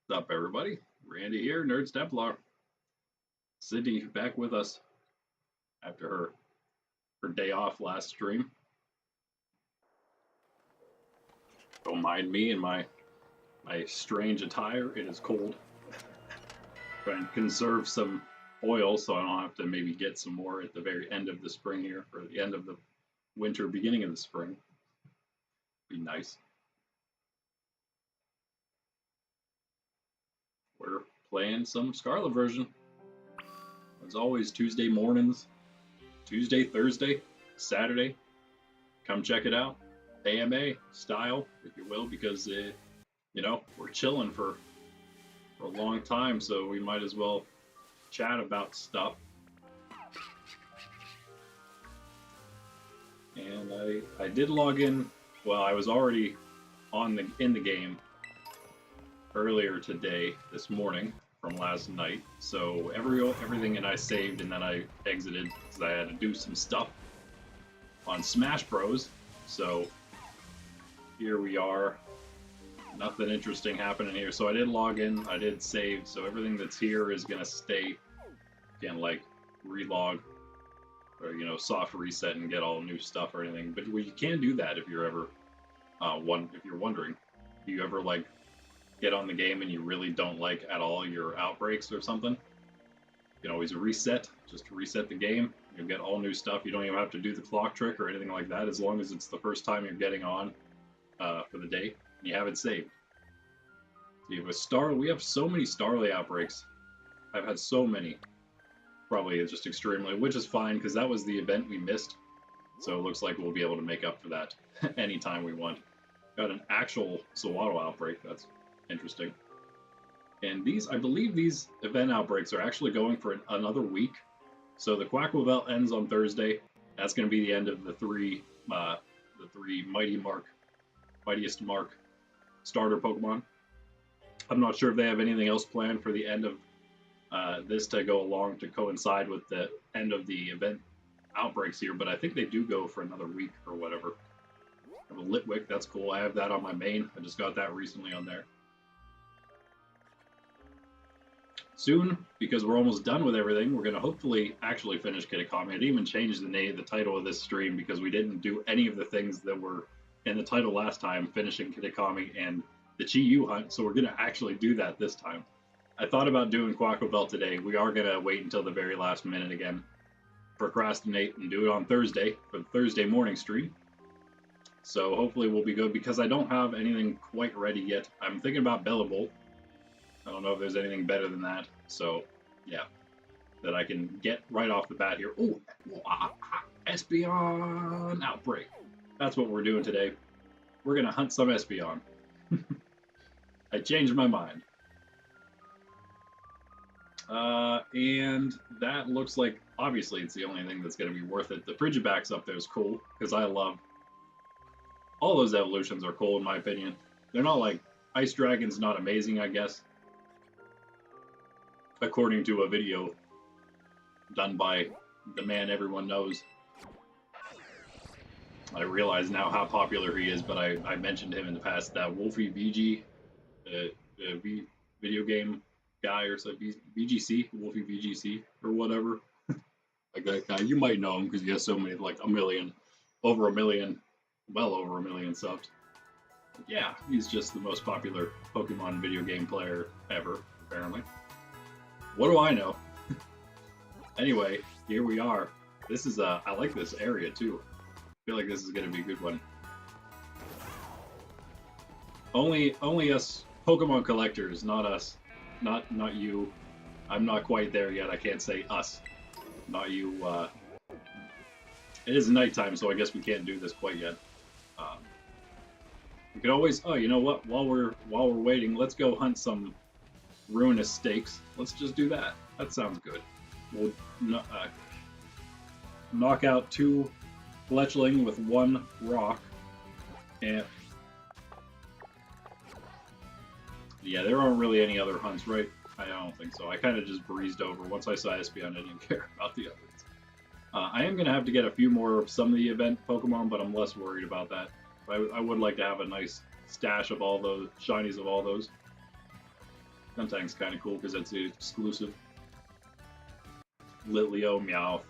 What's up, everybody? Randy here, Nerd Templar. Sydney back with us after her day off last stream. Don't mind me and my strange attire. It is cold. Trying to conserve some oil so I don't have to maybe get some more at the very end of the spring here, or the end of the winter, beginning of the spring. Be nice. We're playing some Scarlet version. As always, Tuesday mornings, Tuesday, Thursday, Saturday. Come check it out. AMA style, if you will, because we're chilling for a long time, so we might as well chat about stuff. And I did log in. Well, I was already in the game earlier today, this morning from last night. So everything that I saved and then I exited because I had to do some stuff on Smash Bros. So here we are. Nothing interesting happening here. So I did log in, I did save, so everything that's here is gonna stay. Again, like relog or soft reset and get all new stuff or anything. But you can do that if you're ever if you're wondering. Do you ever like get on the game and you really don't like at all your outbreaks or something? You can always reset, just reset the game. You'll get all new stuff. You don't even have to do the clock trick or anything like that, as long as it's the first time you're getting on for the day and you have it saved. So we have so many Starly outbreaks. I've had so many. Probably just extremely, which is fine because that was the event we missed. So it looks like we'll be able to make up for that anytime we want. Got an actual Sawaddle outbreak. That's interesting. And I believe these event outbreaks are actually going for another week. So the Quacklevel ends on Thursday. That's going to be the end of the three Mightiest Mark starter Pokemon. I'm not sure if they have anything else planned for the end of this to go along to coincide with the end of the event outbreaks here, but I think they do go for another week or whatever. I have a Litwick, that's cool. I have that on my main. I just got that recently on there. Soon, because we're almost done with everything, we're going to hopefully actually finish Kitakami. I didn't even change the title of this stream because we didn't do any of the things that were in the title last time, finishing Kitakami and the Chi-Yu hunt, so we're going to actually do that this time. I thought about doing Quacklevel today. We are going to wait until the very last minute again, procrastinate, and do it on Thursday for the Thursday morning stream. So hopefully we'll be good because I don't have anything quite ready yet. I'm thinking about Bellable. I don't know if there's anything better than that. So, yeah, that I can get right off the bat here. Oh, Espeon outbreak. That's what we're doing today. We're going to hunt some Espeon. I changed my mind. And that looks like, obviously, it's the only thing that's going to be worth it. The Frigibacks up there is cool, because I love... All those evolutions are cool, in my opinion. They're not like... Ice Dragon's not amazing, I guess. According to a video done by the man everyone knows. I realize now how popular he is, but I mentioned him in the past, that Wolfie VG, video game guy or something, VGC, Wolfie VGC or whatever. Like that guy, you might know him because he has so many, like over a million subs. Yeah, he's just the most popular Pokemon video game player ever, apparently. What do I know? Anyway, here we are. This is I like this area too. I feel like this is gonna be a good one. Only us Pokemon collectors, not us. Not you. I'm not quite there yet. I can't say us. Not you. It is nighttime, so I guess we can't do this quite yet. We could always. Oh, you know what? While we're waiting, let's go hunt some Ruinous Stakes. Let's just do that. That sounds good. We'll knock out 2 Fletchling with 1 rock, and yeah, there aren't really any other hunts, right? I don't think so. I kind of just breezed over. Once I saw Espeon, I didn't care about the others. I am going to have to get a few more of some of the event Pokemon, but I'm less worried about that. I would like to have a nice stash of all those, shinies of all those. Skuntank's kind of cool because it's exclusive. Litleo, Meowth,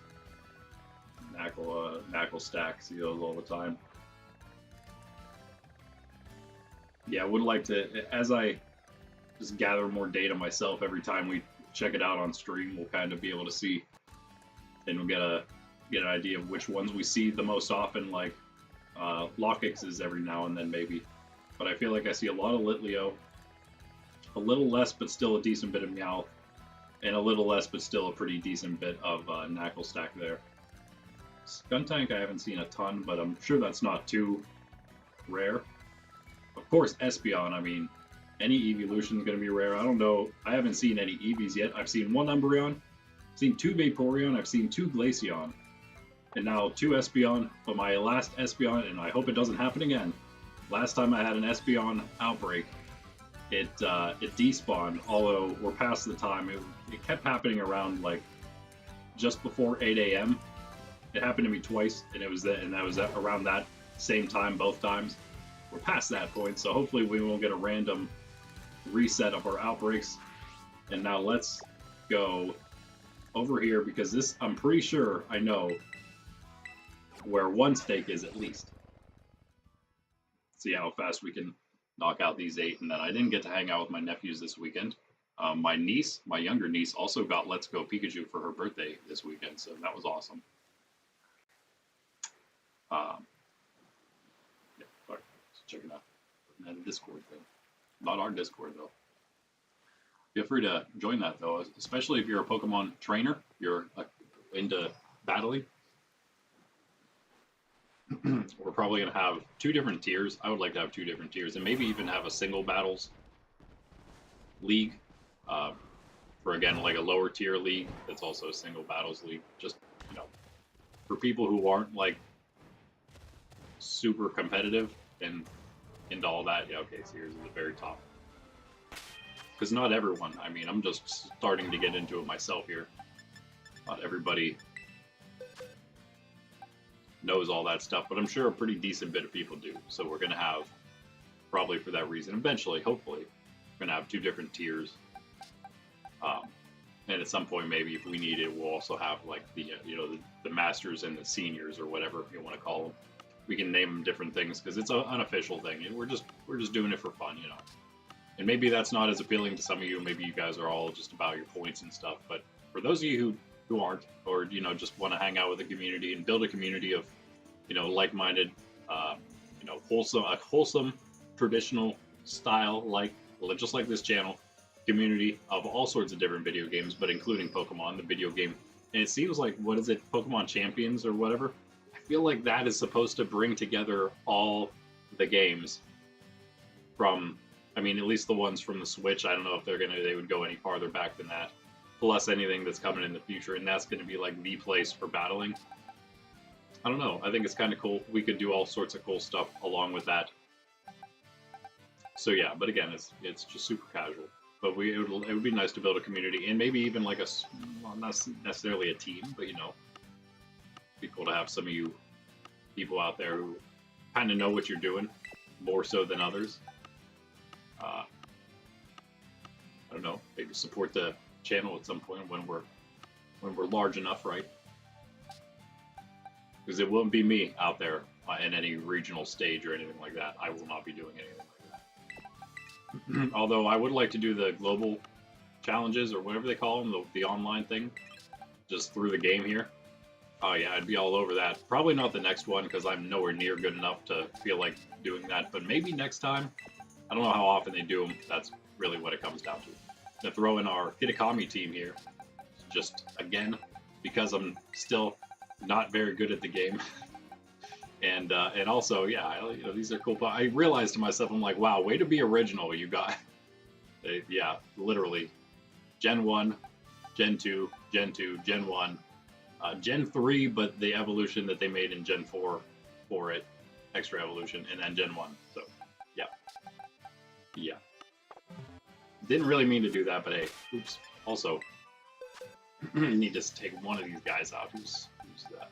Knackle Stack, see those all the time. Yeah, I would like to, as I just gather more data myself every time we check it out on stream, we'll kind of be able to see, and we'll get an idea of which ones we see the most often, like Lockixes every now and then maybe. But I feel like I see a lot of Litleo, a little less but still a decent bit of Meowth, and a little less but still a pretty decent bit of Knackle Stack there. Skuntank I haven't seen a ton, but I'm sure that's not too rare. Of course, Espeon, I mean, any evolution is going to be rare. I don't know. I haven't seen any Eevees yet. I've seen one Umbreon, I've seen two Vaporeon, I've seen two Glaceon, and now two Espeon. But my last Espeon, and I hope it doesn't happen again, last time I had an Espeon outbreak, it despawned, although we're past the time. It kept happening around like just before 8 a.m. It happened to me twice, and that was around that same time both times. We're past that point, so hopefully we won't get a random reset of our outbreaks. And now let's go over here, because this, I'm pretty sure I know where one stake is at least. See how fast we can knock out these 8. And then I didn't get to hang out with my nephews this weekend. My niece, my younger niece, also got Let's Go Pikachu for her birthday this weekend, so that was awesome. Yeah, sorry, check it out. And Discord thing. Not our Discord though. Feel free to join that though, especially if you're a Pokemon trainer, you're into battling. We're probably going to have 2 different tiers. I would like to have 2 different tiers, and maybe even have a single battles league for, again, like a lower tier league that's also a single battles league. Just, you know, for people who aren't like super competitive and into all that. Yeah, okay, so here's the very top. Because not everyone, I mean, I'm just starting to get into it myself here. Not everybody knows all that stuff, but I'm sure a pretty decent bit of people do. So we're going to have, probably for that reason, eventually, hopefully, we're going to have 2 different tiers. And at some point, maybe if we need it, we'll also have like the, you know, the masters and the seniors, or whatever you want to call them. We can name them different things because it's an unofficial thing, and we're just doing it for fun, you know. And maybe that's not as appealing to some of you. Maybe you guys are all just about your points and stuff. But for those of you who aren't, or, you know, just want to hang out with the community and build a community of, you know, like-minded, you know, wholesome, traditional style, like, just like this channel, community of all sorts of different video games, but including Pokemon, the video game. And it seems like, what is it, Pokemon Champions or whatever? I feel like that is supposed to bring together all the games from, I mean, at least the ones from the Switch. I don't know if they would go any farther back than that, plus anything that's coming in the future, and that's going to be like the place for battling. I don't know. I think it's kind of cool. We could do all sorts of cool stuff along with that. So yeah, but again, it's just super casual. But it would be nice to build a community, and maybe even like well, not necessarily a team, but, you know, it'd be cool to have some of you people out there who kind of know what you're doing more so than others. I don't know. Maybe support the channel at some point when we're large enough, right? Because it won't be me out there in any regional stage or anything like that. I will not be doing anything like that. Although I would like to do the global challenges, or whatever they call them, the online thing, just through the game here. Oh yeah, I'd be all over that. Probably not the next one, because I'm nowhere near good enough to feel like doing that. But maybe next time. I don't know how often they do them. That's really what it comes down to. To throw in our Kitakami team here, just again, because I'm still not very good at the game, and also, yeah, you know, these are cool. But I realized to myself, I'm like, wow, way to be original, you guys. Yeah, literally, Gen 1, Gen 2, Gen 2, Gen 1, Gen 3, but the evolution that they made in Gen 4 for it, extra evolution, and then Gen 1. So, yeah. Yeah. Didn't really mean to do that, but hey, oops. Also, need to take one of these guys out. Who's that?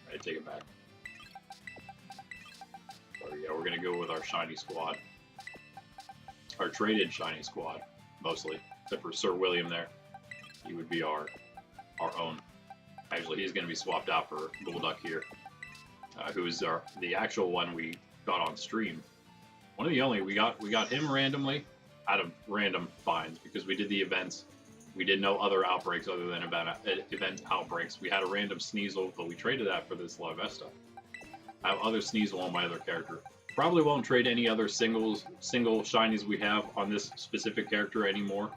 Alright, take it back. to go with our shiny squad. Our traded shiny squad, mostly. Except for Sir William there. He would be our own. Actually, he's going to be swapped out for Golduck here. Who is the actual one we got on stream. One of the only, we got him randomly out of random finds because we did the events. We did no other outbreaks other than event outbreaks. We had a random Sneasel, but we traded that for this La Vesta. I have other Sneasel on my other character. Probably won't trade any other single shinies we have on this specific character anymore.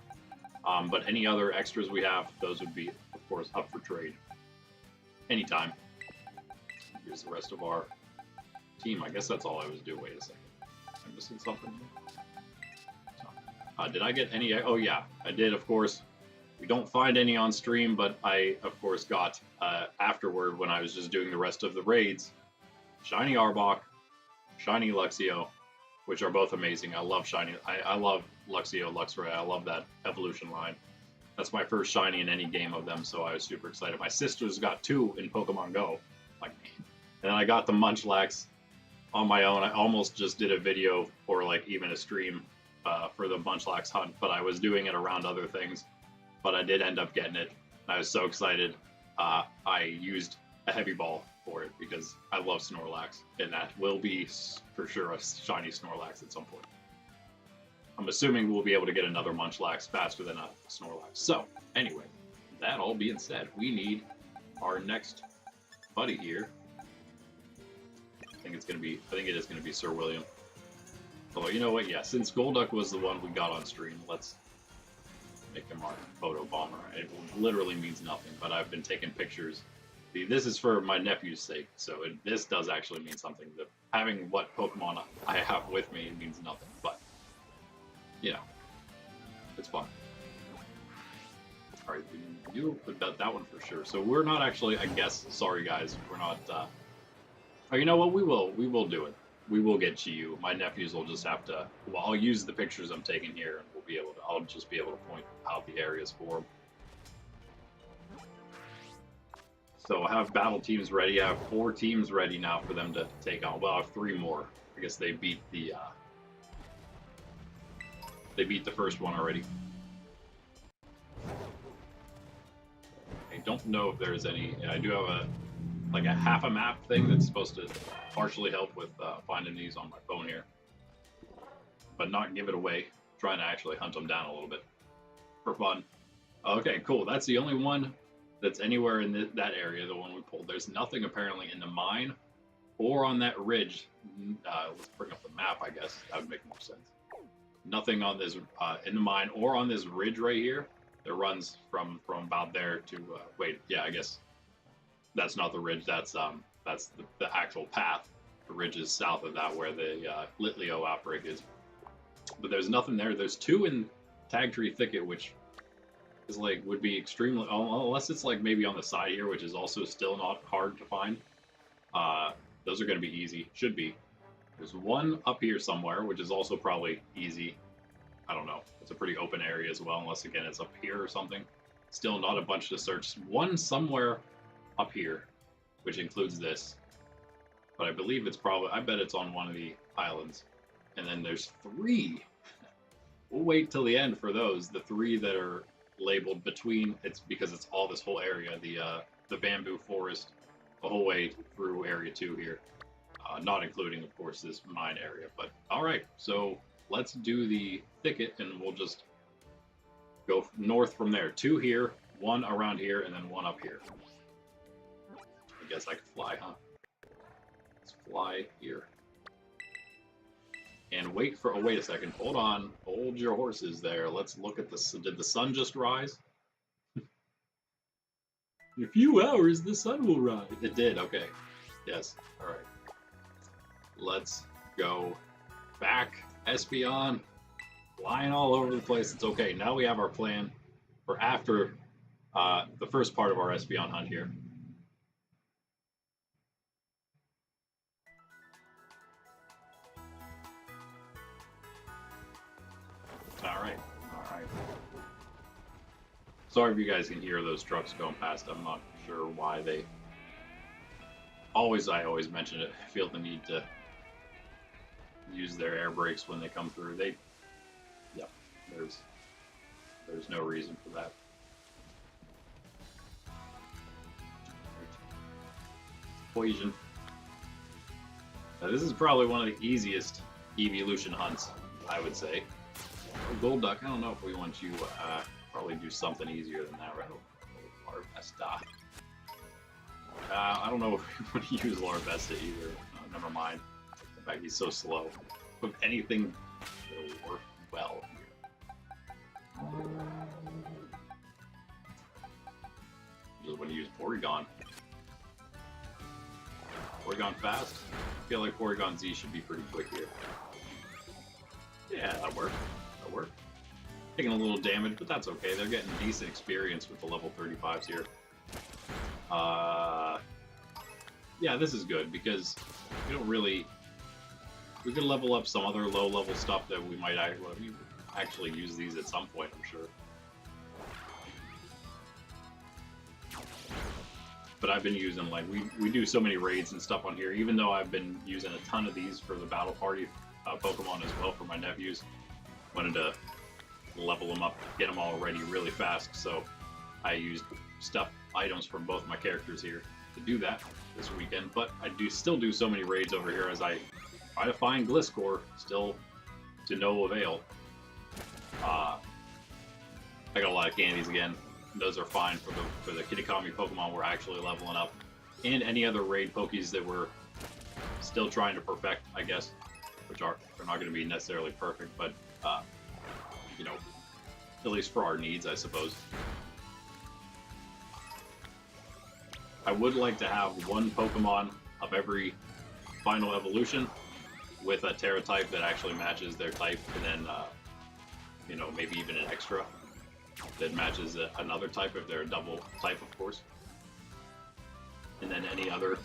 But any other extras we have, those would be, of course, up for trade. Anytime. Here's the rest of our team. I guess that's all I was doing. Wait a second. I'm missing something. Did I get any? Oh yeah, I did, of course. We don't find any on stream, but I, of course, got afterward when I was just doing the rest of the raids. Shiny Arbok, Shiny Luxio, which are both amazing. I love Shiny. I love Luxio, Luxray. I love that evolution line. That's my first Shiny in any game of them, so I was super excited. My sister's got 2 in Pokemon Go. Like, man. And then I got the Munchlax on my own. I almost just did a video or like even a stream for the Munchlax hunt, but I was doing it around other things. But I did end up getting it. I was so excited. I used a heavy ball for it because I love Snorlax, and that will be for sure a shiny Snorlax at some point. I'm assuming we'll be able to get another Munchlax faster than a Snorlax. So, anyway, that all being said, we need our next buddy here. I think it is gonna be Sir William. Although, you know what? Yeah, since Golduck was the one we got on stream, let's make him our photo bomber. It literally means nothing, but I've been taking pictures. See, this is for my nephew's sake, so this does actually mean something. Having what Pokemon I have with me means nothing, but, you know, it's fun. Alright, we do about that one for sure. So we're not actually, I guess, sorry guys, we're not, oh, you know what, we will do it. We will get to you. My nephews will just have to, well, I'll use the pictures I'm taking here, and I'll just be able to point out the areas for them. So I have battle teams ready. I have 4 teams ready now for them to take on. Well, I have 3 more. I guess they beat the first one already. I don't know if there's any. I do have a half a map thing that's supposed to partially help with finding these on my phone here, but not give it away. Trying to actually hunt them down a little bit for fun. Okay, cool. That's the only one that's anywhere in that area, the one we pulled. There's nothing apparently in the mine or on that ridge. Let's bring up the map, I guess. That would make more sense. Nothing on this in the mine or on this ridge right here that runs from about there to wait, yeah, I guess that's not the ridge. That's the actual path. The ridge is south of that where the Litleo outbreak is. But there's nothing there. There's 2 in Tag Tree Thicket, which is like would be extremely, unless it's like maybe on the side here, which is also still not hard to find. Those are going to be easy. Should be. There's 1 up here somewhere, which is also probably easy. I don't know. It's a pretty open area as well, unless again it's up here or something. Still not a bunch to search. 1 somewhere up here, which includes this. But I believe it's probably, I bet it's on one of the islands. And then there's 3. We'll wait till the end for those. The 3 that are labeled between, it's because it's all this whole area, the bamboo forest, the whole way through area 2 here. Not including, of course, this mine area. But all right, so let's do the thicket, and we'll just go north from there. 2 here, 1 around here, and then 1 up here. I guess I could fly, huh? Let's fly here. And wait for, oh, wait a second. Hold on. Hold your horses there. Let's look at this. Did the sun just rise? In a few hours, the sun will rise. It did, okay. Yes, all right. Let's go back. Espeon, flying all over the place. It's okay. Now we have our plan for after the first part of our Espeon hunt here. All right. Sorry if you guys can hear those trucks going past. I'm not sure why they. I always mention it. I feel the need to use their air brakes when they come through. Yeah, there's no reason for that. Poison. Now, this is probably one of the easiest evolution hunts, I would say. Oh, Gold Duck, I don't know if we want to probably do something easier than that, right? Larvesta. I don't know if we want to use Larvesta either. Never mind. In fact, he's so slow. But anything that'll work well here. Just want to use Porygon. Porygon fast? I feel like Porygon Z should be pretty quick here. Yeah, that'll work. That'll work. Taking a little damage, but that's okay. They're getting decent experience with the level 35s here. Yeah, this is good because we don't really... We could level up some other low-level stuff that we might actually use these at some point, I'm sure. But I've been using, like, we do so many raids and stuff on here, even though I've been using a ton of these for the Battle Party Pokemon as well for my nephews. Wanted to level them up, get them all ready really fast, so I used items from both my characters here to do that this weekend. But I still do so many raids over here as I try to find Gliscor, still to no avail. I got a lot of candies again. Those are fine for the Kitakami Pokemon we're actually leveling up, and any other raid Pokies that we're still trying to perfect, I guess, which they're not going to be necessarily perfect, but you know, at least for our needs, I suppose. I would like to have one Pokemon of every final evolution with a Terra type that actually matches their type, and then you know, maybe even an extra that matches another type if they're a double type, of course. And then any other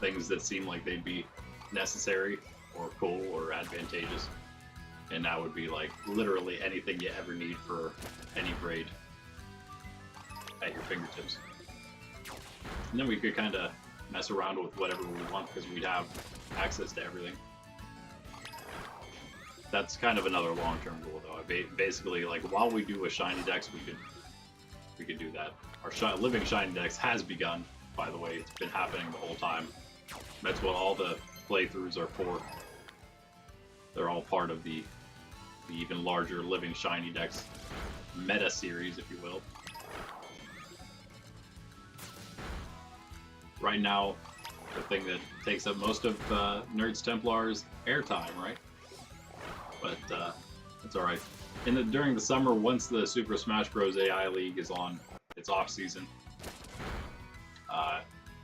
things that seem like they'd be necessary or cool or advantageous. And that would be like literally anything you ever need for any raid at your fingertips. And then we could kind of mess around with whatever we want because we'd have access to everything. That's kind of another long-term goal, though. Basically, like, while we do a shiny dex, we could do that. Our living shiny dex has begun, by the way. It's been happening the whole time. That's what all the playthroughs are for. They're all part of the even larger living shiny dex meta series, if you will. Right now, the thing that takes up most of Nerds Templar's airtime, right? But it's all right. During the summer, once the Super Smash Bros. AI League is on its off season,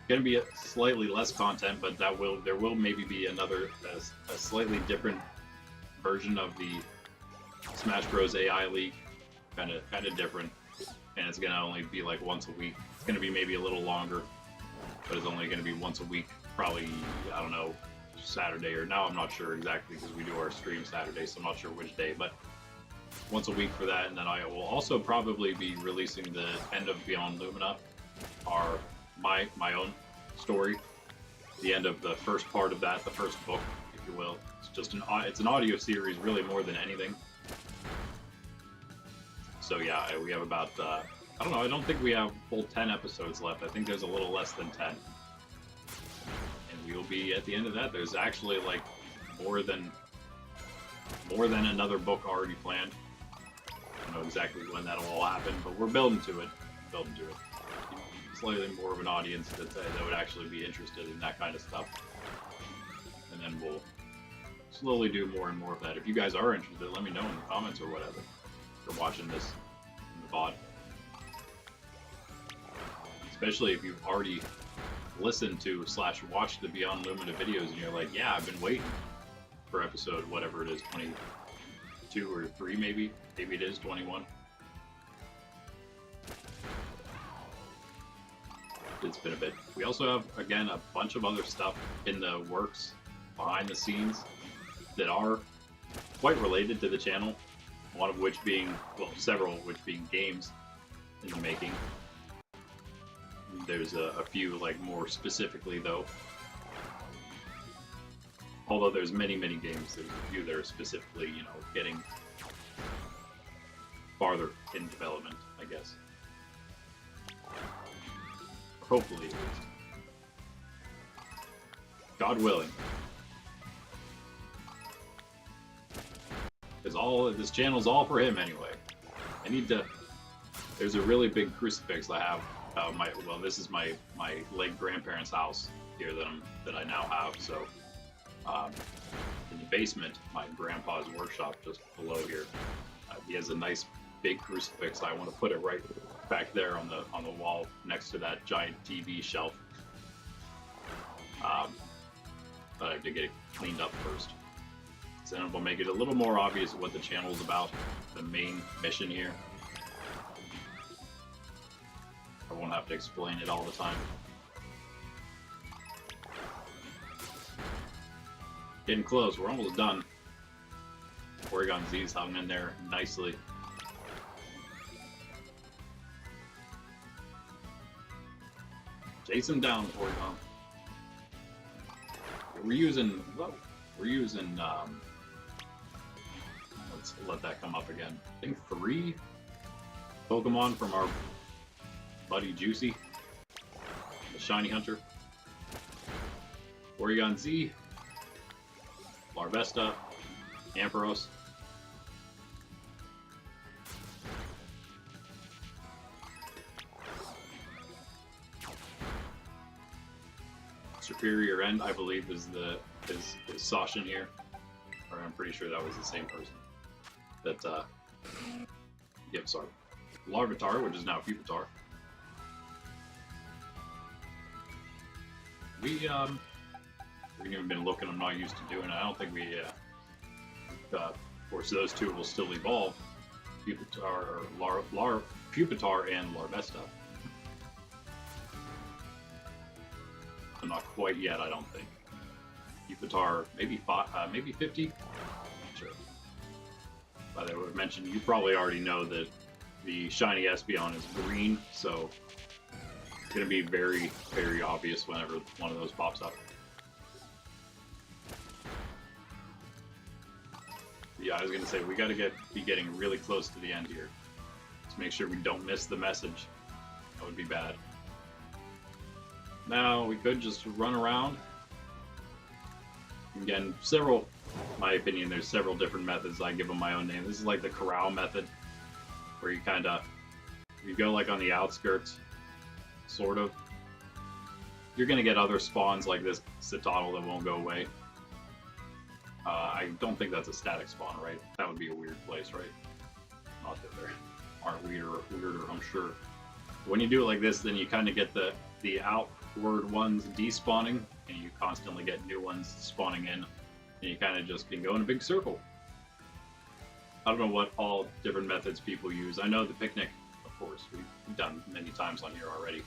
going to be slightly less content, but there will maybe be a slightly different version of the Smash Bros. AI League, kind of different, and it's going to only be like once a week. It's going to be maybe a little longer, but it's only going to be once a week, probably, I don't know, Saturday, or now I'm not sure exactly because we do our stream Saturday, so I'm not sure which day, but once a week for that. And then I will also probably be releasing the end of Beyond Lumina, my own story, the end of the first part of that, the first book, if you will. It's just it's an audio series, really, more than anything. So yeah, we have about I don't know, I don't think we have full 10 episodes left. I think there's a little less than 10. We will be at the end of that. There's actually like more than another book already planned. I don't know exactly when that'll all happen, but we're building to it. Slightly more of an audience that would actually be interested in that kind of stuff. And then we'll slowly do more and more of that. If you guys are interested, let me know in the comments or whatever. If you're watching this in the VOD. Especially if you've already listen to / watch the Beyond Lumina videos and you're like, yeah, I've been waiting for episode whatever it is, 22 or 3 maybe it is 21. It's been a bit. We also have, again, a bunch of other stuff in the works behind the scenes that are quite related to the channel, one of which being, well, several of which being games in the making. There's a few, like, more specifically, though. Although there's many games, there's a few that are specifically, you know, getting farther in development, I guess. Hopefully, at least. God willing. Because this channel's all for him anyway. I need to. There's a really big crucifix I have. Well, this is my late grandparents' house here that I now have. So, in the basement, my grandpa's workshop just below here. He has a nice big crucifix. I want to put it right back there on the wall next to that giant TV shelf. But I have to get it cleaned up first. So then we'll make it a little more obvious what the channel is about, the main mission here. I won't have to explain it all the time. Getting close, we're almost done. Porygon Z's hung in there nicely. Chase him down, Porygon. We're using, let's let that come up again. I think 3 Pokemon from our buddy Juicy, the Shiny Hunter. Porygon Z, Larvesta, Ampharos. Superior End, I believe, is Sashin here. Or I'm pretty sure that was the same person. That, yep, sorry. Larvitar, which is now Pupitar. We've even been looking, I'm not used to doing it. I don't think we, of course, those two will still evolve. Pupitar and Larvesta. But not quite yet, I don't think. Pupitar, maybe 50? Not sure. By the way, I mentioned, you probably already know that the shiny Espeon is green, so it's going to be very, very obvious whenever one of those pops up. Yeah, I was going to say, we got to be getting really close to the end here. Let's make sure we don't miss the message. That would be bad. Now, we could just run around. Again, my opinion, there's several different methods. I give them my own name. This is like the corral method, where you you go like on the outskirts, sort of. You're going to get other spawns like this Citadel that won't go away. I don't think that's a static spawn, right? That would be a weird place, right? Not that there aren't weirder, I'm sure. When you do it like this, then you kind of get the outward ones despawning, and you constantly get new ones spawning in, and you kind of just can go in a big circle. I don't know what all different methods people use. I know the picnic, of course, we've done many times on here already.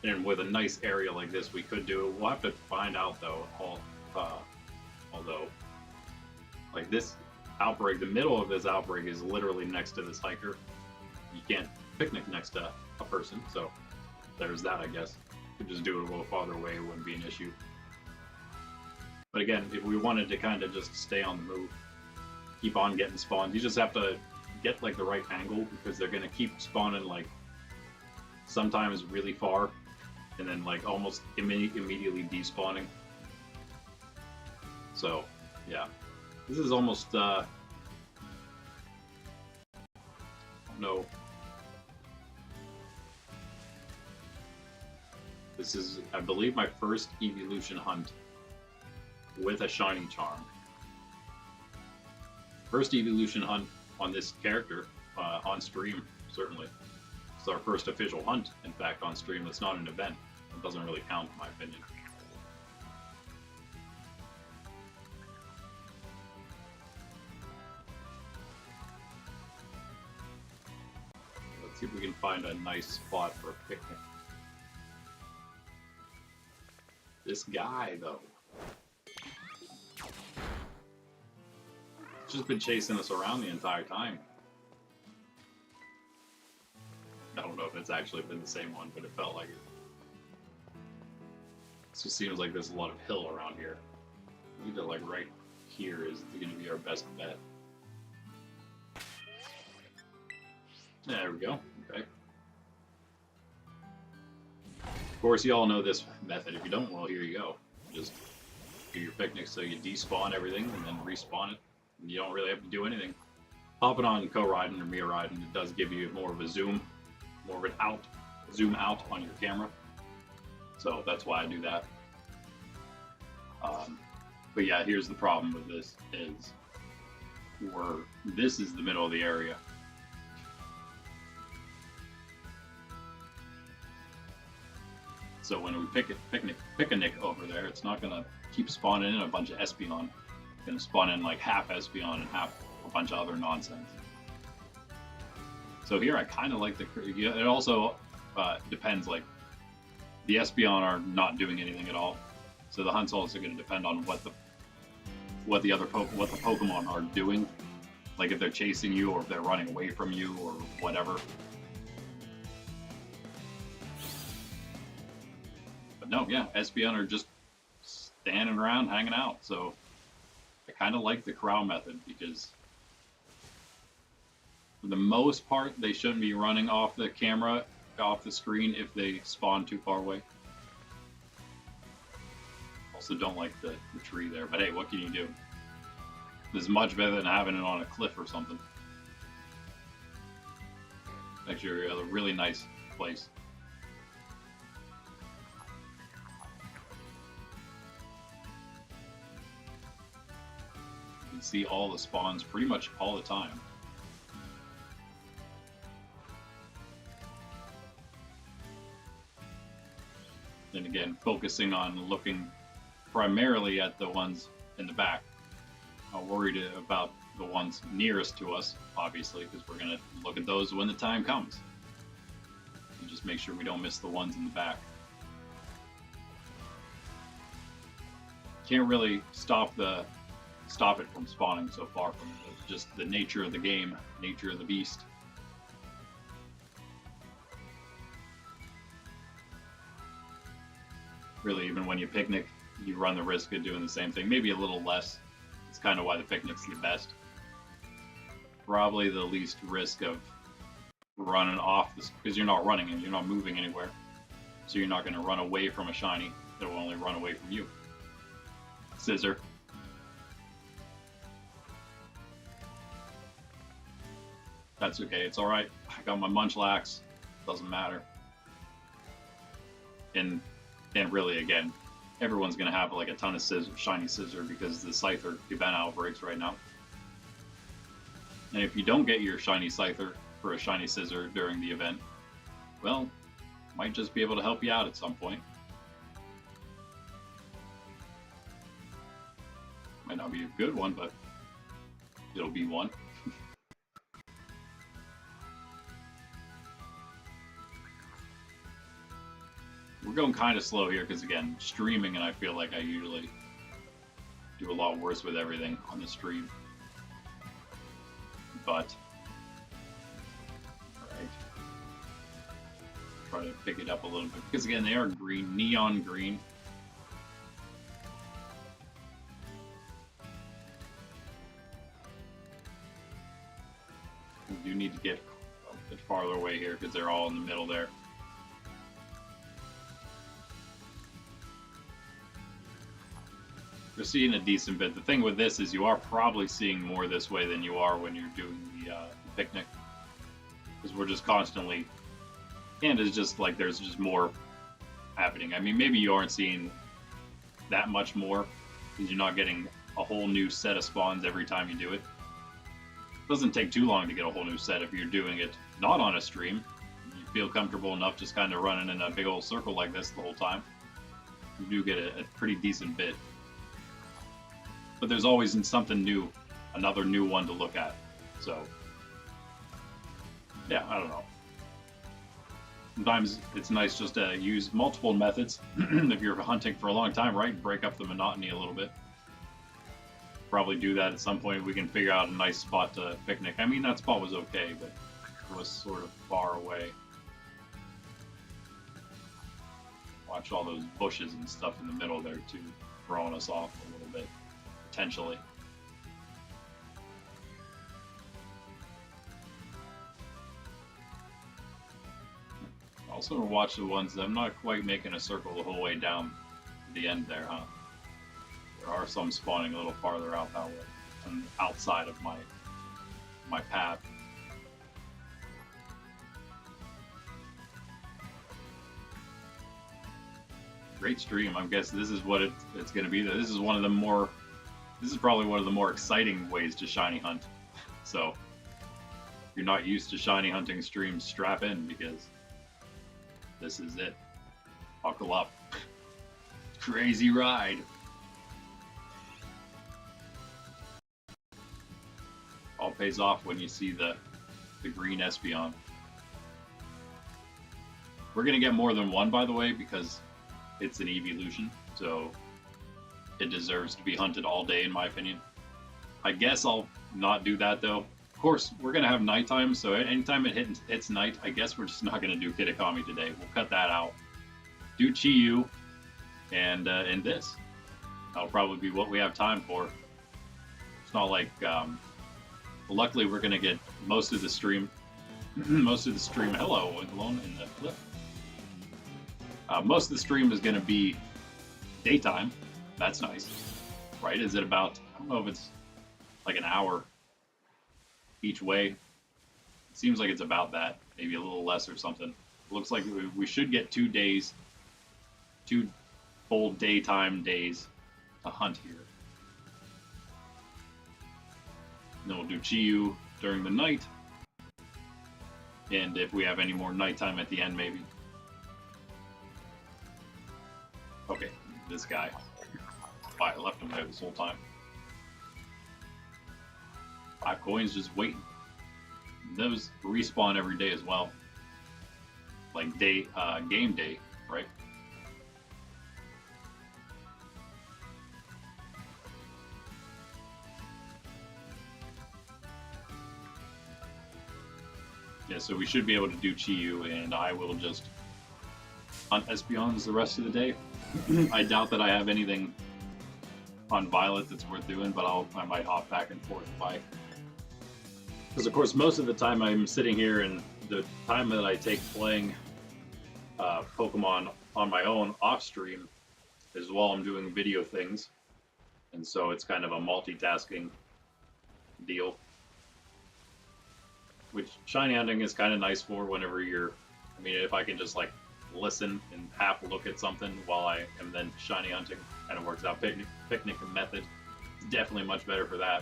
And with a nice area like this, we could do it. We'll have to find out, though, although, like this outbreak, the middle of this outbreak is literally next to this hiker. You can't picnic next to a person, so there's that, I guess. Could just do it a little farther away, it wouldn't be an issue. But again, if we wanted to kind of just stay on the move, keep on getting spawns, you just have to get like the right angle, because they're going to keep spawning like sometimes really far, and then like almost immediately despawning. So, yeah. This is almost, no. This is, I believe, my first evolution hunt with a shiny charm. First evolution hunt on this character, on stream, certainly. It's our first official hunt, in fact, on stream. It's not an event. It doesn't really count, in my opinion. Let's see if we can find a nice spot for a picnic. This guy, though. He's just been chasing us around the entire time. I don't know if it's actually been the same one, but it felt like it. So it seems like there's a lot of hill around here. Either like right here is going to be our best bet. There we go. Okay. Of course, you all know this method. If you don't, well, here you go. Just do your picnic so you despawn everything and then respawn it. And you don't really have to do anything. Hopping on co-riding or mirror riding, it does give you more of a zoom, more of an zoom out on your camera. So that's why I do that. But yeah, here's the problem with this is this is the middle of the area. So when we pick a nick over there, it's not gonna keep spawning in a bunch of Espeon. It's gonna spawn in like half Espeon and half a bunch of other nonsense. So here I kind of like it also depends, like the Espeon are not doing anything at all. So the hunt's also going to depend on what the Pokemon are doing, like if they're chasing you or if they're running away from you or whatever. But no, yeah, Espeon are just standing around, hanging out. So I kind of like the corral method because for the most part, they shouldn't be running off the camera, off the screen if they spawn too far away. Also don't like the tree there, but hey, what can you do? This is much better than having it on a cliff or something. Actually, a really nice place. You can see all the spawns pretty much all the time. And again, focusing on looking primarily at the ones in the back. I'm worried about the ones nearest to us, obviously, because we're going to look at those when the time comes. And just make sure we don't miss the ones in the back. Can't really stop it from spawning so far from it. It's just the nature of the game, nature of the beast. Really, even when you picnic, you run the risk of doing the same thing, maybe a little less. It's kind of why the picnic's the best. Probably the least risk of running off this, because you're not running and you're not moving anywhere. So you're not going to run away from a shiny. It will only run away from you. Scissor. That's okay, it's alright. I got my Munchlax. Doesn't matter. And really, again, everyone's going to have like a ton of shiny scissor because the Scyther event outbreaks right now. And if you don't get your shiny Scyther for a shiny scissor during the event, well, might just be able to help you out at some point. Might not be a good one, but it'll be one. We're going kind of slow here because, again, streaming, and I feel like I usually do a lot worse with everything on the stream. But, alright. Try to pick it up a little bit because, again, they are green, neon green. We do need to get a bit farther away here because they're all in the middle there. You're seeing a decent bit. The thing with this is you are probably seeing more this way than you are when you're doing the picnic. Because we're just constantly... And it's just like there's just more happening. I mean, maybe you aren't seeing that much more because you're not getting a whole new set of spawns every time you do it. It doesn't take too long to get a whole new set if you're doing it not on a stream. You feel comfortable enough just kind of running in a big old circle like this the whole time. You do get a pretty decent bit. But there's always something new, another new one to look at. So, yeah, I don't know. Sometimes it's nice just to use multiple methods if you're hunting for a long time, right? Break up the monotony a little bit. Probably do that at some point. We can figure out a nice spot to picnic. I mean, that spot was okay, but it was sort of far away. Watch all those bushes and stuff in the middle there too, throwing us off a little bit, potentially. Also watch the ones that I'm not quite making a circle the whole way down to the end there, huh? There are some spawning a little farther out that way, and outside of my path. Great stream. I guess this is what it's going to be. This is one of the more. This is probably one of the more exciting ways to shiny hunt. So, if you're not used to shiny hunting streams, strap in because this is it. Buckle up. Crazy ride. All pays off when you see the green Espeon. We're gonna get more than one, by the way, because it's an evolution, so it deserves to be hunted all day, in my opinion. I guess I'll not do that though. Of course, we're gonna have nighttime, so anytime it hits night, I guess we're just not gonna do Kitakami today. We'll cut that out. Do Chi-Yu and this. That'll probably be what we have time for. It's not like. Luckily, we're gonna get most of the stream. Hello, alone in the flip. Most of the stream is gonna be daytime. That's nice, right? Is it about? I don't know if it's like an hour each way. It seems like it's about that, maybe a little less or something. It looks like we should get 2 days, 2 full daytime days to hunt here. And then we'll do Chi-Yu during the night, and if we have any more nighttime at the end, maybe. Okay, this guy. I left him there this whole time. 5 coins just waiting. Those respawn every day as well. Like game day, right? Yeah, so we should be able to do Chi-Yu, and I will just hunt Espeons the rest of the day. I doubt that I have anything on Violet that's worth doing, but I might hop back and forth by. Because of course, most of the time I'm sitting here, and the time that I take playing Pokemon on my own off stream is while I'm doing video things, and so it's kind of a multitasking deal. Which shiny hunting is kind of nice for whenever you're. I mean, if I can just like listen and half look at something while I am then shiny hunting, kind of works out. Picnic method. It's definitely much better for that.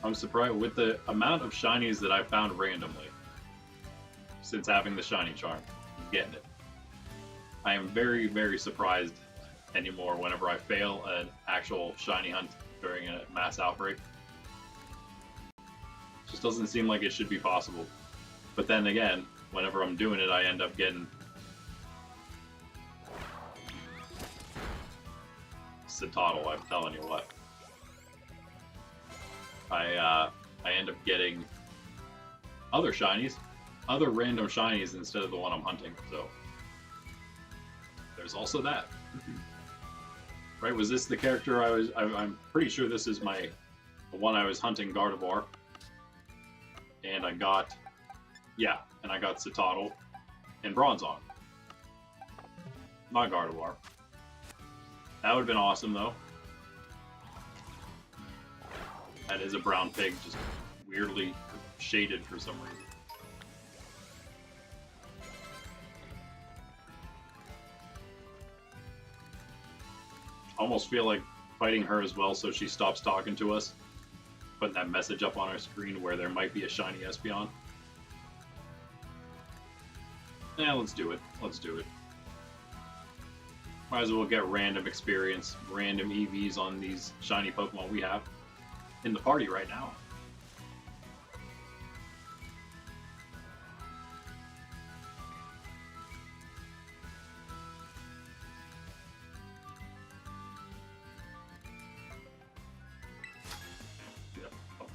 I'm surprised with the amount of shinies that I found randomly since having the shiny charm. Getting it. I am very, very surprised anymore whenever I fail an actual shiny hunt during a mass outbreak. Just doesn't seem like it should be possible. But then again, whenever I'm doing it, I end up getting Citadel, I'm telling you what. I end up getting other shinies, other random shinies instead of the one I'm hunting, so there's also that. Right, was this the character I'm pretty sure this is the one I was hunting, Gardevoir. And I got, yeah, and I got Citadel and Bronzong. Not Gardevoir. That would have been awesome, though. That is a brown pig, just weirdly shaded for some reason. Almost feel like fighting her as well so she stops talking to us. Putting that message up on our screen where there might be a shiny Espeon. Yeah, let's do it. Let's do it. Might as well get random experience, random EVs on these shiny Pokemon we have in the party right now.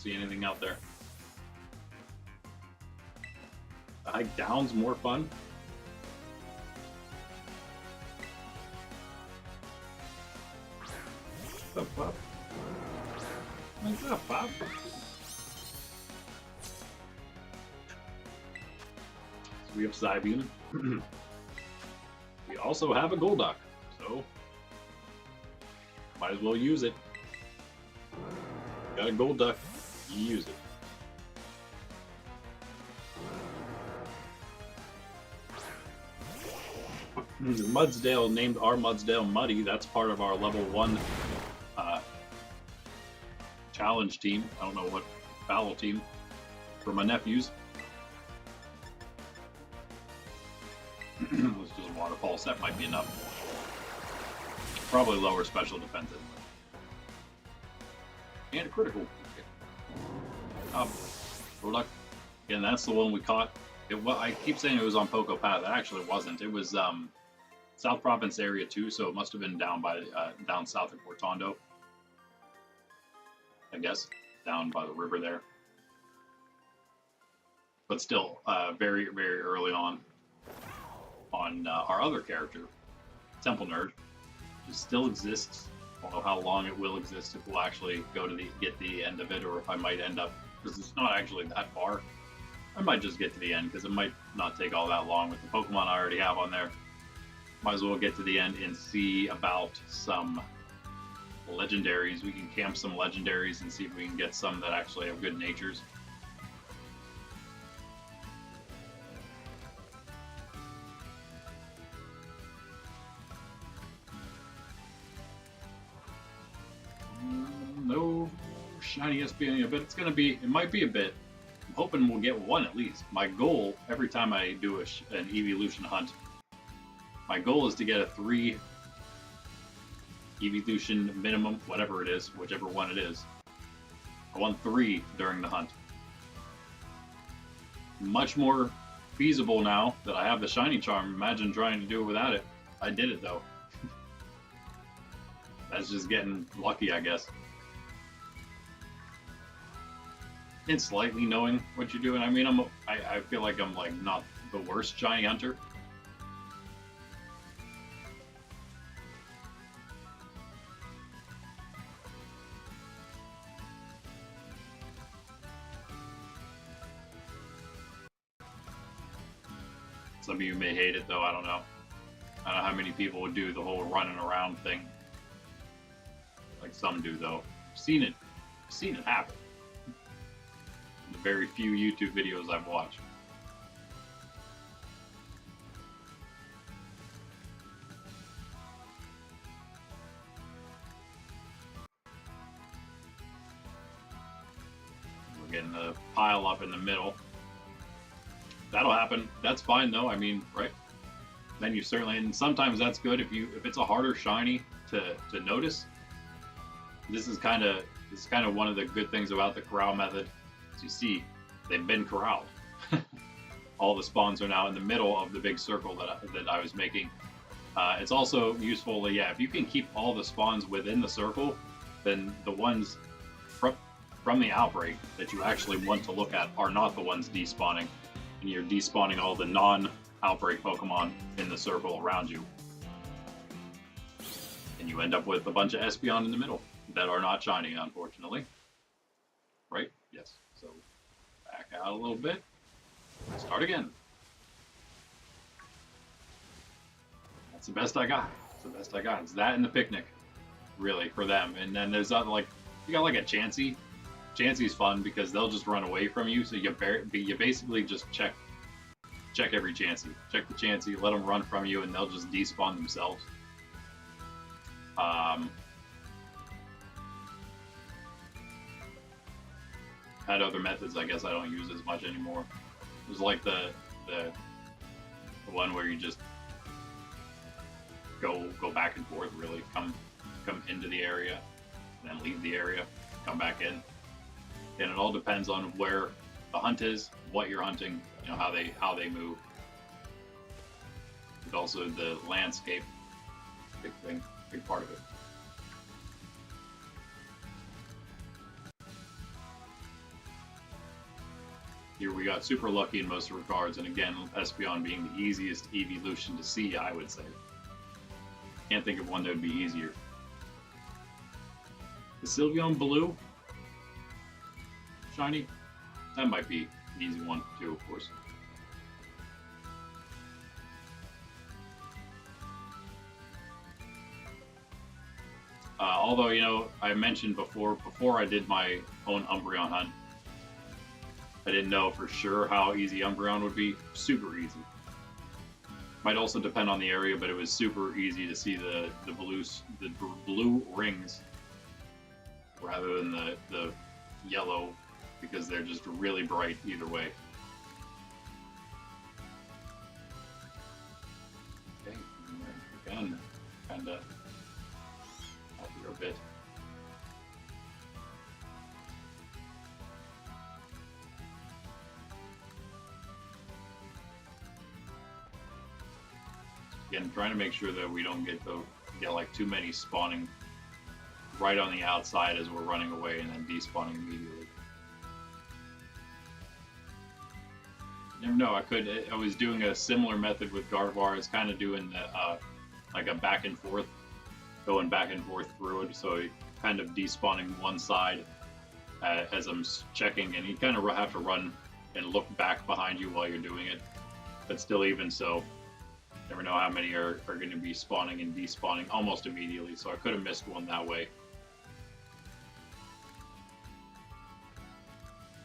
see anything out there. The hike down's more fun. What's up, Pop? What's up, Pop? So we have Psybeam. We also have a Golduck, so might as well use it. Got a Golduck, you use it. Mudsdale named our Mudsdale Muddy. That's part of our level 1 challenge team. I don't know what battle team for my nephews. Let's just waterfall set might be enough. Probably lower special defense. And a critical. Good luck. Again, that's the one we caught. I keep saying it was on Poco Path. It actually wasn't. It was South Province Area 2, so it must have been down by down south of Portondo. I guess down by the river there. But still, very, very early on our other character, Temple Nerd, who still exists. I don't know how long it will exist, if we'll actually go to get the end of it, or if I might end up, because it's not actually that far. I might just get to the end, because it might not take all that long with the Pokemon I already have on there. Might as well get to the end and see about some legendaries. We can camp some legendaries and see if we can get some that actually have good natures. No shiny Espeon, but it's gonna be. It might be a bit. I'm hoping we'll get one at least. My goal every time I do an evolution hunt, my goal is to get a 3 evolution minimum, whatever it is, whichever one it is. I want 3 during the hunt. Much more feasible now that I have the shiny charm. Imagine trying to do it without it. I did it though. That's just getting lucky, I guess. And slightly knowing what you're doing. I mean, I feel like I'm like not the worst shiny hunter. Some of you may hate it though, I don't know. I don't know how many people would do the whole running around thing. Like some do though. I've seen it happen. The very few YouTube videos I've watched. We're getting the pile up in the middle. That'll happen. That's fine though. I mean, right? Then you certainly, and sometimes that's good if it's a harder shiny to notice. This is kind of one of the good things about the corral method. As you see, they've been corralled. All the spawns are now in the middle of the big circle that I was making. It's also useful, yeah, if you can keep all the spawns within the circle, then the ones from the outbreak that you actually want to look at are not the ones despawning. And you're despawning all the non-outbreak Pokemon in the circle around you. And you end up with a bunch of Espeon in the middle that are not shiny, unfortunately. Right? Yes. So, back out a little bit. Start again. That's the best I got. That's the best I got. It's that and the picnic, really, for them. And then there's other, like, you got like a Chansey. Chansey's fun because they'll just run away from you, so you basically just check every Chansey. Check the Chansey, let them run from you, and they'll just despawn themselves. Had other methods I guess I don't use as much anymore. It was like the one where you just go back and forth, really. Come into the area, then leave the area, come back in. And it all depends on where the hunt is, what you're hunting, you know, how they move. But also the landscape, big part of it. Here we got super lucky in most regards, and again, Espeon being the easiest evolution to see, I would say. Can't think of one that would be easier. The Sylveon Blue? Shiny? That might be an easy one, too, of course. Although, you know, I mentioned before I did my own Umbreon hunt, I didn't know for sure how easy Umbreon would be. Super easy. Might also depend on the area, but it was super easy to see the blue rings rather than the yellow, because they're just really bright either way. Okay, again, kinda out here a bit. Again, trying to make sure that we don't get like too many spawning right on the outside as we're running away and then despawning immediately. You never know. I was doing a similar method with Gardevoir. It's kind of doing like a back and forth, going back and forth through it. So kind of despawning one side as I'm checking, and you kind of have to run and look back behind you while you're doing it. But still, even so, never know how many are going to be spawning and despawning almost immediately. So I could have missed one that way.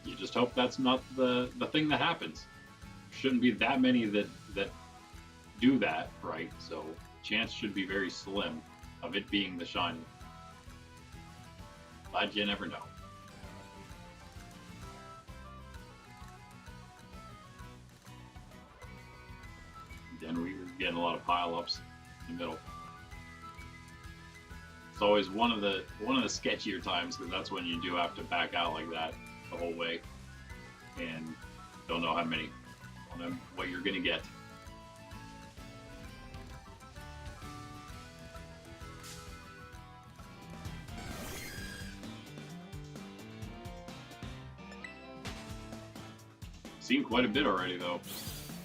You just hope that's not the thing that happens. Shouldn't be that many that do that, right? So chance should be very slim of it being the shiny. But you never know. Then we're getting a lot of pile-ups in the middle. It's always one of the sketchier times, because that's when you do have to back out like that the whole way, and don't know how many, don't know what you're gonna get. Seen quite a bit already, though.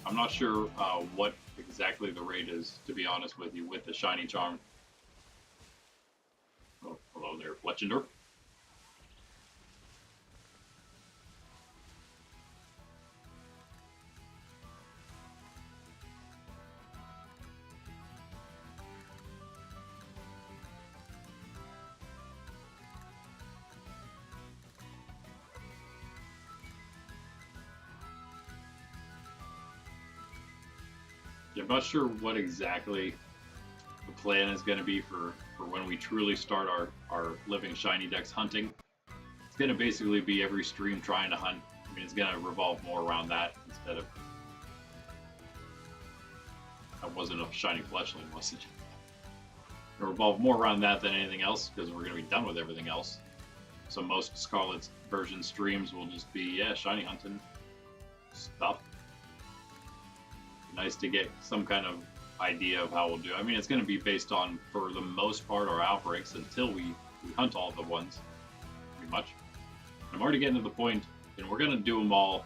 I'm not sure what exactly the rate is, to be honest with you, with the shiny charm. Oh, hello there, Fletchender. I'm not sure what exactly the plan is going to be for when we truly start our living shiny dex hunting. It's going to basically be every stream trying to hunt. I mean, it's going to revolve more around that instead of... That wasn't a shiny fleshling, was it? It'll revolve more around that than anything else, because we're going to be done with everything else. So most Scarlet version streams will just be, yeah, shiny hunting stuff. Nice to get some kind of idea of how we'll do. I mean, it's going to be based on, for the most part, our outbreaks until we hunt all the ones, pretty much. I'm already getting to the point, and we're going to do them all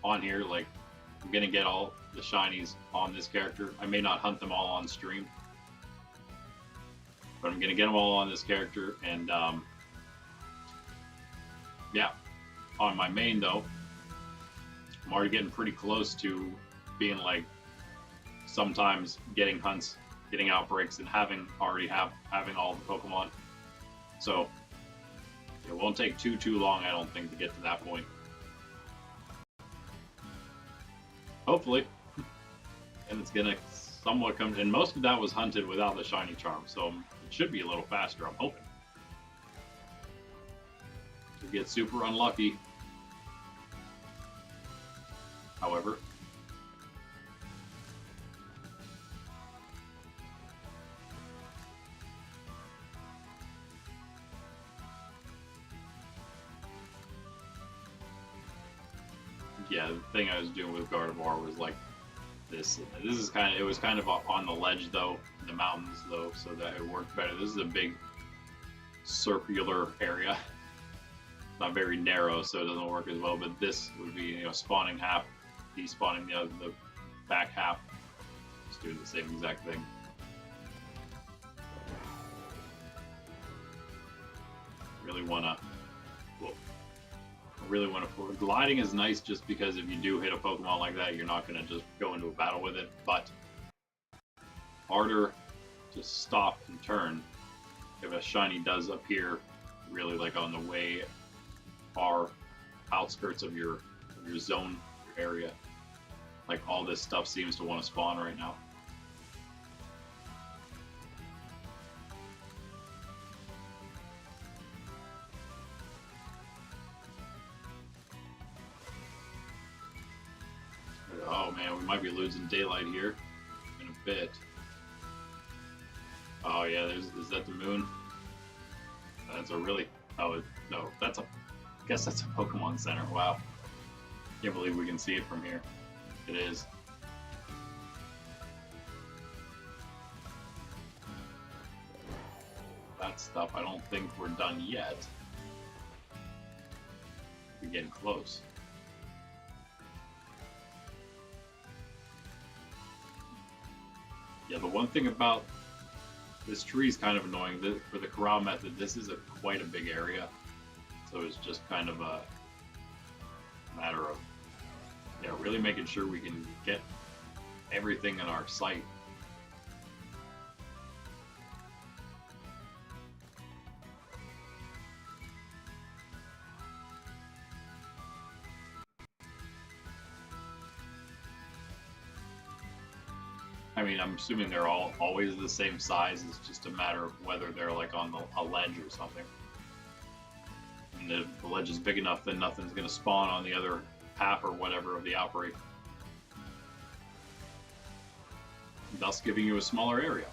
on here. Like, I'm going to get all the shinies on this character. I may not hunt them all on stream, but I'm going to get them all on this character. And yeah, on my main though, I'm already getting pretty close to being like, sometimes getting hunts, getting outbreaks, and having all the Pokemon. So it won't take too long, I don't think, to get to that point. Hopefully. And it's gonna somewhat come, and most of that was hunted without the shiny charm, so it should be a little faster, I'm hoping. To get super unlucky, however. Yeah, the thing I was doing with Gardevoir was like this. This is kind of, it was kind of on the ledge though, in the mountains though, so that it worked better. This is a big circular area. not very narrow, so it doesn't work as well. But this would be, you know, spawning half, despawning the back half, just doing the same exact thing. Really wanna, well, I really want to. Gliding is nice just because if you do hit a Pokemon like that, you're not gonna just go into a battle with it, but harder to stop and turn if a shiny does appear really like on the way far outskirts of your zone, your area. Like all this stuff seems to want to spawn right now. Oh man, we might be losing daylight here in a bit. Oh yeah, is that the moon? That's a really, oh no, that's a, I guess that's a Pokemon Center. Wow, can't believe we can see it from here. It is. That stuff, I don't think we're done yet. We're getting close. Yeah, the one thing about this tree is kind of annoying. For the corral method, this is quite a big area, so it's just kind of a matter of, yeah, really making sure we can get everything in our sight. I mean, I'm assuming they're all always the same size. It's just a matter of whether they're like on a ledge or something. And if the ledge is big enough, then nothing's going to spawn on the other half or whatever of the outbreak, thus giving you a smaller area.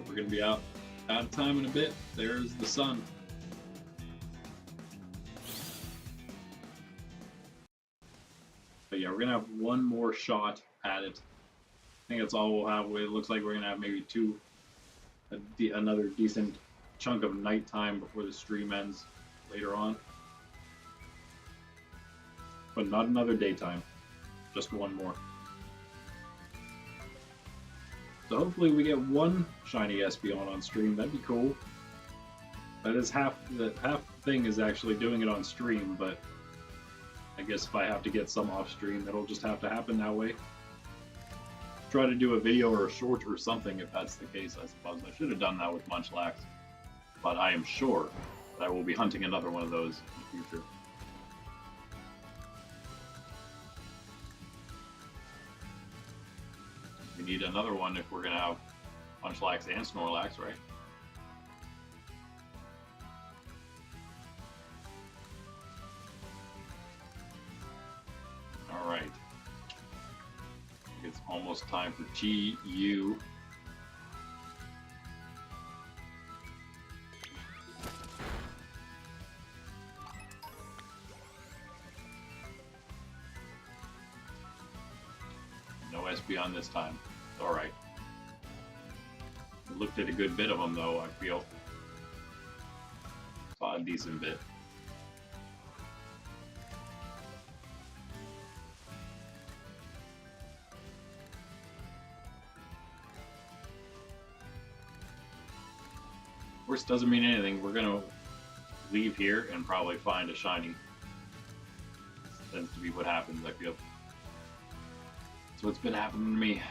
We're going to be out of time in a bit. There's the sun. But yeah, we're going to have one more shot at it. I think that's all we'll have. It looks like we're going to have maybe another decent chunk of nighttime before the stream ends later on. But not another daytime. Just one more. So hopefully we get one shiny Espeon on stream. That'd be cool. That is half the thing is actually doing it on stream, but I guess if I have to get some off stream, it'll just have to happen that way. Try to do a video or a short or something if that's the case, I suppose. I should have done that with Munchlax, but I am sure that I will be hunting another one of those in the future. We need another one if we're going to have Munchlax and Snorlax, right? Alright. It's almost time for GU. No Espeon this time. It's alright. Looked at a good bit of them though, I feel. Saw a decent bit. Of course, doesn't mean anything. We're gonna leave here and probably find a shiny. Tends to be what happens, I feel. So what's been happening to me?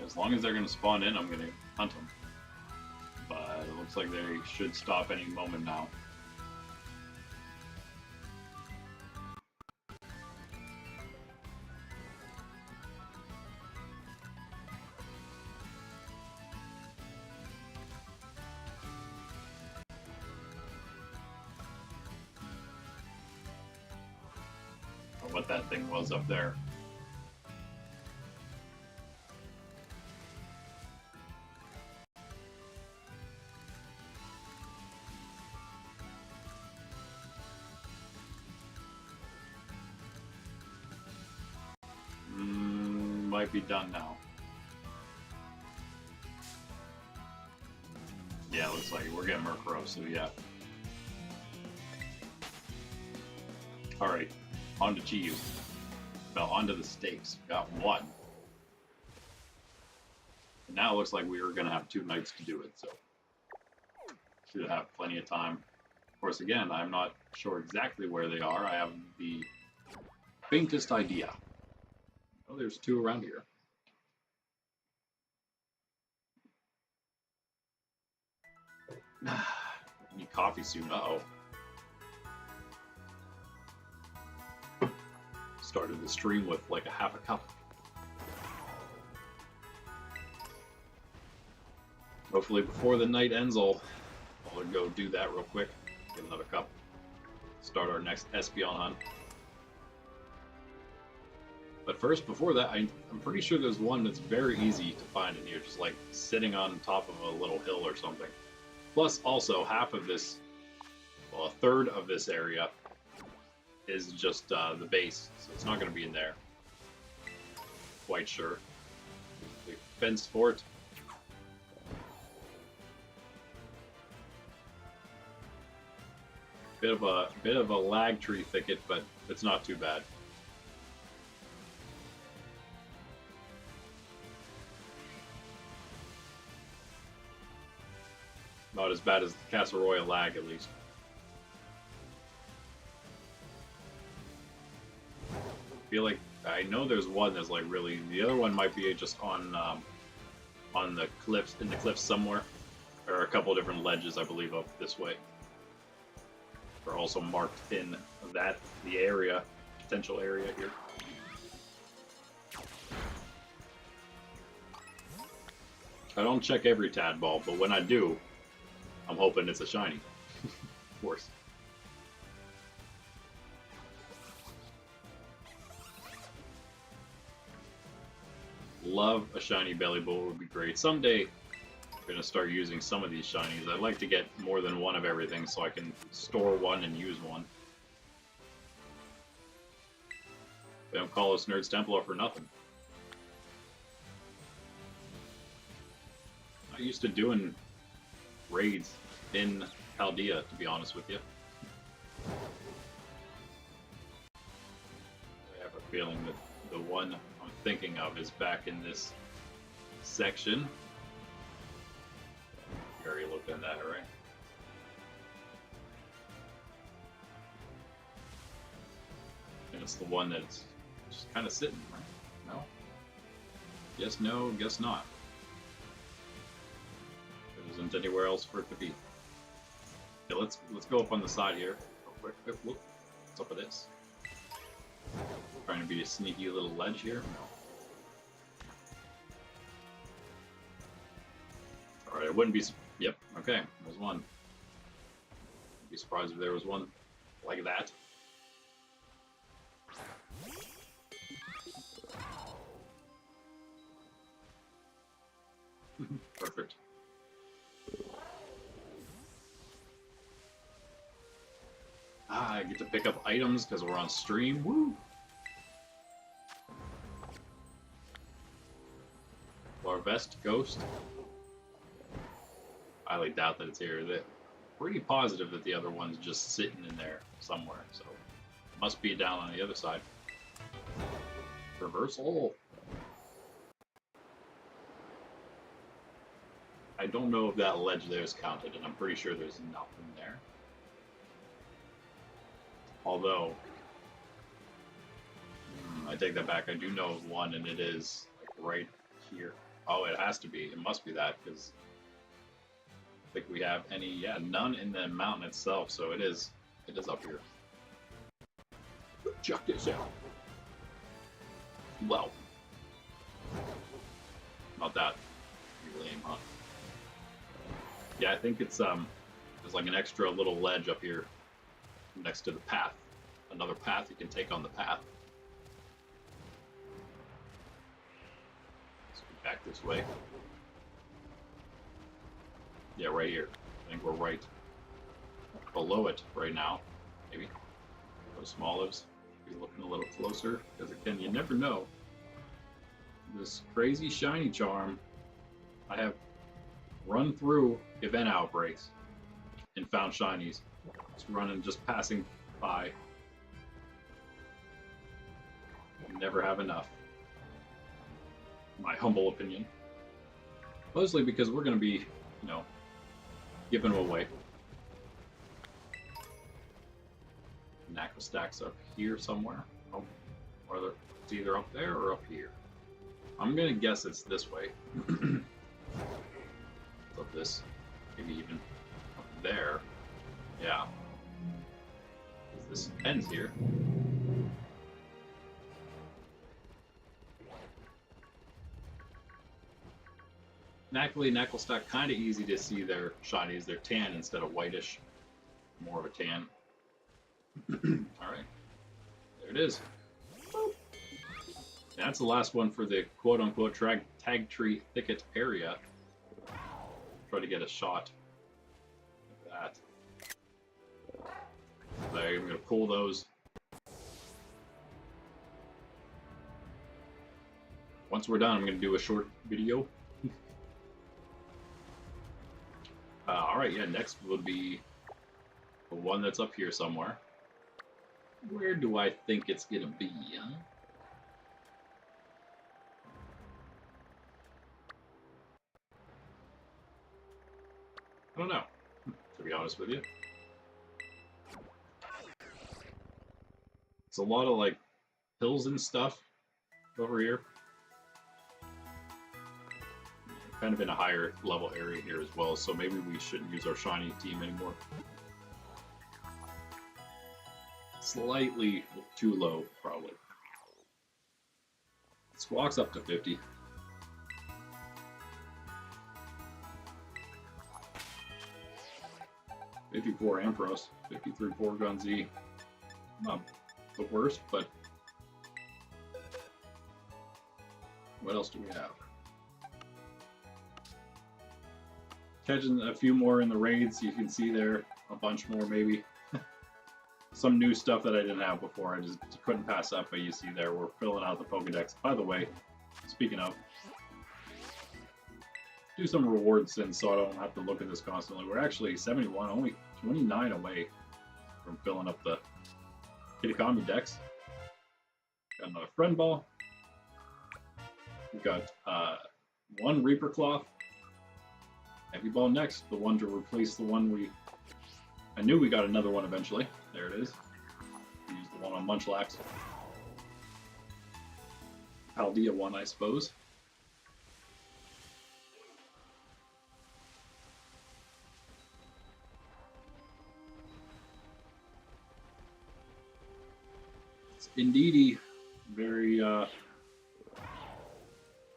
As long as they're going to spawn in, I'm going to hunt them. But it looks like they should stop any moment now. What that thing was up there. might be done now. Yeah, looks like we're getting Murkrow, so yeah. Alright, on to Chiyu. Well, onto the stakes. Got one. And now it looks like we are going to have 2 nights to do it, so should have plenty of time. Of course, again, I'm not sure exactly where they are. I have the faintest idea. Oh, there's 2 around here. Need coffee soon. Uh-oh. Started the stream with like a half a cup. Hopefully before the night ends, I'll go do that real quick. Get another cup. Start our next Espeon hunt. But first, before that, I'm pretty sure there's one that's very easy to find in here, just like sitting on top of a little hill or something. Plus, also, half of this, well, a third of this area is just the base, so it's not going to be in there. Quite sure. We fenced for it. Bit of a lag tree thicket, but it's not too bad. Not as bad as the Castle Royale lag, at least. I feel like I know there's one that's like really. The other one might be just on the cliffs, in the cliffs somewhere. There are a couple different ledges, I believe, up this way. Are also marked in the area, potential area here. I don't check every tadpole, but when I do, I'm hoping it's a shiny. Of course. Love a shiny belly bowl, would be great. Someday, I'm going to start using some of these shinies. I'd like to get more than one of everything so I can store one and use one. They don't call us Nerds Templar for nothing. I used to doing raids in Chaldea, to be honest with you. I have a feeling that the one I'm thinking of is back in this section. You already looked at that, right? And it's the one that's just kind of sitting, right? No? Yes, no, guess not. There isn't anywhere else for it to be. Okay, let's go up on the side here real quick. Whoop. What's up with this? Trying to be a sneaky little ledge here. No. All right, I wouldn't be. Yep. Okay, there's one. I'd be surprised if there was one like that. Perfect. I get to pick up items because we're on stream. Woo! Larvest Ghost. I highly doubt that it's here. They're pretty positive that the other one's just sitting in there somewhere, so it must be down on the other side. Reversal. I don't know if that ledge there is counted, and I'm pretty sure there's nothing there. Although, I take that back. I do know of one, and it is like right here. Oh, it has to be. It must be that, because I think we have any. Yeah, none in the mountain itself. So it is up here. Check this out. Well, not that lame, huh? Yeah, I think it's there's like an extra little ledge up here next to the path. Another path you can take on the path. Let's go back this way. Yeah, right here. I think we're right below it right now. Maybe. Those small lives. Be looking a little closer, because again, you never know. this crazy shiny charm. I have run through event outbreaks and found shinies. Just running, just passing by. Never have enough. My humble opinion. Mostly because we're going to be, you know, giving them away. Knackle stacks up here somewhere. Oh, or it's either up there or up here. I'm going to guess it's this way. It's up this, maybe even up there. Yeah. This ends here. Knackle stack, kind of easy to see their shinies. They're tan instead of whitish. More of a tan. Alright. There it is. That's the last one for the quote-unquote tag tree thicket area. Try to get a shot at that. I'm going to pull those. Once we're done, I'm going to do a short video. Alright, yeah, next would be the one that's up here somewhere. Where do I think it's going to be, huh? I don't know, to be honest with you. It's a lot of, like, hills and stuff over here. Kind of in a higher level area here as well, so maybe we shouldn't use our shiny team anymore. Slightly too low, probably. Squawk's up to 50. $54 Ampharos, 53 Porygon Z. Not the worst, but what else do we have? Catching a few more in the raids, you can see there, a bunch more maybe. Some new stuff that I didn't have before, I just couldn't pass up, but you see there, we're filling out the Pokedex. By the way, speaking of, do some rewards since so I don't have to look at this constantly. We're actually 71, only 29 away from filling up the Kitakami Dex. Got another Friend Ball. We've got one Reaper Cloth. Heavy Ball next, the one to replace the one I knew we got another one eventually. There it is. We used the one on Munchlax. Paldea one, I suppose. It's indeed very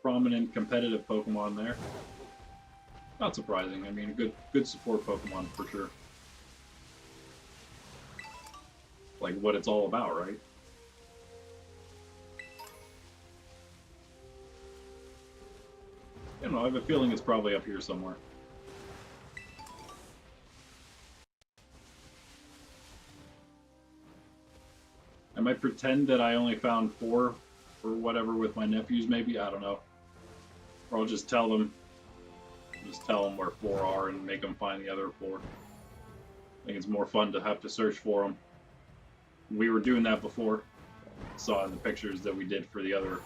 prominent competitive Pokemon there. Not surprising. I mean, a good support Pokemon for sure. Like what it's all about, right? I don't know, I have a feeling it's probably up here somewhere. I might pretend that I only found 4 or whatever with my nephews, maybe. I don't know. Or I'll just tell them. Just tell them where 4 are and make them find the other 4. I think it's more fun to have to search for them. We were doing that before. Saw in the pictures that we did for the other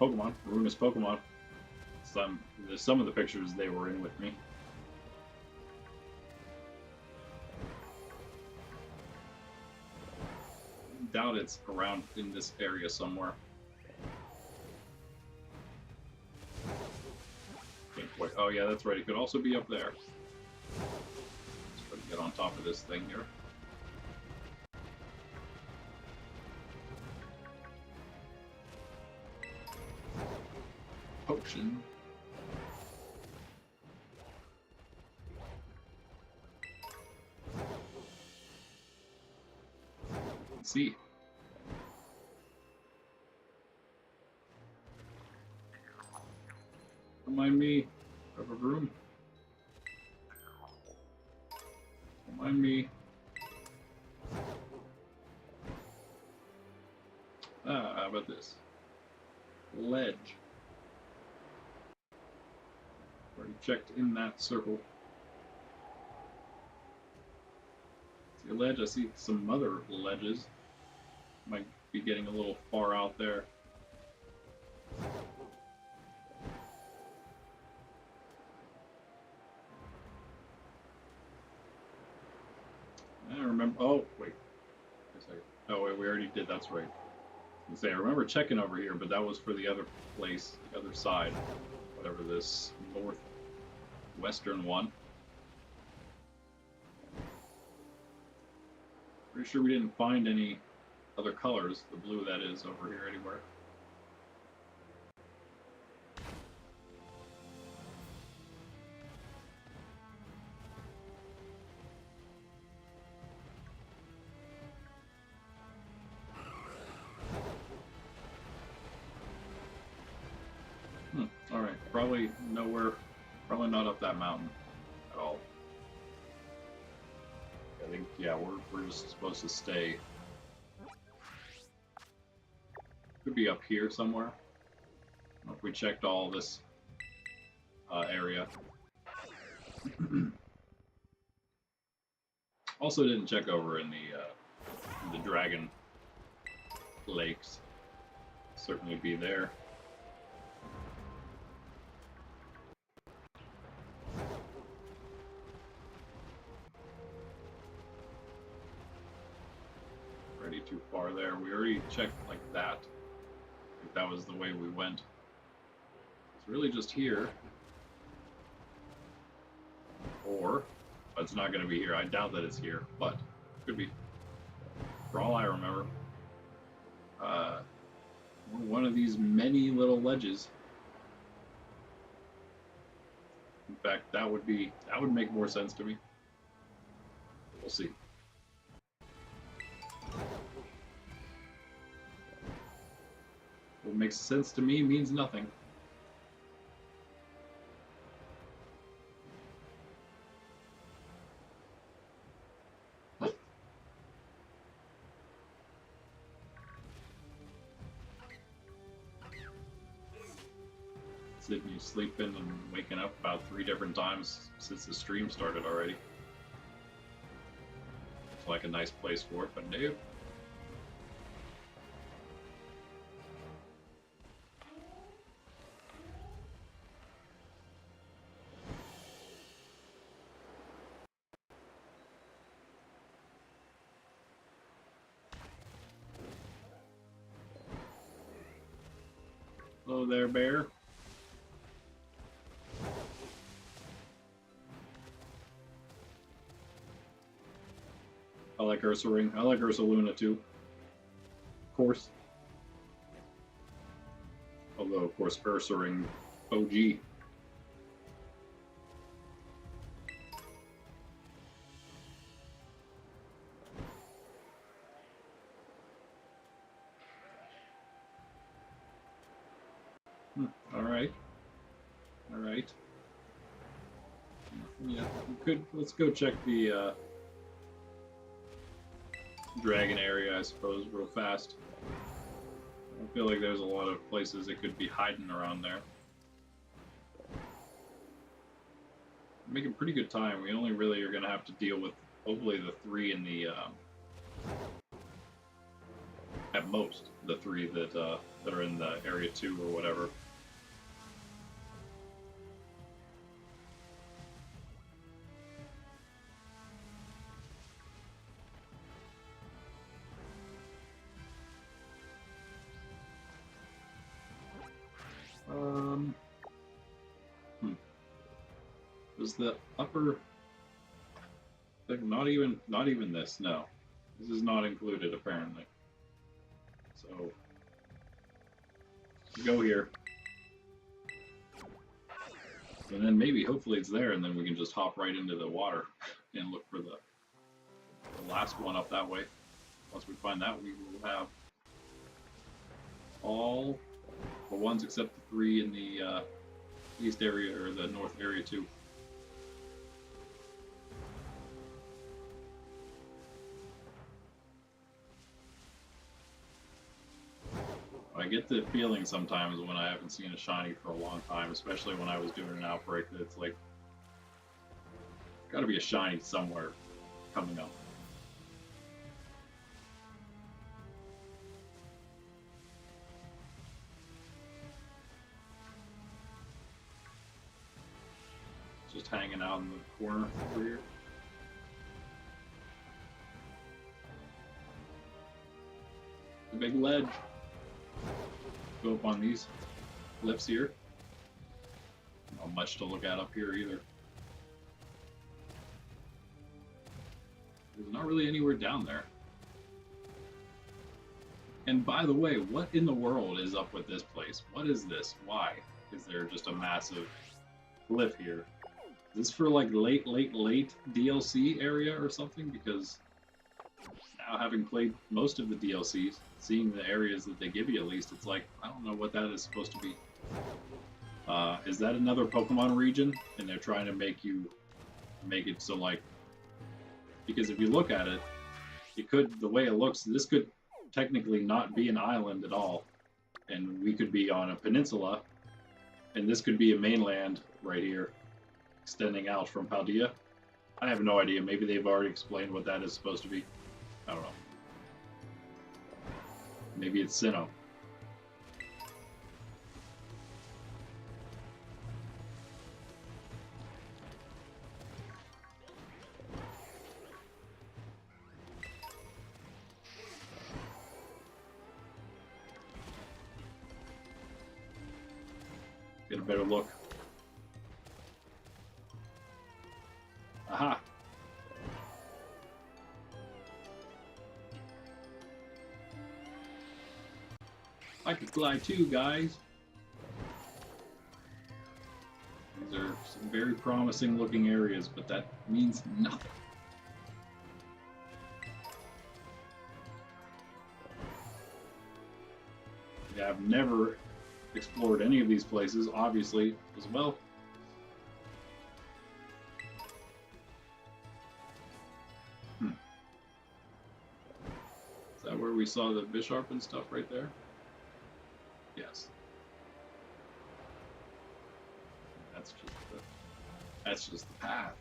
Pokemon, Ruinous Pokemon. Some of the pictures they were in with me. Doubt it's around in this area somewhere. Oh yeah, that's right. It could also be up there. Let's try to get on top of this thing here. Potion. Let's see. Remind me of a room. Remind me. How about this? ledge. Already checked in that circle. See a ledge, I see some other ledges. Might be getting a little far out there. I remember, oh, wait. A second. Oh, wait, we already did, that's right. I remember checking over here, but that was for the other place, the other side, whatever this northwestern one. Pretty sure we didn't find any other colors, the blue that is, over here anywhere. Alright, probably nowhere, probably not up that mountain at all. I think, yeah, we're just supposed to stay. Could be up here somewhere. I don't know if we checked all this area. Also didn't check over in the dragon lakes. Certainly be there. Already too far there. We already checked like that. I think that was the way we went. It's really just here. Or, it's not going to be here. I doubt that it's here, but could be. For all I remember, one of these many little ledges. In fact, that would make more sense to me. We'll see. What makes sense to me means nothing. Sitting you sleeping and waking up about 3 different times since the stream started already. It's like a nice place for it, but nope. Hello there, bear. I like Ursaring. I like Ursaluna too. Of course. Although, of course, Ursaring OG. Alright. Alright. Yeah, let's go check the dragon area, I suppose, real fast. I feel like there's a lot of places it could be hiding around there. Making pretty good time. We only really are going to have to deal with hopefully the 3 in the at most the 3 that are in the area 2 or whatever. Was the upper like not even this? No, this is not included apparently. So go here, and then maybe hopefully it's there, and then we can just hop right into the water and look for the last one up that way. Once we find that, we will have all the ones except the 3 in the east area or the north area too. I get the feeling sometimes when I haven't seen a shiny for a long time, especially when I was doing an outbreak, that it's like, gotta be a shiny somewhere coming up. Just hanging out in the corner over here. The big ledge. Go up on these cliffs here. Not much to look at up here either. There's not really anywhere down there. And by the way, what in the world is up with this place? What is this? Why is there just a massive cliff here? Is this for like late DLC area or something? Because now, having played most of the DLCs, seeing the areas that they give you at least, it's like, I don't know what that is supposed to be. Is that another Pokemon region? And they're trying to make it so like, because if you look at it, the way it looks, this could technically not be an island at all. And we could be on a peninsula, and this could be a mainland right here, extending out from Paldea. I have no idea. Maybe they've already explained what that is supposed to be. I don't know. Maybe it's Sinnoh. Get a better look. Aha! I could fly too, guys. These are some very promising looking areas, but that means nothing. Yeah, I've never explored any of these places, obviously, as well. Is that where we saw the Bisharp and stuff right there? Yes. That's just the path.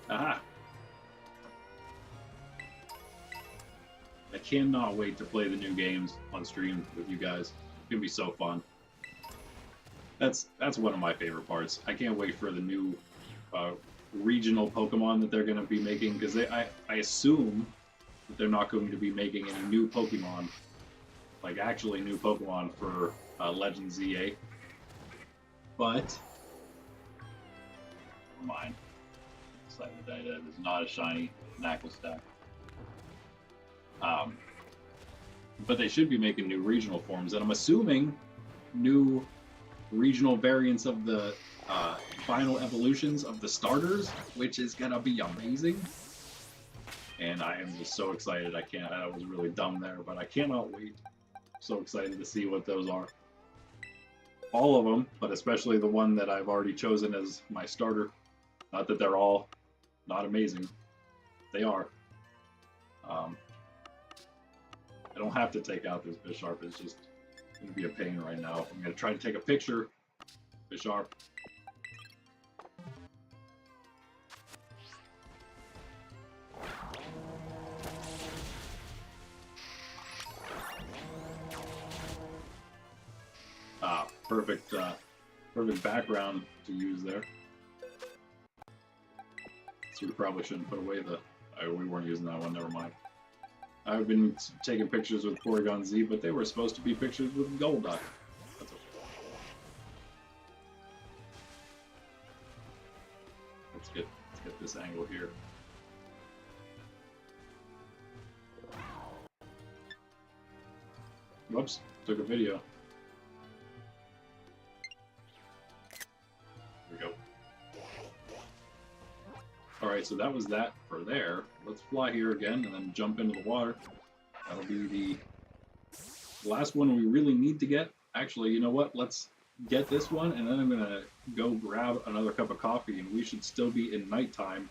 Aha! I cannot wait to play the new games on stream with you guys. It's gonna be so fun. That's one of my favorite parts. I can't wait for the new regional Pokemon that they're going to be making, because I assume that they're not going to be making any new Pokemon, like actually new Pokemon for Legend ZA. But never mind. Excited that it is not a shiny Knackle stack. But they should be making new regional forms, and I'm assuming new regional variants of the final evolutions of the starters, which is gonna be amazing. And I am just so excited. I was really dumb there, but I cannot wait. So excited to see what those are. All of them, but especially the one that I've already chosen as my starter. Not that they're all not amazing. They are. I don't have to take out this Bisharp. It's just going to be a pain right now. I'm going to try to take a picture. Bisharp. Perfect, perfect background to use there. So we probably shouldn't put away the... we weren't using that one, never mind. I've been taking pictures with Porygon Z, but they were supposed to be pictures with Golduck. That's okay. Let's get this angle here. Whoops, took a video. Here we go. Alright, so that was that for there. Let's fly here again and then jump into the water. That'll be the last one we really need to get. Actually, you know what? Let's get this one, and then I'm gonna go grab another cup of coffee, and we should still be in nighttime,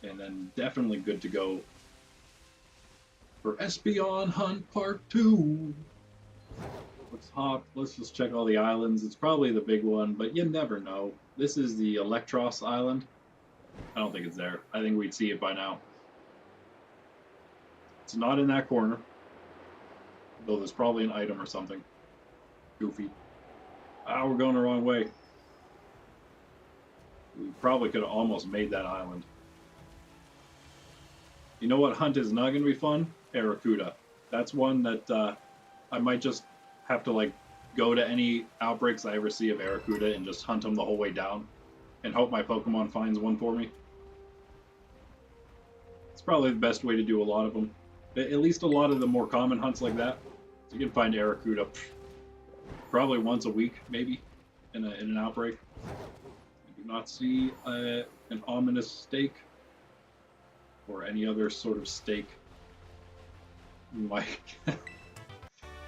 and then definitely good to go for Espeon Hunt Part 2. Let's hop. Let's just check all the islands. It's probably the big one, but you never know. This is the Electros Island. I don't think it's there. I think we'd see it by now. It's not in that corner, though there's probably an item or something. Goofy. Ah, we're going the wrong way. We probably could have almost made that island. You know what hunt is not going to be fun? Arrokuda. That's one that I might just have to like go to any outbreaks I ever see of Arrokuda and just hunt them the whole way down and hope my Pokemon finds one for me. It's probably the best way to do a lot of them. At least a lot of the more common hunts like that. So you can find Arrokuda probably once a week, maybe, in an outbreak. I do not see an ominous stake or any other sort of stake.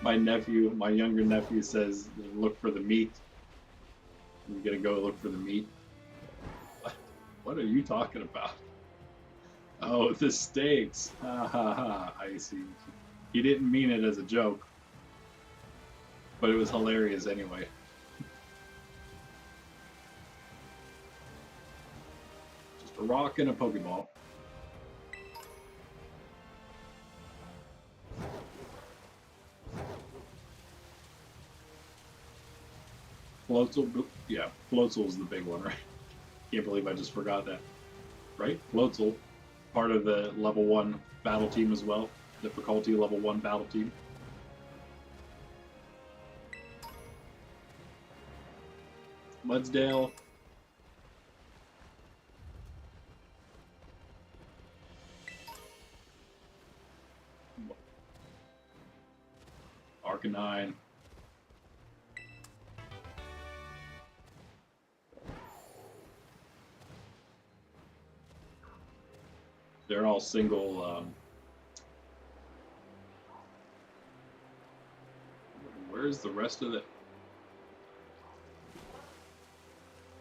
My nephew, my younger nephew says, look for the meat. We're gonna go look for the meat. What are you talking about? Oh, the steaks. Ha ha ha. I see. He didn't mean it as a joke, but it was hilarious anyway. Just a rock and a Pokeball. Floatzel, yeah, Floatzel's the big one, right? Can't believe I just forgot that. Right? Floatzel, part of the level 1 battle team as well. Difficulty level 1 battle team. Mudsdale. Arcanine. They're all single. Where's the rest of the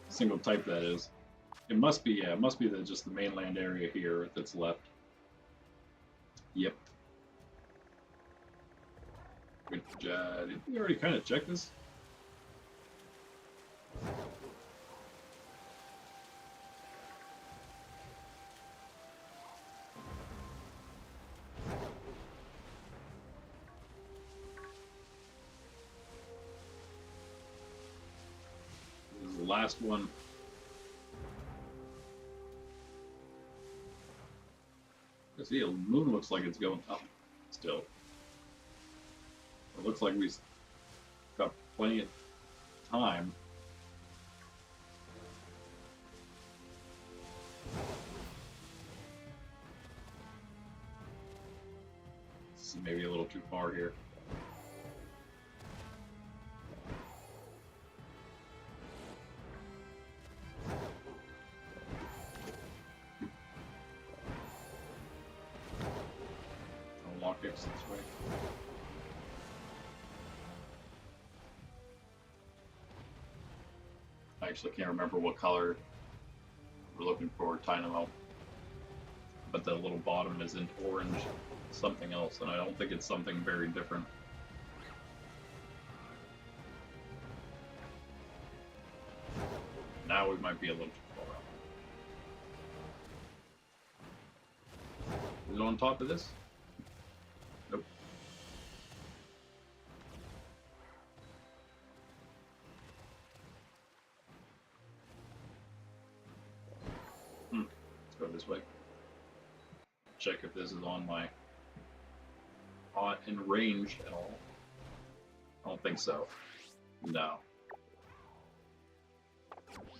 single type that is? It must be, yeah, it must be just the mainland area here that's left. Yep. Did we already kind of check this? This is the last one. I see the moon looks like it's going up still. It looks like we've got plenty of time. This is maybe a little too far here. Lock X this way. I actually can't remember what color we're looking for Dynamo, but the little bottom is in orange something else, and I don't think it's something very different. Now we might be a little too far out. Is it on top of this? Nope. Let's go this way. Check if this is on my in range at all. I don't think so. No.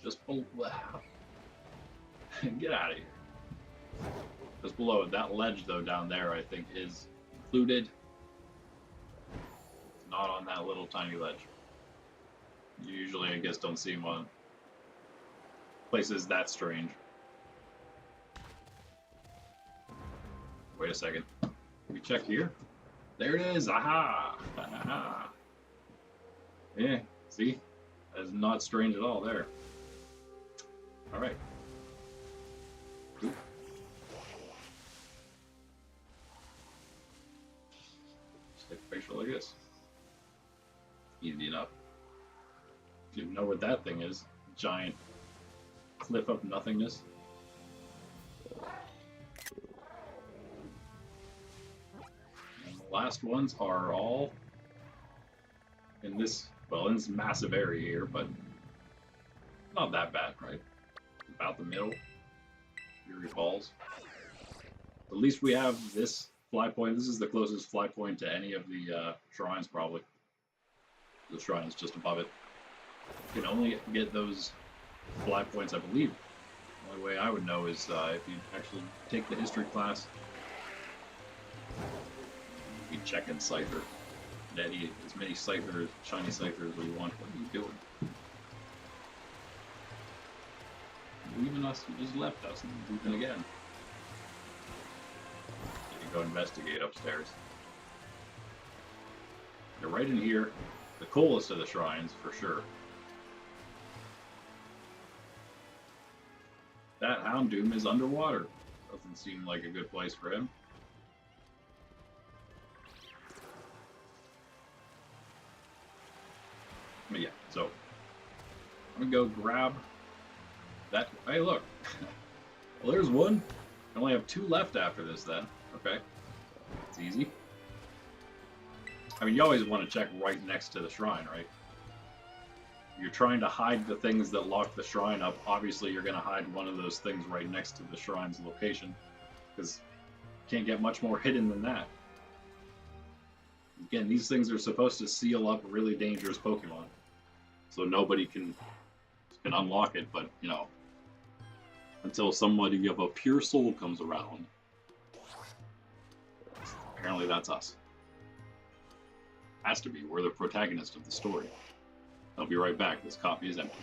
Just below. Get out of here. Just below it. That ledge, though, down there, I think, is included. It's not on that little tiny ledge. You usually, I guess, don't see them on places that strange. Wait a second. Can we check here? There it is. Aha! Aha! Yeah, see? That is not strange at all there. Alright. Just take a picture like this. Easy enough. You know what that thing is. Giant cliff of nothingness. And the last ones are all in this, well, in this massive area here, but not that bad, right? About the middle. Fury Falls. At least we have this fly point. This is the closest fly point to any of the shrines, probably. The shrine is just above it. You can only get those fly points, I believe. The only way I would know is if you actually take the history class. You check in Scyther. Daddy, as many Scythers, shiny Scythers as you want. What are you doing? Leaving us, you just left us and leaving again. You can go investigate upstairs. They're right in here. The coolest of the shrines, for sure. That Houndoom is underwater. Doesn't seem like a good place for him. But yeah, so I'm gonna go grab that. Hey, look. Well, there's one. I only have 2 left after this, then. Okay, it's easy. I mean, you always want to check right next to the shrine, right? You're trying to hide the things that lock the shrine up. Obviously, you're going to hide one of those things right next to the shrine's location, because you can't get much more hidden than that. Again, these things are supposed to seal up really dangerous Pokemon, so nobody can unlock it. But you know, until somebody of a pure soul comes around, apparently that's us. Has to be. We're the protagonist of the story. I'll be right back. This copy is empty.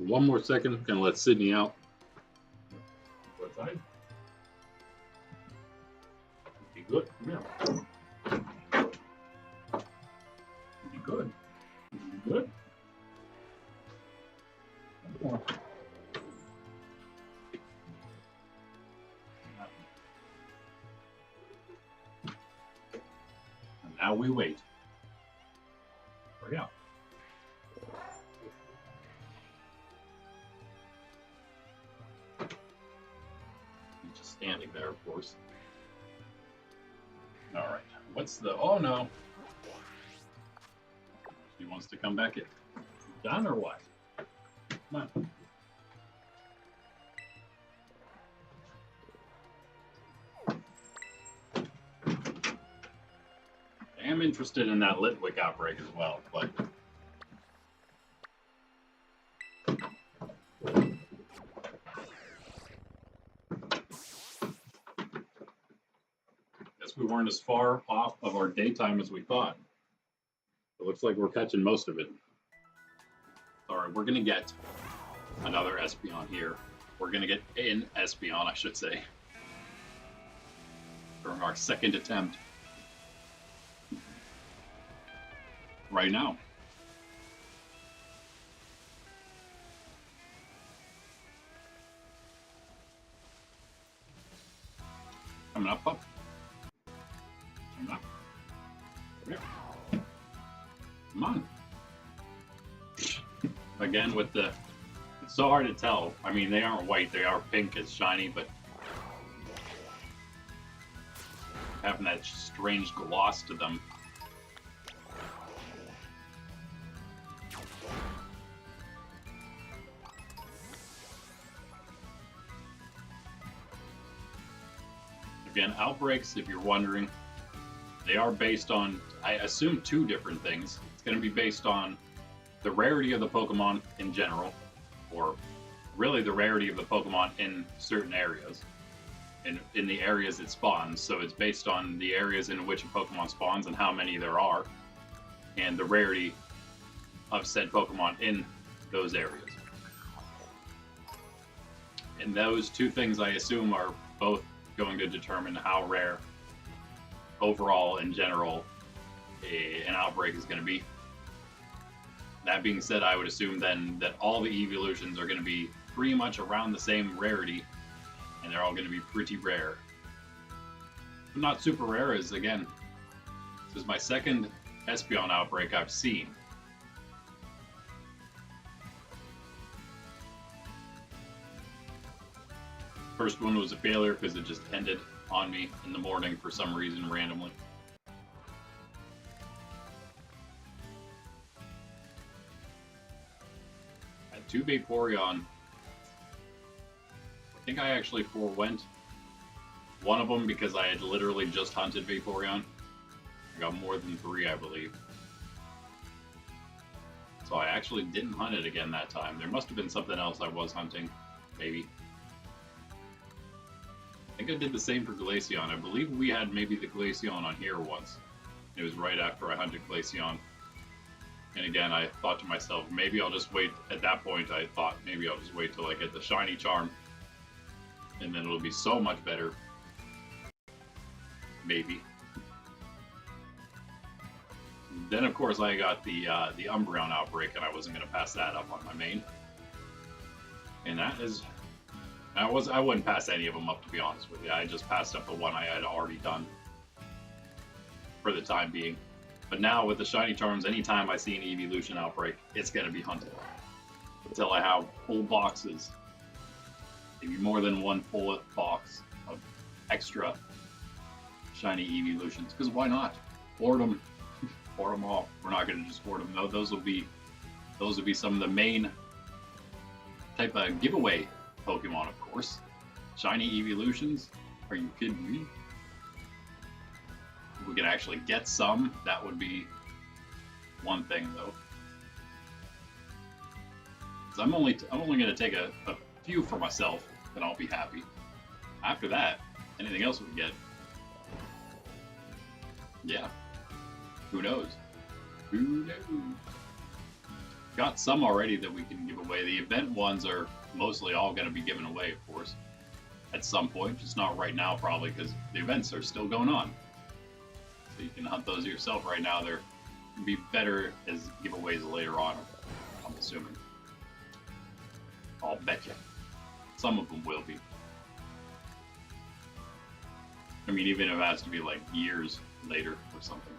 One more second, gonna let Sydney out. What side? Be good. Yeah. Be good. Be good. And now we wait. Hurry up. Just standing there, of course. All right. What's the? Oh no. She wants to come back in. Done or what? Come on. I am interested in that Litwick outbreak as well, but guess we weren't as far off of our daytime as we thought. It looks like we're catching most of it. All right, we're gonna get another Espeon here. We're gonna get an Espeon, I should say, during our second attempt. Right now. Coming up, pup. Coming up. Come here. Come on. Again, with the... It's so hard to tell. I mean, they aren't white. They are pink. It's shiny, but... having that strange gloss to them. Again, outbreaks, if you're wondering, they are based on, I assume, two different things. It's going to be based on the rarity of the Pokemon in general, or really the rarity of the Pokemon in certain areas, in the areas it spawns. So it's based on the areas in which a Pokemon spawns and how many there are, and the rarity of said Pokemon in those areas. And those two things, I assume, are both going to determine how rare overall in general an outbreak is going to be. That being said, I would assume then that all the evolutions are going to be pretty much around the same rarity, and they're all going to be pretty rare. But not super rare, as again, this is my second Espeon outbreak I've seen. First one was a failure because it just ended on me in the morning for some reason, randomly. I had two Vaporeon. I think I actually forewent one of them because I had literally just hunted Vaporeon. I got more than 3, I believe. So I actually didn't hunt it again that time. There must have been something else I was hunting, maybe. I think I did the same for Glaceon. I believe we had maybe the Glaceon on here once. It was right after I hunted Glaceon. And again, I thought to myself, maybe I'll just wait. At that point, I thought maybe I'll just wait till I get the shiny charm. And then it'll be so much better. Maybe. Then, of course, I got the Umbreon outbreak, and I wasn't going to pass that up on my main. And that is... I wouldn't pass any of them up, to be honest with you. I just passed up the one I had already done for the time being. But now with the shiny charms, anytime I see an evolution outbreak, it's going to be hunted until I have full boxes, maybe more than one full box of extra shiny evolutions. Because why not? Hoard them, hoard them all. We're not going to just hoard them. No, those will be some of the main type of giveaway Pokemon, of course. Shiny evolutions? Are you kidding me? If we can actually get some, that would be one thing, though. Because I'm only going to take a few for myself, and I'll be happy. After that, anything else we get, yeah. Who knows? Who knows? got some already that we can give away. The event ones are mostly all going to be given away, of course, at some point. Just not right now, probably, because the events are still going on. So you can hunt those yourself right now. They're be better as giveaways later on, I'm assuming. I'll bet you. Some of them will be. I mean, even if it has to be like years later or something.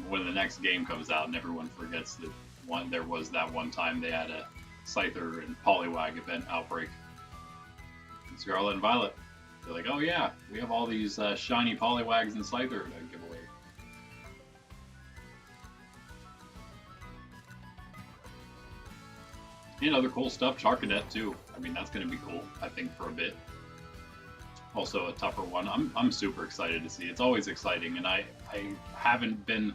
When the next game comes out and everyone forgets that there was that one time they had a Scyther and Poliwag event outbreak. And Scarlet and Violet. They're like, oh yeah, we have all these shiny Poliwags and Scyther to give away. And other cool stuff, Charcadet too. I mean, that's going to be cool, I think, for a bit. Also a tougher one. I'm super excited to see. It's always exciting, and I haven't been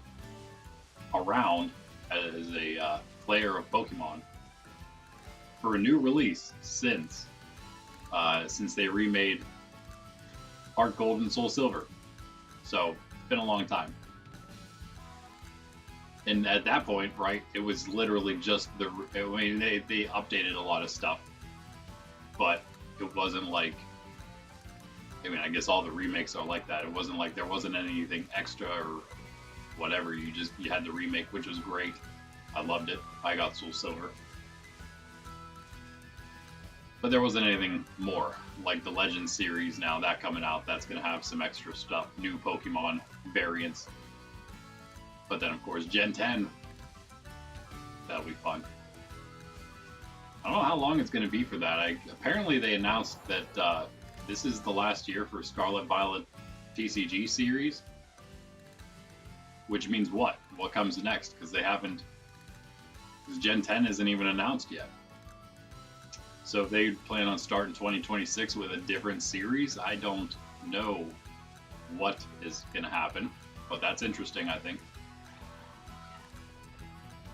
around as a player of Pokemon for a new release since they remade Heart Gold and Soul Silver. So it's been a long time. And at that point, right, it was literally just they updated a lot of stuff, but it wasn't like, I mean, I guess all the remakes are like that. It wasn't like there wasn't anything extra or whatever. You had the remake, which was great. I loved it. I got Soul Silver. But there wasn't anything more, like the Legends series now, that coming out, that's going to have some extra stuff, new Pokemon variants. But then, of course, Gen 10, that'll be fun. I don't know how long it's going to be for that. Apparently they announced that this is the last year for Scarlet Violet TCG series, which means what? What comes next? Because Gen 10 isn't even announced yet. So if they plan on starting 2026 with a different series, I don't know what is going to happen, but that's interesting, I think.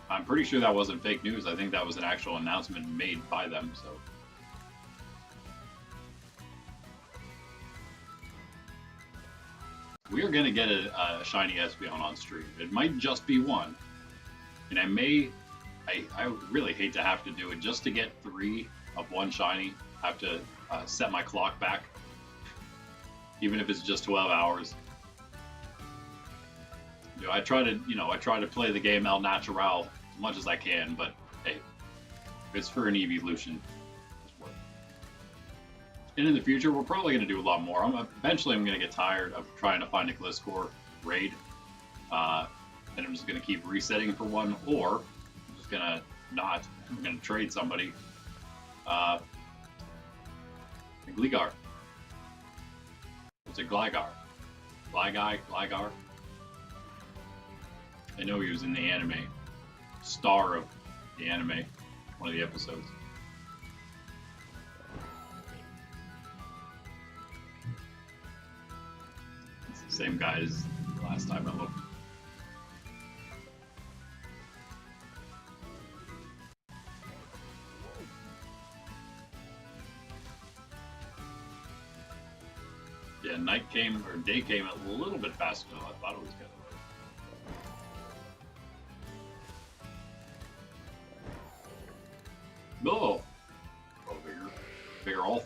I'm pretty sure that wasn't fake news. I think that was an actual announcement made by them, so. We are going to get a shiny Espeon on stream. It might just be one. And I really hate to have to do it just to get 3 of one shiny. I have to set my clock back, even if it's just 12 hours. I try to play the game El Natural as much as I can, but hey, if it's for an evolution, it's worth it. And in the future, we're probably going to do a lot more. Eventually, I'm going to get tired of trying to find a Gliscor raid, and I'm just going to keep resetting for one, or I'm just going to not. I'm going to trade somebody. Gligar. It's a Gligar. Gligar. I know he was in the anime. Star of the anime. One of the episodes. It's the same guy as the last time I looked. Yeah, day came a little bit faster than I thought it was gonna. No! Oh, bigger Ulf.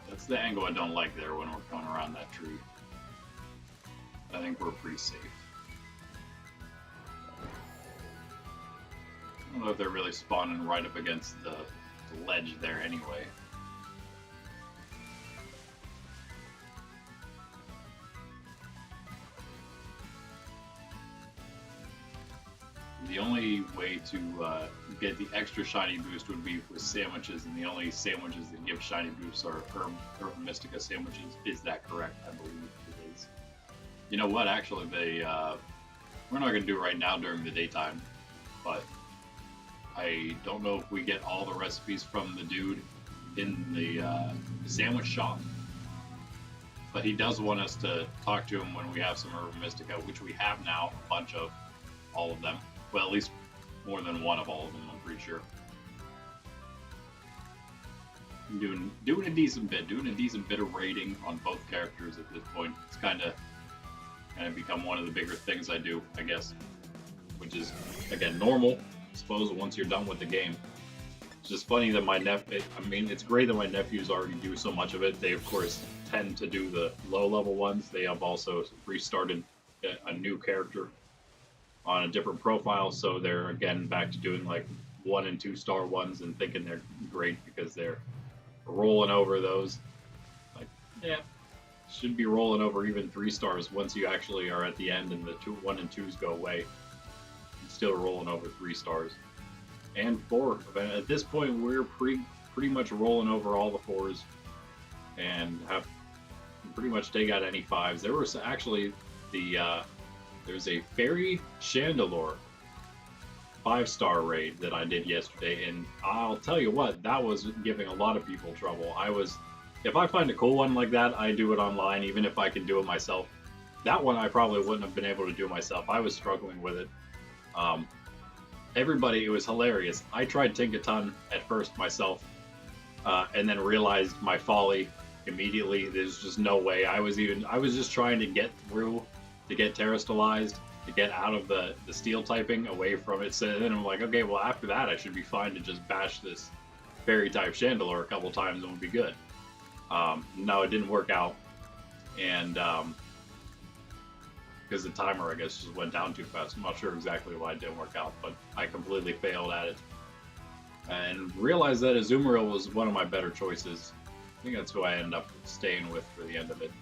That's the angle I don't like there when we're going around that tree. I think we're pretty safe. I don't know if they're really spawning right up against the ledge there anyway. The only way to get the extra shiny boost would be with sandwiches, and the only sandwiches that give shiny boosts are Herb Mystica sandwiches. Is that correct? I believe it is. You know what? Actually, we're not going to do it right now during the daytime, but I don't know if we get all the recipes from the dude in the sandwich shop. But he does want us to talk to him when we have some Urban Mystica, which we have now, a bunch of, all of them. Well, at least more than one of all of them, I'm pretty sure. I'm doing a decent bit of raiding on both characters at this point. It's kind of become one of the bigger things I do, I guess, which is, again, normal, I suppose, once you're done with the game. It's just funny that it's great that my nephews already do so much of it. They, of course, tend to do the low-level ones. They have also restarted a new character on a different profile, so they're, again, back to doing, like, 1- and 2-star ones and thinking they're great because they're rolling over those. Like, yeah, should be rolling over even 3 stars once you actually are at the end and the 1 and 2s go away. It's still rolling over 3 stars. And 4. At this point, we're pretty much rolling over all the 4s and have pretty much take out any 5s. There was actually there's a Fairy Chandelure 5-star raid that I did yesterday, and I'll tell you what, that was giving a lot of people trouble. If I find a cool one like that, I do it online, even if I can do it myself. That one I probably wouldn't have been able to do myself. I was struggling with it. It was hilarious. I tried Tinkaton at first myself, and then realized my folly immediately. There's just no way. I was just trying to get through, to get Terastallized, to get out of the steel typing away from it. So then I'm like, okay, well after that I should be fine to just bash this fairy type Chandelure a couple times and we'll be good. No, it didn't work out, and because the timer, I guess, just went down too fast. I'm not sure exactly why it didn't work out, but I completely failed at it. And realized that Azumarill was one of my better choices. I think that's who I ended up staying with for the end of it.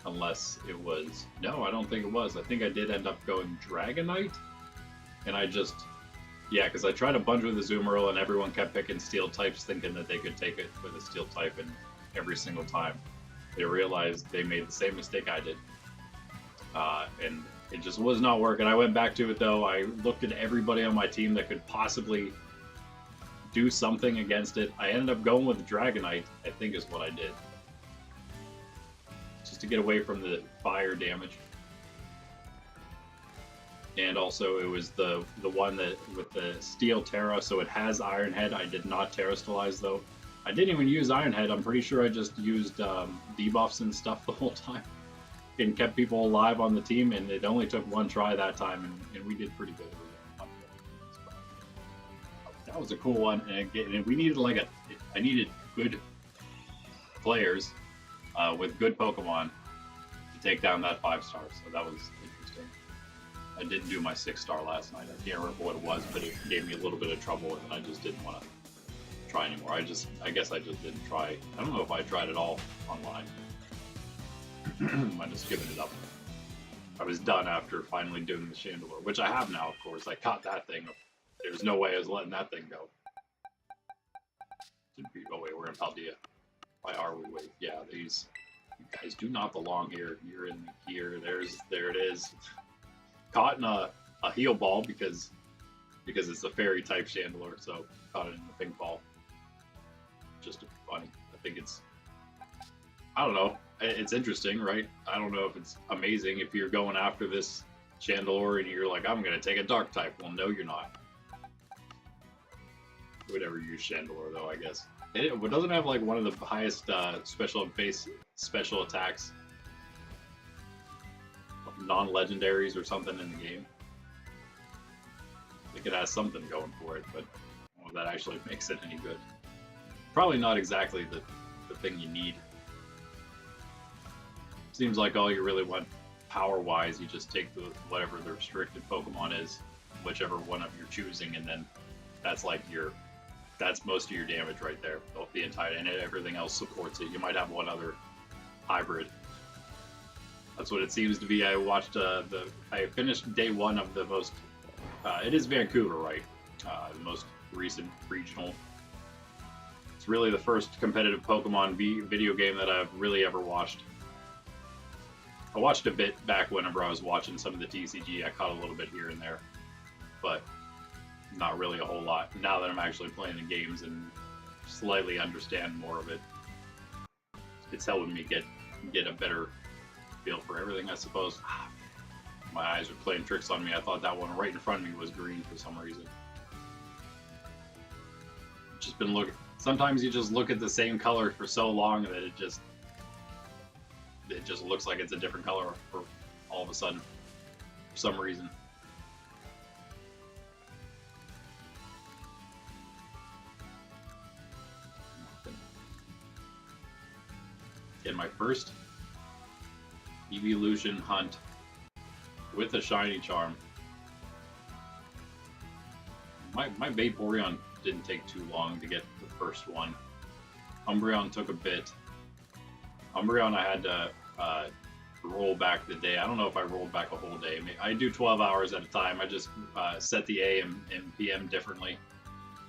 Unless it was... No, I don't think it was. I think I did end up going Dragonite. And I just... Yeah, because I tried a bunch with Azumarill and everyone kept picking steel types thinking that they could take it with a steel type, and every single time they realized they made the same mistake I did. And it just was not working. I went back to it though. I looked at everybody on my team that could possibly do something against it. I ended up going with Dragonite, I think is what I did. Just to get away from the fire damage. And also it was the one that with the Steel Terra, so it has Iron Head. I did not Terastallize though. I didn't even use Iron Head. I'm pretty sure I just used debuffs and stuff the whole time and kept people alive on the team, and it only took one try that time, and we did pretty good. That was a cool one, and we needed I needed good players with good Pokemon to take down that 5-star, so that was interesting. I didn't do my 6-star last night. I can't remember what it was, but it gave me a little bit of trouble, and I just didn't want to try anymore. I guess I just didn't try. I don't know if I tried at all online. I just given it up. I was done after finally doing the Chandelure, which I have now, of course. I caught that thing. There's no way I was letting that thing go. Oh wait, we're in Paldea. Why are we? Wait, yeah, you guys do not belong here. You're in here. There it is. Caught in a heal ball because it's a fairy type Chandelure, so caught it in the pink ball. Just funny. I think I don't know. It's interesting, right? I don't know if it's amazing if you're going after this Chandelure and you're like, I'm going to take a dark type. Well, no, you're not. Would ever use Chandelure, though, I guess. It doesn't have like one of the highest special attacks, non-legendaries or something in the game. I think it has something going for it, but well, that actually makes it any good. Probably not exactly the thing you need. Seems like all you really want power-wise, you just take whatever the restricted Pokemon is, whichever one of you're choosing, and then that's most of your damage right there. The entire, and everything else supports it. You might have one other hybrid. That's what it seems to be. I watched I finished day 1 of the most. It is Vancouver, right? The most recent regional. It's really the first competitive Pokemon video game that I've really ever watched. I watched a bit back whenever I was watching some of the TCG. I caught a little bit here and there, but not really a whole lot. Now that I'm actually playing the games and slightly understand more of it, it's helping me get a better feel for everything, I suppose. My eyes were playing tricks on me. I thought that one right in front of me was green for some reason. Just been looking. Sometimes you just look at the same color for so long that it just looks like it's a different color for all of a sudden for some reason. In my first evolution hunt with a shiny charm. My Vaporeon didn't take too long to get the first one. Umbreon took a bit. Umbreon, I had to roll back the day. I don't know if I rolled back a whole day. I do 12 hours at a time. I just set the AM and PM differently.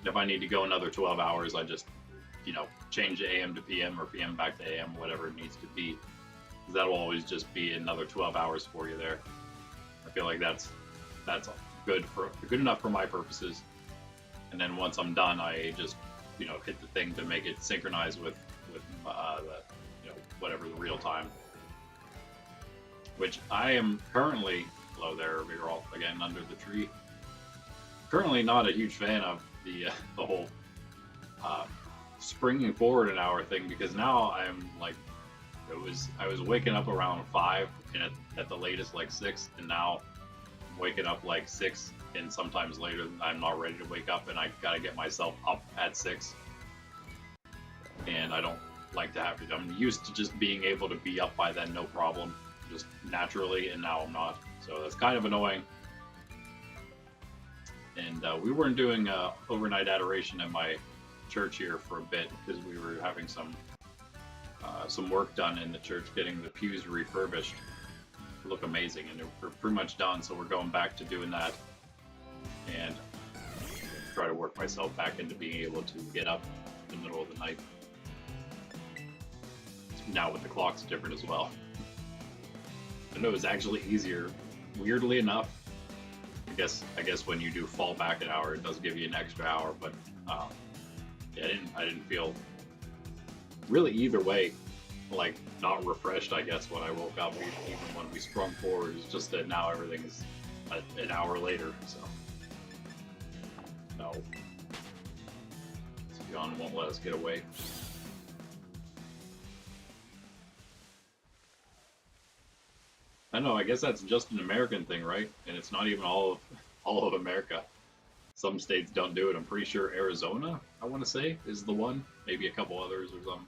If I need to go another 12 hours, I just, change the AM to PM or PM back to AM, whatever it needs to be. That'll always just be another 12 hours for you there. I feel like that's good enough for my purposes. And then once I'm done, I just hit the thing to make it synchronize with the whatever the real time. Which I am currently, hello there, we're all again under the tree. Currently not a huge fan of the whole springing forward an hour thing, because now I'm like, I was waking up around 5 and at the latest like 6, and now I'm waking up like 6 and sometimes later I'm not ready to wake up and I gotta get myself up at 6. And I don't like to have to. I'm used to just being able to be up by then, no problem, just naturally, and now I'm not. So that's kind of annoying. And we weren't doing overnight adoration at my church here for a bit because we were having some work done in the church, getting the pews refurbished to look amazing, and we're pretty much done. So we're going back to doing that and try to work myself back into being able to get up in the middle of the night. Now with the clocks different as well. I know it's actually easier, weirdly enough. I guess when you do fall back an hour, it does give you an extra hour, but yeah, I didn't feel really either way, like not refreshed, I guess, when I woke up, even when we sprung forward. It's just that now everything is an hour later, so no. Espeon won't let us get away. I know, I guess that's just an American thing, right? And it's not even all of America. Some states don't do it. I'm pretty sure Arizona, I want to say, is the one. Maybe a couple others or something.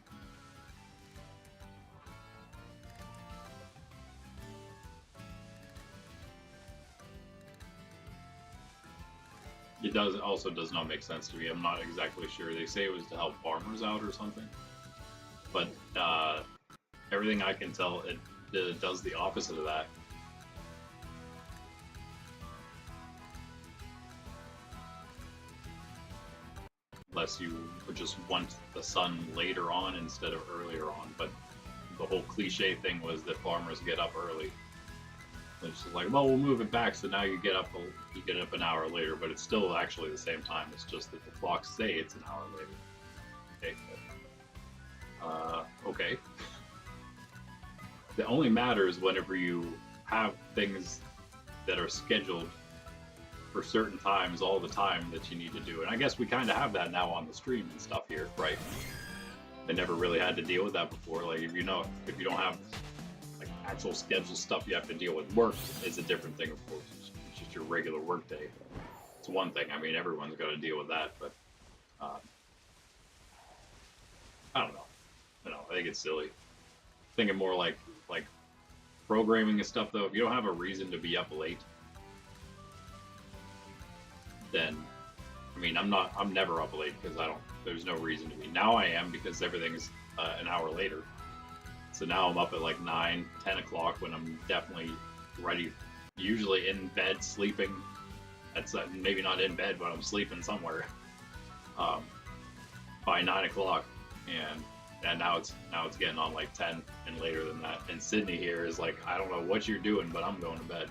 It does not make sense to me. I'm not exactly sure. They say it was to help farmers out or something. But everything I can tell, it does the opposite of that. Unless you just want the sun later on instead of earlier on. But the whole cliche thing was that farmers get up early. It's just like, well, we'll move it back, so now you get up an hour later, but it's still actually the same time. It's just that the clocks say it's an hour later. Okay. Okay. It only matters whenever you have things that are scheduled for certain times all the time that you need to do. And I guess we kind of have that now on the stream and stuff here, right? I never really had to deal with that before. Like, if you don't have like actual scheduled stuff you have to deal with, work is a different thing, of course. It's just your regular work day. It's one thing. I mean, everyone's got to deal with that, but I don't know. I think it's silly. Thinking more like programming and stuff, though. If you don't have a reason to be up late, then I mean, I'm never up late because there's no reason to be. Now I am, because everything's an hour later. So now I'm up at like 9, 10 o'clock when I'm definitely ready, usually in bed sleeping. That's maybe not in bed, but I'm sleeping somewhere by 9 o'clock, and now it's getting on like 10 and later than that. And Sydney here is like, I don't know what you're doing, but I'm going to bed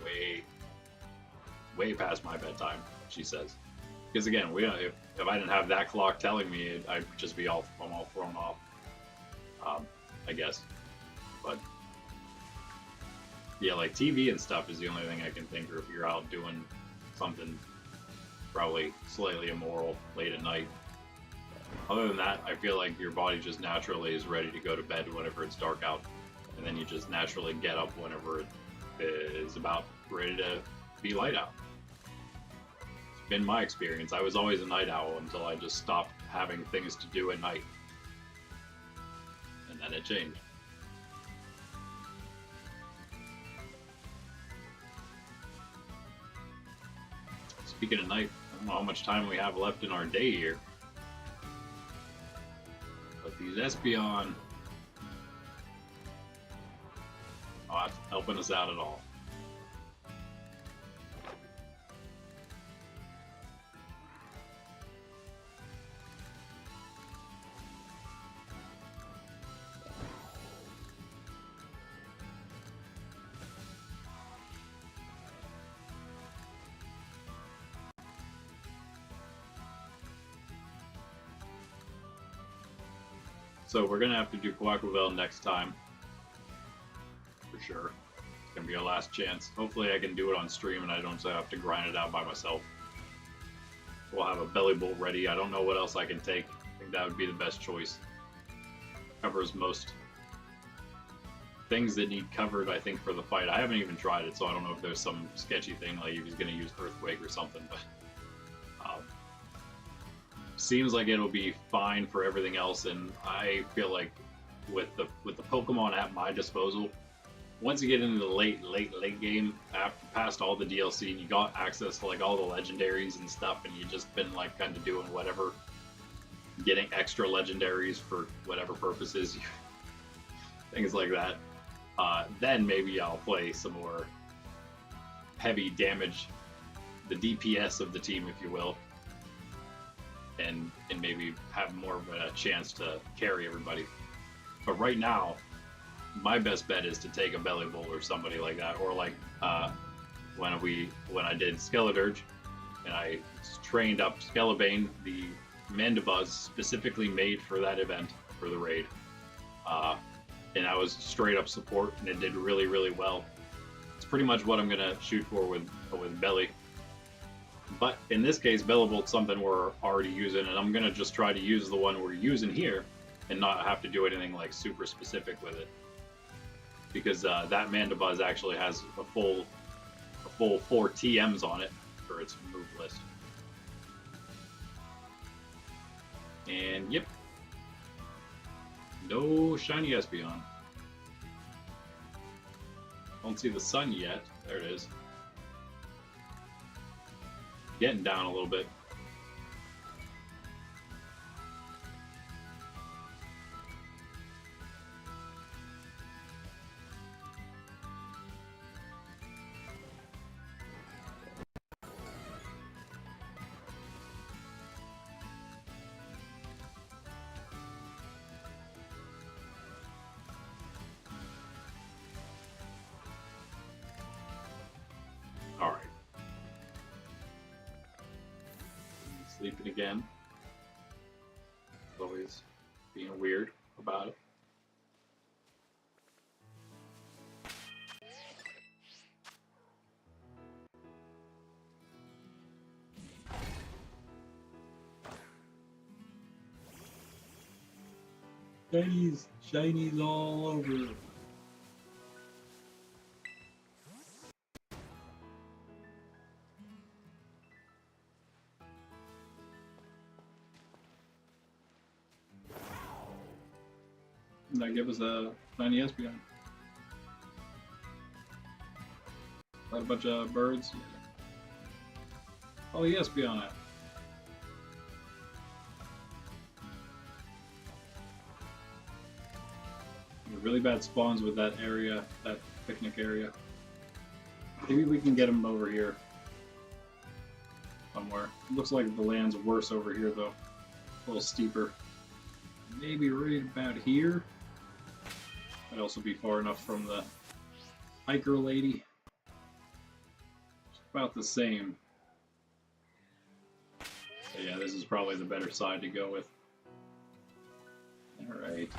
way past my bedtime, she says. Because again, if I didn't have that clock telling me, I'd just be all thrown off. I guess. But yeah, like TV and stuff is the only thing I can think of if you're out doing something probably slightly immoral late at night. Other than that, I feel like your body just naturally is ready to go to bed whenever it's dark out, and then you just naturally get up whenever it is about ready to be light out. It's been my experience. I was always a night owl until I just stopped having things to do at night, and then it changed. Speaking of night, I don't know how much time we have left in our day here. But these Espeon not helping us out at all. So we're gonna have to do Quaquavel next time, for sure. It's gonna be our last chance. Hopefully I can do it on stream and I don't have to grind it out by myself. We'll have a belly bolt ready. I don't know what else I can take. I think that would be the best choice. Covers most things that need covered, I think, for the fight. I haven't even tried it, so I don't know if there's some sketchy thing, like if he's gonna use Earthquake or something, but seems like it'll be fine for everything else, and I feel like with the Pokemon at my disposal, once you get into the late game, after past all the DLC, and you got access to like all the legendaries and stuff, and you just been like kind of doing whatever, getting extra legendaries for whatever purposes, things like that. Then maybe I'll play some more heavy damage, the DPS of the team, if you will. And maybe have more of a chance to carry everybody. But right now, my best bet is to take a Belly Bolt or somebody like that, or like when I did Skeledirge, and I trained up Skelebane, the Mandibuzz specifically made for that event for the raid, and I was straight up support, and it did really, really well. It's pretty much what I'm gonna shoot for with Belly. But in this case, Bellibolt's something we're already using, and I'm going to just try to use the one we're using here and not have to do anything like super specific with it. Because that Mandibuzz actually has a full 4 TMs on it for its move list. And yep, no shiny Espeon. Don't see the sun yet. There it is. Getting down a little bit. All right. Sleeping again. Always being weird about it. Shinies all over. That give us a shiny Espeon. That a bunch of birds. Yeah. Oh, the Espeon. Really bad spawns with that area, that picnic area. Maybe we can get them over here somewhere. It looks like the land's worse over here though. A little steeper. Maybe right about here. Might also be far enough from the hiker lady. It's about the same. So yeah, this is probably the better side to go with. Alright.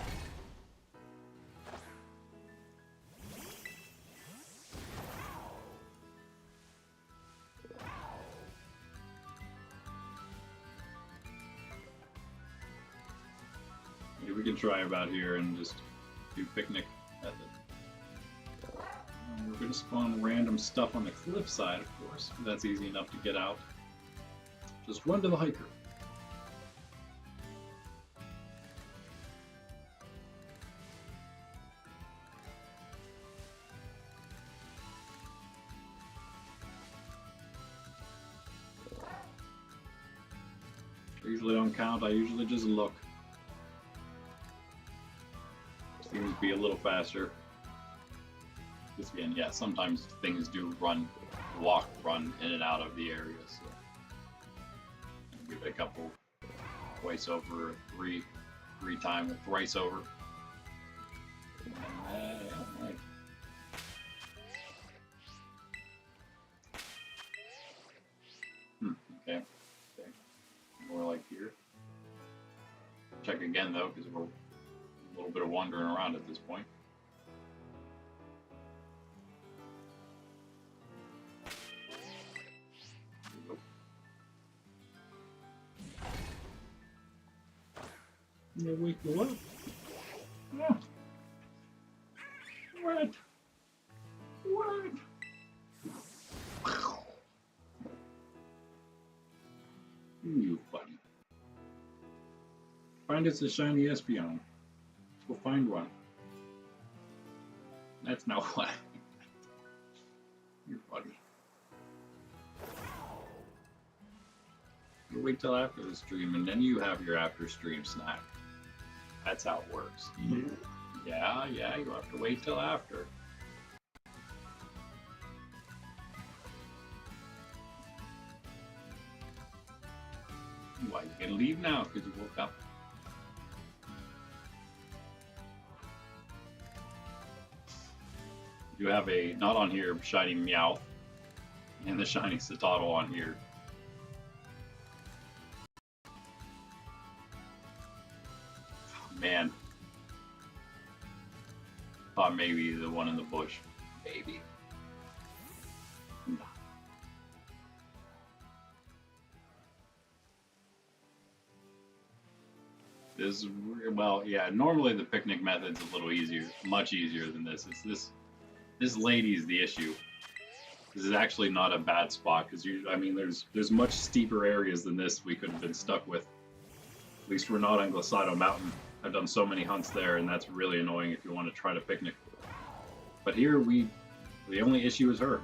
Maybe we can try about here and just do picnic method. We're going to spawn random stuff on the cliffside, of course. That's easy enough to get out. Just run to the hiker. I usually don't count, I usually just look. Seems to be a little faster. Because again, yeah, sometimes things do run in and out of the area, so give it a couple twice over, three time, thrice over. Right. Okay. More like here. Check again though, because we're a little bit of wandering around at this point. Yeah, wake you up. Yeah. What? What? You buddy. Find us a shiny Espeon. Go find one. That's not what. You buddy. You wait till after the stream and then you have your after stream snack. That's how it works. Yeah, you have to wait till after. Why, you gonna leave now because you woke up? You have a, not on here, shiny Meowth, and the shiny Citadel on here. Man. Thought maybe the one in the bush. Maybe. No. This, well, yeah, normally the picnic method's a little easier, much easier than this. It's this lady's the issue. This is actually not a bad spot, because I mean, there's much steeper areas than this we could have been stuck with. At least we're not on Glissado Mountain. I've done so many hunts there, and that's really annoying if you want to try to picnic. But here, the only issue is her.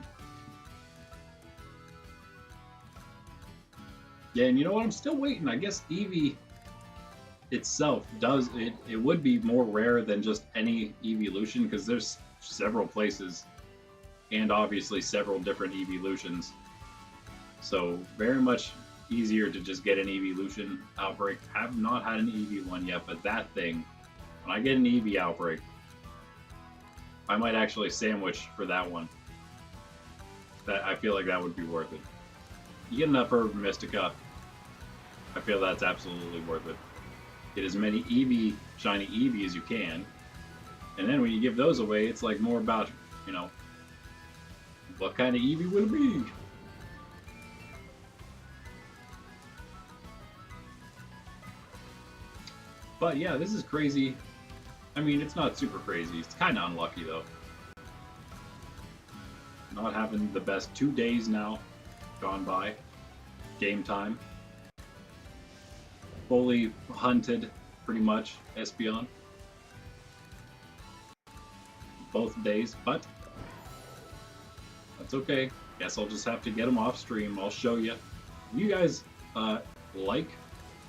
Yeah, and you know what? I'm still waiting. I guess Eevee itself it would be more rare than just any evolution, because there's several places, and obviously several different evolutions. So very much easier to just get an evolution outbreak. Have not had an Eevee one yet, but that thing, when I get an Eevee outbreak, I might actually sandwich for that one. That I feel like that would be worth it. You get enough Herb Mystica, I feel that's absolutely worth it. Get as many Eevee, shiny Eevee as you can, and then when you give those away, it's like more about, you know, what kind of Eevee will it be? But yeah, this is crazy. I mean, it's not super crazy. It's kind of unlucky, though. Not having the best 2 days now gone by. Game time. Fully hunted, pretty much, Espeon. Both days, but that's okay. Guess I'll just have to get them off stream. I'll show you. You guys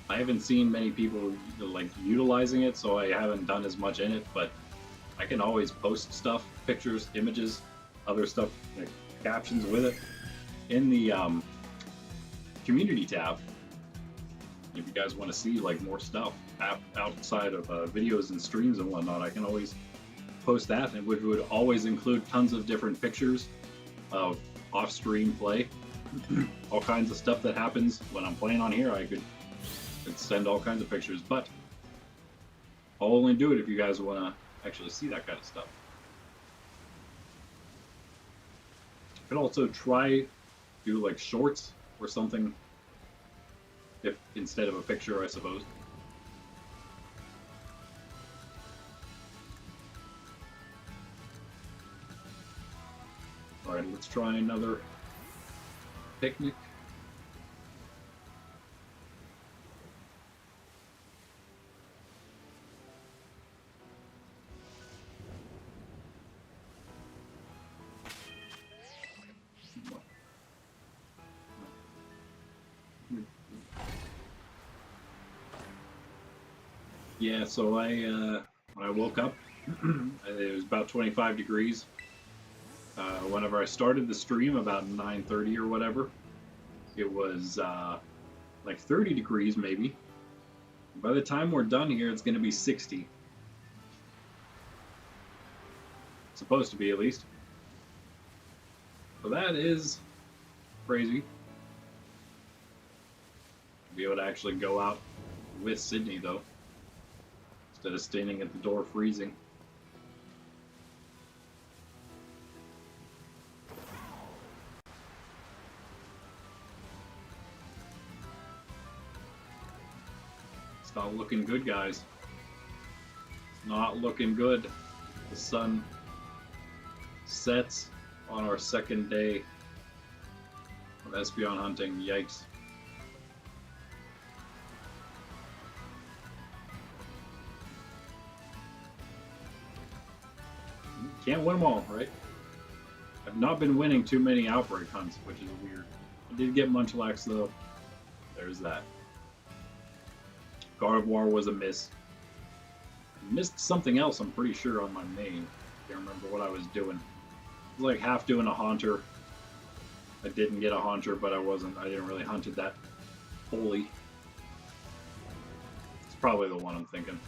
I haven't seen many people like utilizing it, so I haven't done as much in it, but I can always post stuff, pictures, images, other stuff, like captions with it in the community tab. If you guys want to see like more stuff outside of videos and streams and whatnot, I can always post that, and which would always include tons of different pictures of off-stream play. All kinds of stuff that happens when I'm playing on here. I could send all kinds of pictures, but I'll only do it if you guys want to actually see that kind of stuff. I could also try do like shorts or something, if instead of a picture, I suppose. Alright, let's try another picnic. Yeah, so when I woke up, it was about 25 degrees. Whenever I started the stream, about 9:30 or whatever, it was like 30 degrees maybe. By the time we're done here, it's going to be 60. Supposed to be, at least. So that is crazy. To be able to actually go out with Sydney, though, instead of standing at the door freezing. It's not looking good, guys. It's not looking good. The sun sets on our second day of Espeon hunting. Yikes. Can't win them all, right? I've not been winning too many outbreak hunts, which is weird. I did get Munchlax, though. There's that. Gardevoir was a miss. I missed something else, I'm pretty sure, on my main. Can't remember what I was doing. I was like half doing a Haunter. I didn't get a Haunter, but I didn't really hunt it that fully. It's probably the one I'm thinking.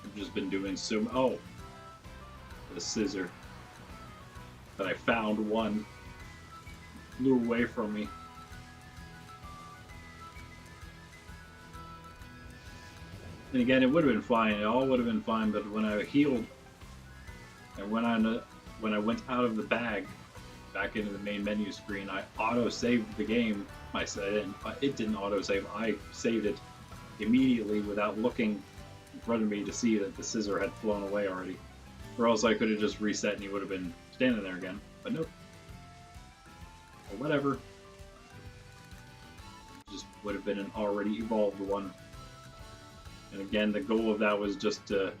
I've just been doing oh, the scissor that I found one flew away from me. And again, it would have been fine. It all would have been fine. But when I healed and when I went out of the bag back into the main menu screen, I auto-saved the game. It didn't auto-save. I saved it immediately without looking in front of me to see that the scissor had flown away already. Or else I could have just reset and he would have been standing there again. But nope. Or whatever. It just would have been an already evolved one. And again, the goal of that was just to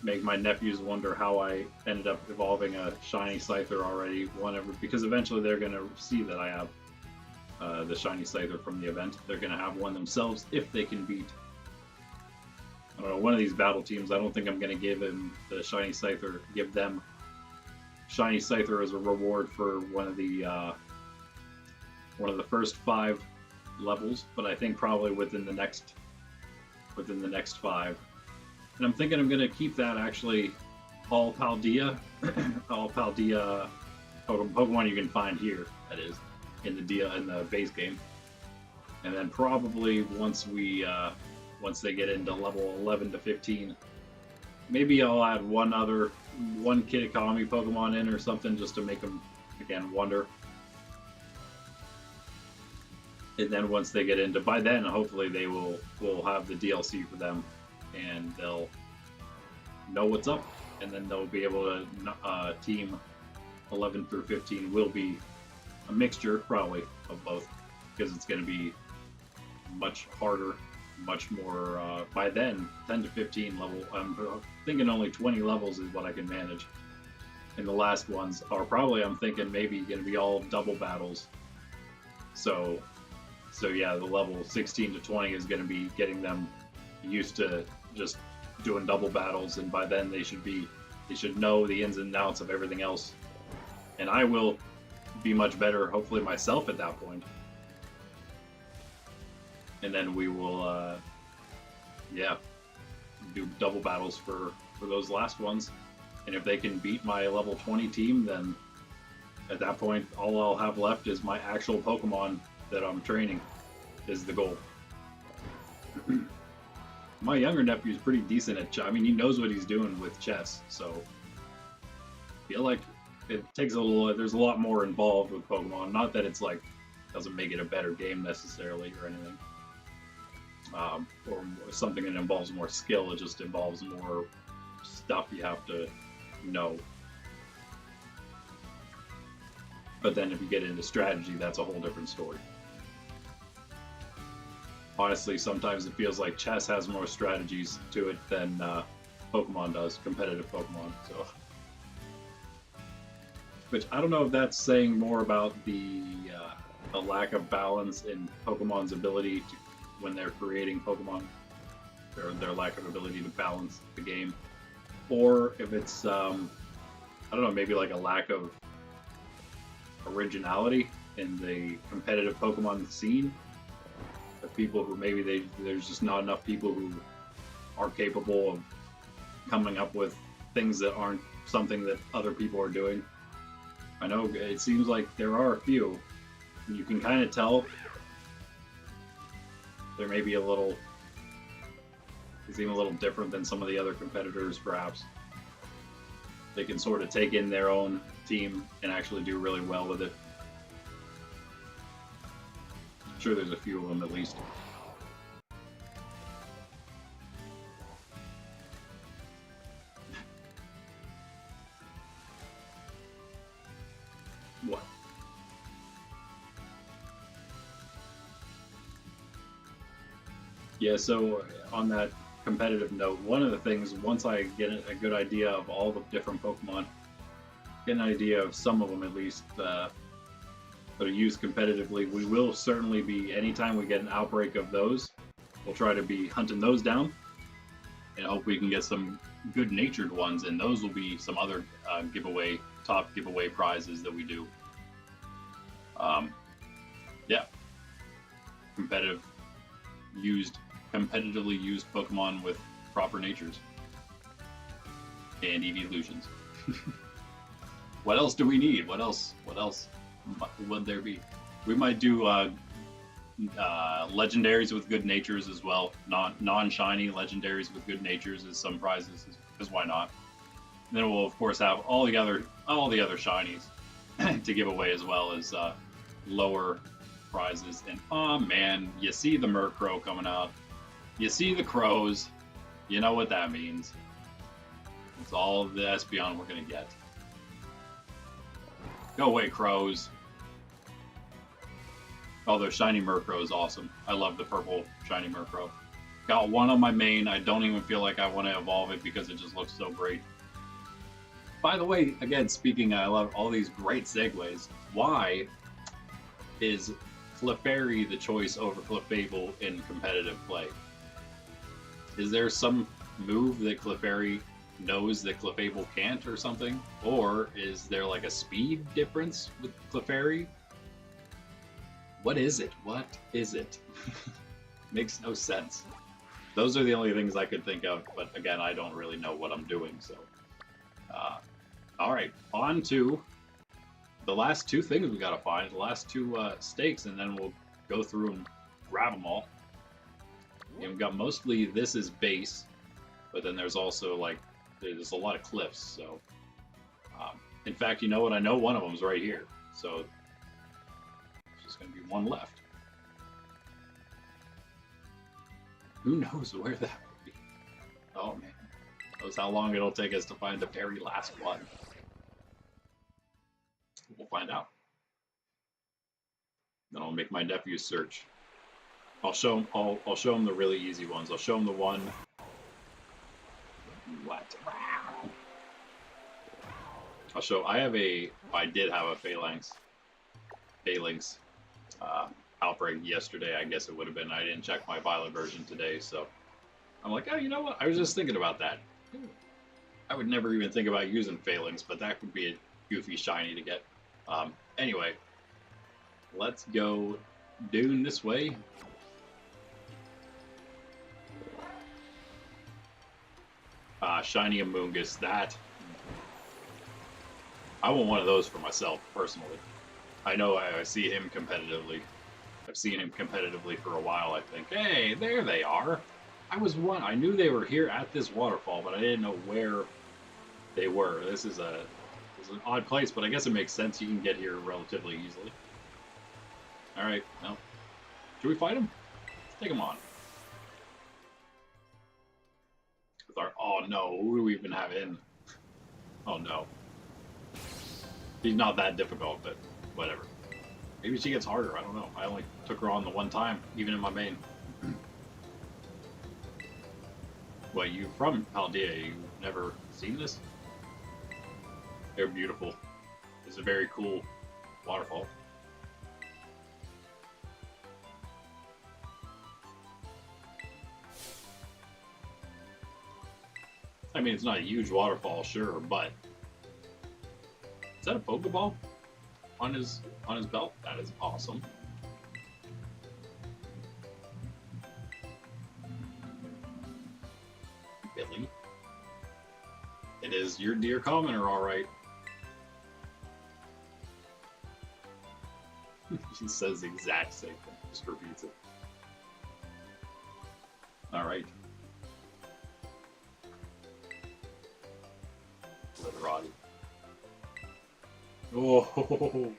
make my nephews wonder how I ended up evolving a shiny Scyther already. Because eventually they're going to see that I have the shiny Scyther from the event. They're going to have one themselves if they can beat, I don't know, one of these battle teams. I don't think I'm going to give them the shiny Scyther, give them shiny Scyther as a reward for one of the first 5 levels, but I think probably within the next 5. And I'm thinking I'm going to keep that actually all Paldea, all Paldea Pokemon you can find here, that is, in the base game. And then probably once they get into level 11 to 15, maybe I'll add one Kitakami Pokemon in or something just to make them, again, wonder. And then once they get into, by then, hopefully we'll have the DLC for them, and they'll know what's up, and then they'll be able to, team 11 through 15 will be a mixture, probably, of both, because it's going to be much harder, much more, by then, 10 to 15 level, I'm thinking only 20 levels is what I can manage. And the last ones are probably, I'm thinking, maybe going to be all double battles. So yeah, the level 16 to 20 is going to be getting them used to just doing double battles, and by then they should know the ins and outs of everything else. And I will be much better, hopefully myself at that point. And then we will, do double battles for those last ones. And if they can beat my level 20 team, then at that point, all I'll have left is my actual Pokemon that I'm training, is the goal. My younger nephew is pretty decent at chess. I mean, he knows what he's doing with chess, so I feel like it takes there's a lot more involved with Pokemon. Not that it's like, doesn't make it a better game necessarily or anything. Or something that involves more skill, it just involves more stuff you have to know. But then if you get into strategy, that's a whole different story. Honestly, sometimes it feels like chess has more strategies to it than Pokemon does, competitive Pokemon. So, which I don't know if that's saying more about the lack of balance in Pokemon's ability to, when they're creating Pokemon, or their lack of ability to balance the game, or if it's I don't know, maybe like a lack of originality in the competitive Pokemon scene. The people who maybe there's just not enough people who are capable of coming up with things that aren't something that other people are doing. I know it seems like there are a few. You can kind of tell they're maybe they seem a little different than some of the other competitors, perhaps. They can sort of take in their own team and actually do really well with it. I'm sure there's a few of them at least. What? Yeah, so on that competitive note, one of the things, once I get a good idea of all the different Pokemon, get an idea of some of them at least, that are used competitively, we will certainly be, anytime we get an outbreak of those, we'll try to be hunting those down, and hope we can get some good-natured ones, and those will be some other top giveaway prizes that we do. Yeah, competitively used Pokemon with proper natures and evolutions. What else do we need? What else would there be? We might do legendaries with good natures as well. Non-shiny legendaries with good natures as some prizes, because why not? And then we'll of course have all the other shinies to give away, as well as lower prizes. And oh man, you see the Murkrow coming out. You see the crows. You know what that means. It's all the Espeon we're gonna get. Go away, crows. Oh, the shiny Murkrow is awesome. I love the purple shiny Murkrow. Got one on my main. I don't even feel like I want to evolve it because it just looks so great. By the way, again, speaking, I love all these great segues. Why is Clefairy the choice over Clefable in competitive play? Is there some move that Clefairy knows that Clefable can't or something? Or is there like a speed difference with Clefairy? What is it? What is it? Makes no sense. Those are the only things I could think of, but again, I don't really know what I'm doing, so. Alright, on to the last two things we gotta find, the last two stakes, and then we'll go through and grab them all. And we've got mostly this is base, but then there's also like, there's a lot of cliffs, so. In fact, you know what? I know one of them's right here, so there's just gonna be one left. Who knows where that would be? Oh man, knows how long it'll take us to find the very last one. We'll find out. Then I'll make my nephew search. I'll show him the really easy ones. I'll show him the one. What? I did have a Phalanx outbreak yesterday. I guess it would have been. I didn't check my Violet version today, so I'm like, oh, you know what? I was just thinking about that. I would never even think about using Phalanx, but that would be a goofy shiny to get. Anyway, let's go Dune this way. Shiny Amoonguss, that. I want one of those for myself, personally. I know I see him competitively. I've seen him competitively for a while, I think. Hey, there they are. I knew they were here at this waterfall, but I didn't know where they were. This is an odd place, but I guess it makes sense. You can get here relatively easily. Alright, no. Should we fight him? Let's take him on. With our Oh no, who do we even have in? Oh no. She's not that difficult, but whatever. Maybe she gets harder, I don't know. I only took her on the one time, even in my main. What, you from Paldea? You've never seen this? They're beautiful. It's a very cool waterfall. I mean, it's not a huge waterfall, sure, but is that a Pokeball on his belt? That is awesome. Billy, it is your dear commenter, all right. She says the exact same thing, just repeats it. All right. Literati. Oh,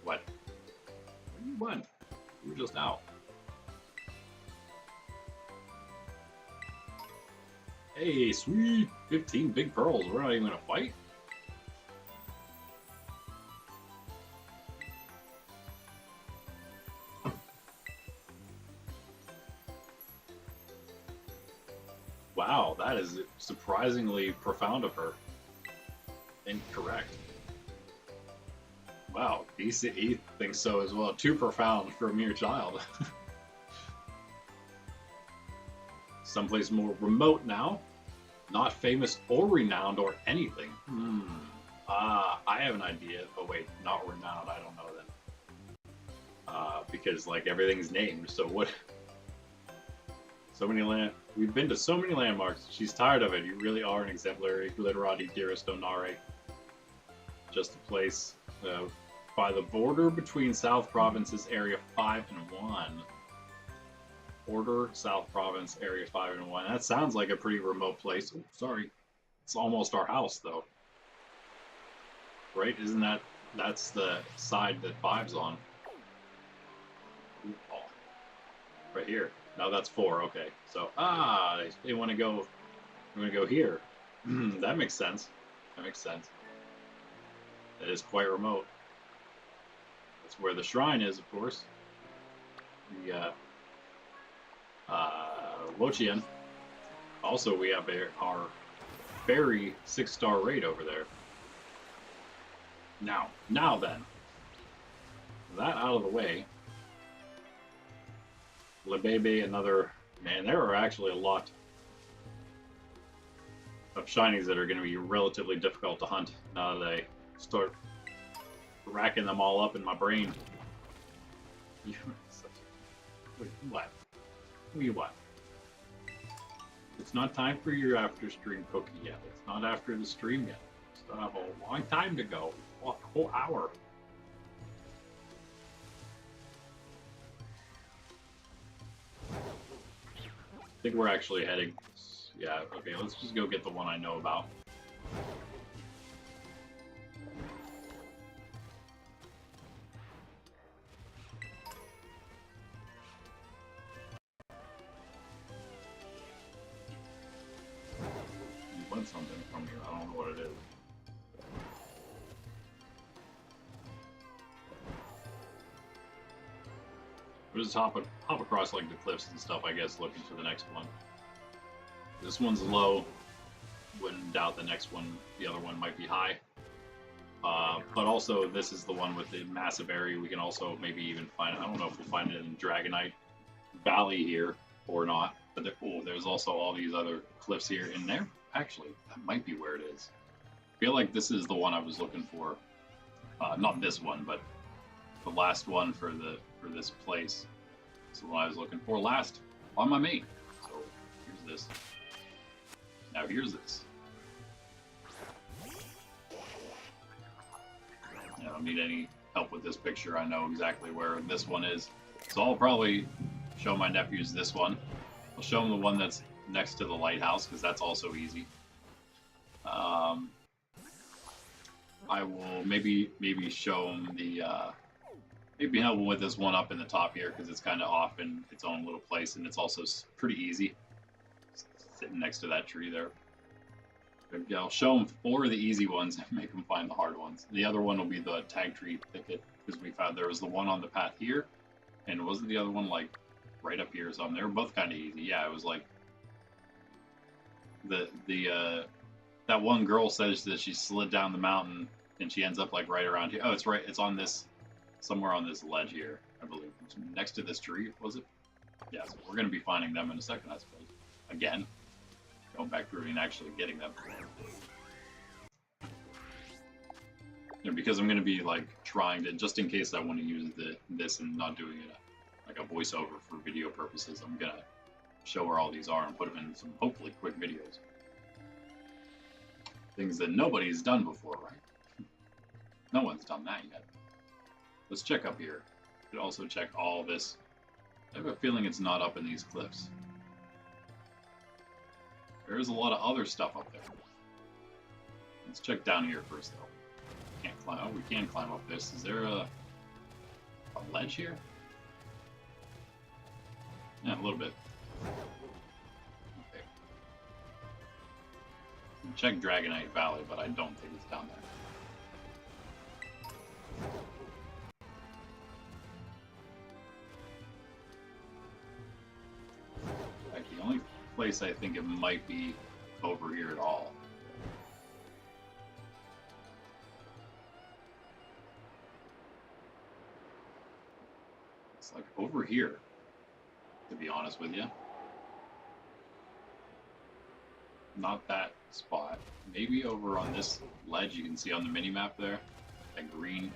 what? You won. You were just out. Hey, sweet! 15 big pearls. We're not even gonna fight? Wow, that is surprisingly profound of her. Incorrect. Wow, he thinks so as well. Too profound for a mere child. Someplace more remote now. Not famous or renowned or anything. I have an idea. Oh wait, not renowned. I don't know then. Because like everything's named. So what? So many We've been to so many landmarks. She's tired of it. You really are an exemplary Glitterati, dearest Onare. Just a place by the border between South Provinces Area 5 and 1. Border, South Province, Area 5 and 1. That sounds like a pretty remote place. Oh, sorry. It's almost our house, though. Right? Isn't that's the side that 5's on. Ooh, oh. Right here. Now that's 4, okay. So, they want to go, here. That makes sense. That makes sense. That is quite remote. That's where the shrine is, of course. The Wochian. Also, we have our fairy 6-star raid over there. Now then. That out of the way. Lebebe, another... Man, there are actually a lot of shinies that are going to be relatively difficult to hunt now that I start racking them all up in my brain. Wait, what? What? It's not time for your after-stream cookie yet. It's not after the stream yet. Still have a long time to go. A whole hour. I think we're actually heading... Yeah, okay, let's just go get the one I know about. You want something from here, I don't know what it is. We'll just hop across like the cliffs and stuff, I guess, looking for the next one. This one's low. Wouldn't doubt the next one, the other one might be high. But also, this is the one with the massive area. We can also maybe even find, I don't know if we'll find it in Dragonite Valley here or not. But there's also all these other cliffs here in there. Actually, that might be where it is. I feel like this is the one I was looking for. Not this one, but the last one for this place. This is what I was looking for last on my main. So here's this. Now here's this. I don't need any help with this picture. I know exactly where this one is. So I'll probably show my nephews this one. I'll show them the one that's next to the lighthouse because that's also easy. I will maybe show them the maybe help with this one up in the top here because it's kind of off in its own little place and it's also pretty easy. Sitting next to that tree there. Yeah, I'll show them 4 of the easy ones and make them find the hard ones. The other one will be the tag tree thicket, because we found there was the one on the path here, and wasn't the other one like right up here or something? They were both kind of easy. Yeah, it was like that one girl says that she slid down the mountain and she ends up like right around here. Oh, it's right. It's on this, somewhere on this ledge here, I believe. Next to this tree, was it? Yeah, so we're going to be finding them in a second, I suppose. Again, going back through and actually getting them. And because I'm going to be like trying to, just in case I want to use this and not doing it like a voiceover for video purposes, I'm going to show where all these are and put them in some hopefully quick videos. Things that nobody's done before, right? No one's done that yet. Let's check up here. We could also check all this. I have a feeling it's not up in these cliffs. There's a lot of other stuff up there. Let's check down here first, though. Can't climb. Oh, we can climb up this. Is there a ledge here? Yeah, a little bit. Okay. Check Dragonite Valley, but I don't think it's down there. Like, the only place I think it might be over here at all. It's like over here, to be honest with you. Not that spot. Maybe over on this ledge you can see on the mini-map there. That green.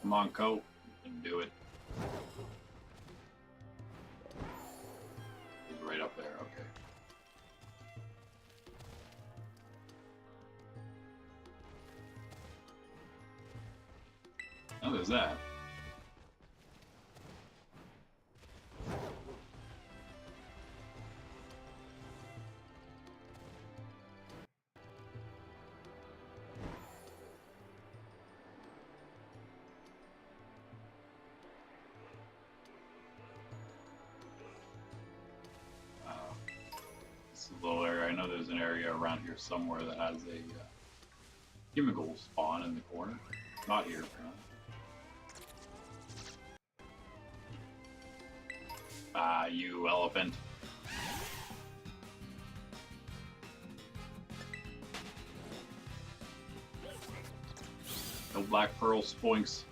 Come on, Co. You can do it. He's right up there, okay. Oh, there's that. This little area. I know there's an area around here somewhere that has a chemical spawn in the corner. Not here, apparently. Ah, you elephant. No black pearl spoinks.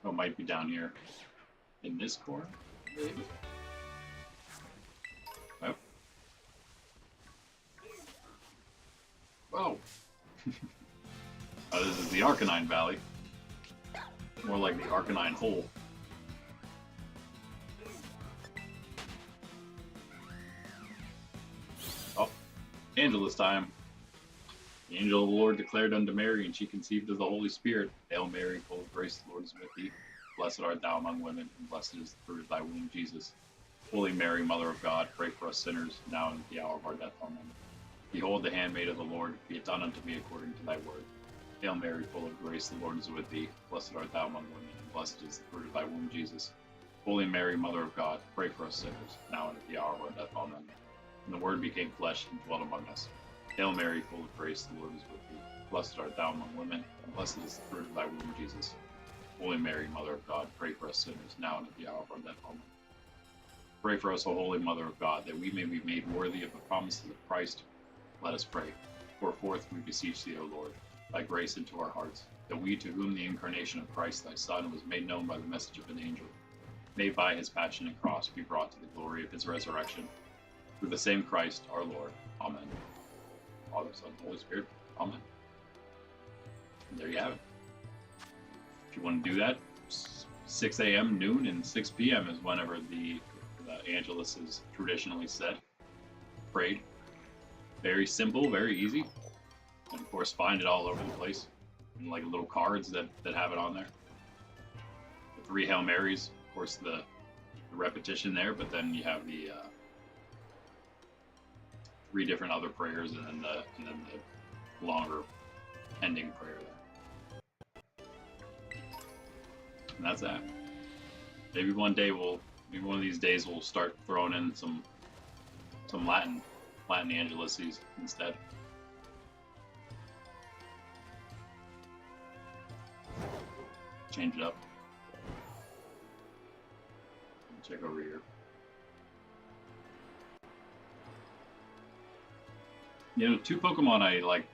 Oh, it might be down here. In this corner, maybe? Oh. Whoa. Oh, this is the Arcanine Valley. More like the Arcanine Hole. Oh, Angela's time. The angel of the Lord declared unto Mary, and she conceived of the Holy Spirit. Hail Mary, full of grace, the Lord is with thee. Blessed art thou among women, and blessed is the fruit of thy womb, Jesus. Holy Mary, Mother of God, pray for us sinners, now and at the hour of our death. Amen. Behold the handmaid of the Lord, be it done unto me according to thy word. Hail Mary, full of grace, the Lord is with thee. Blessed art thou among women, and blessed is the fruit of thy womb, Jesus. Holy Mary, Mother of God, pray for us sinners, now and at the hour of our death. Amen. And the Word became flesh and dwelt among us. Hail Mary, full of grace, the Lord is with thee. Blessed art thou among women, and blessed is the fruit of thy womb, Jesus. Holy Mary, Mother of God, pray for us sinners, now and at the hour of our death. Amen. Pray for us, O Holy Mother of God, that we may be made worthy of the promises of Christ. Let us pray. Pour forth, we beseech thee, O Lord, thy grace into our hearts, that we, to whom the incarnation of Christ thy Son was made known by the message of an angel, may by his passion and cross be brought to the glory of his resurrection. Through the same Christ our Lord. Amen. Father, Son, Holy Spirit. Amen. And there you have it. If you want to do that, 6 a.m., noon, and 6 p.m. is whenever the Angelus is traditionally said. Prayed. Very simple, very easy. And of course, find it all over the place. And like little cards that have it on there. The 3 Hail Marys, of course, the repetition there, but then you have the 3 different other prayers, and then the longer ending prayer there. And that's that. Maybe maybe one of these days we'll start throwing in some Latin Angelices instead. Change it up. Check over here. You know, two Pokemon I like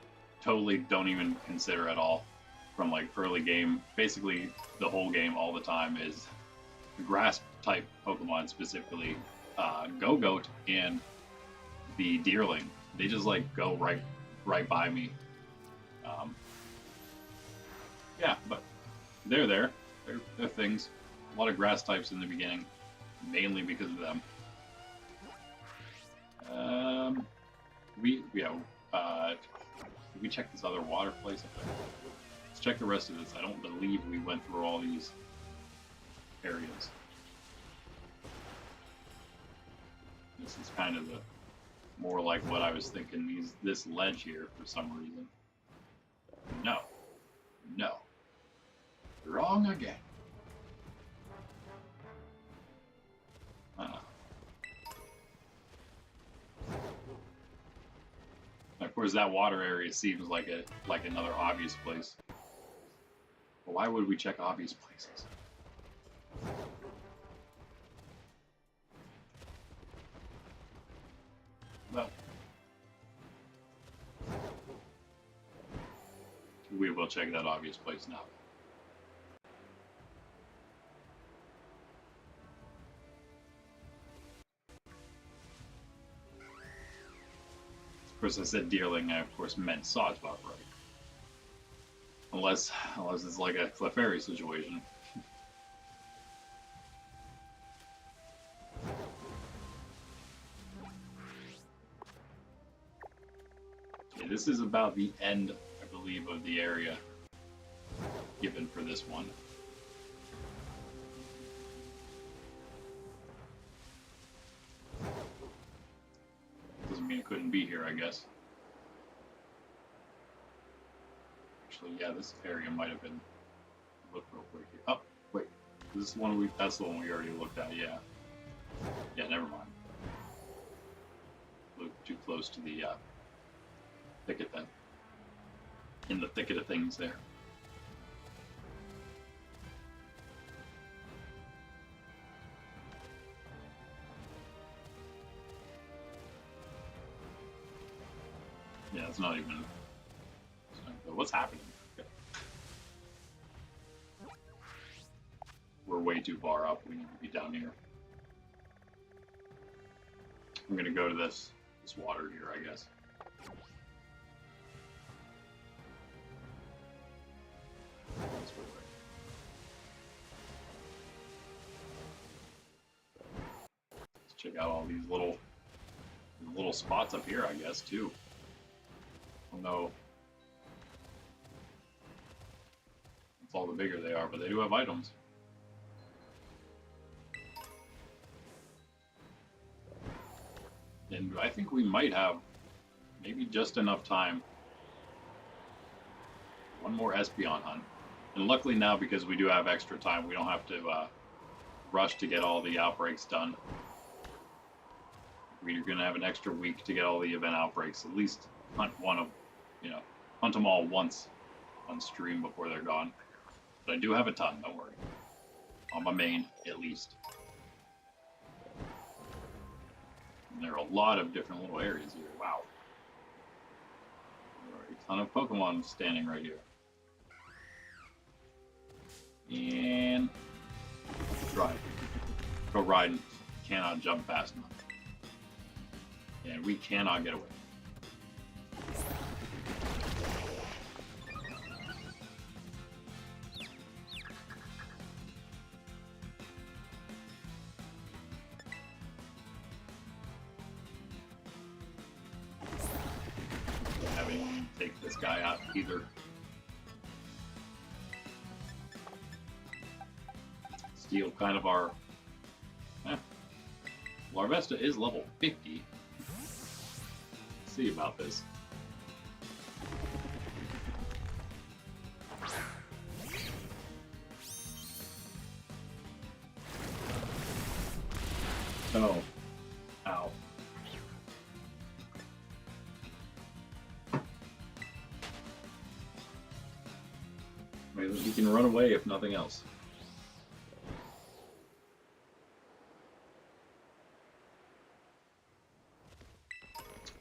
totally don't even consider at all from like early game, basically the whole game all the time, is the grass type Pokemon, specifically Go-Goat and the Deerling. They just like go right by me. Yeah, but they're there. They're things. A lot of grass types in the beginning, mainly because of them. Did we check this other water place up there? Let's check the rest of this. I don't believe we went through all these areas. This is kind of the more like what I was thinking. This ledge here for some reason. No, wrong again. Of course, that water area seems like another obvious place. But why would we check obvious places? Well, we will check that obvious place now. Of course, I said Deerling. I of course meant Sawsbuck, right? Unless it's like a Clefairy situation. Okay, this is about the end, I believe, of the area given for this one. Doesn't mean it couldn't be here, I guess. Actually, yeah, this area might have been looked real quick here. Oh, wait. This is one that's the one we already looked at, yeah. Yeah, never mind. Looked too close to the thicket then. In the thicket of things there. Yeah, it's not even. What's happening? Okay. We're way too far up. We need to be down here. I'm gonna go to this water here, I guess. Let's check out all these little spots up here, I guess, too. Oh no. It's all the bigger they are, but they do have items. And I think we might have maybe just enough time. One more Espeon hunt. And luckily now, because we do have extra time, we don't have to rush to get all the outbreaks done. We're going to have an extra week to get all the event outbreaks. At least hunt hunt them all once on stream before they're gone. But I do have a ton, don't worry. On my main, at least. And there are a lot of different little areas here. Wow. There are a ton of Pokemon standing right here. And drive. Go riding. Cannot jump fast enough. And we cannot get away. Take this guy out either. Steal kind of our. Larvesta is level 50. Let's see about this. Oh. Ow. Maybe he can run away if nothing else.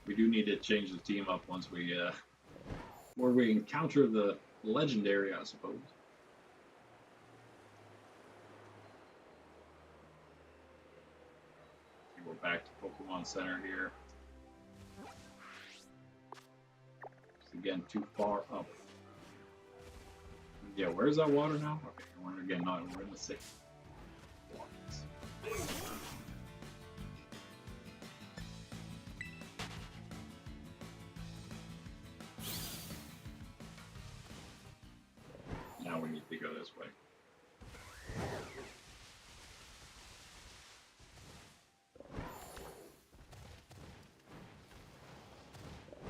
We do need to change the team up once we, where we encounter the legendary, I suppose. We're back to Pokemon Center here. It's again too far up. Yeah, where's that water now? Okay, we're again not. We're in the city. Now we need to go this way.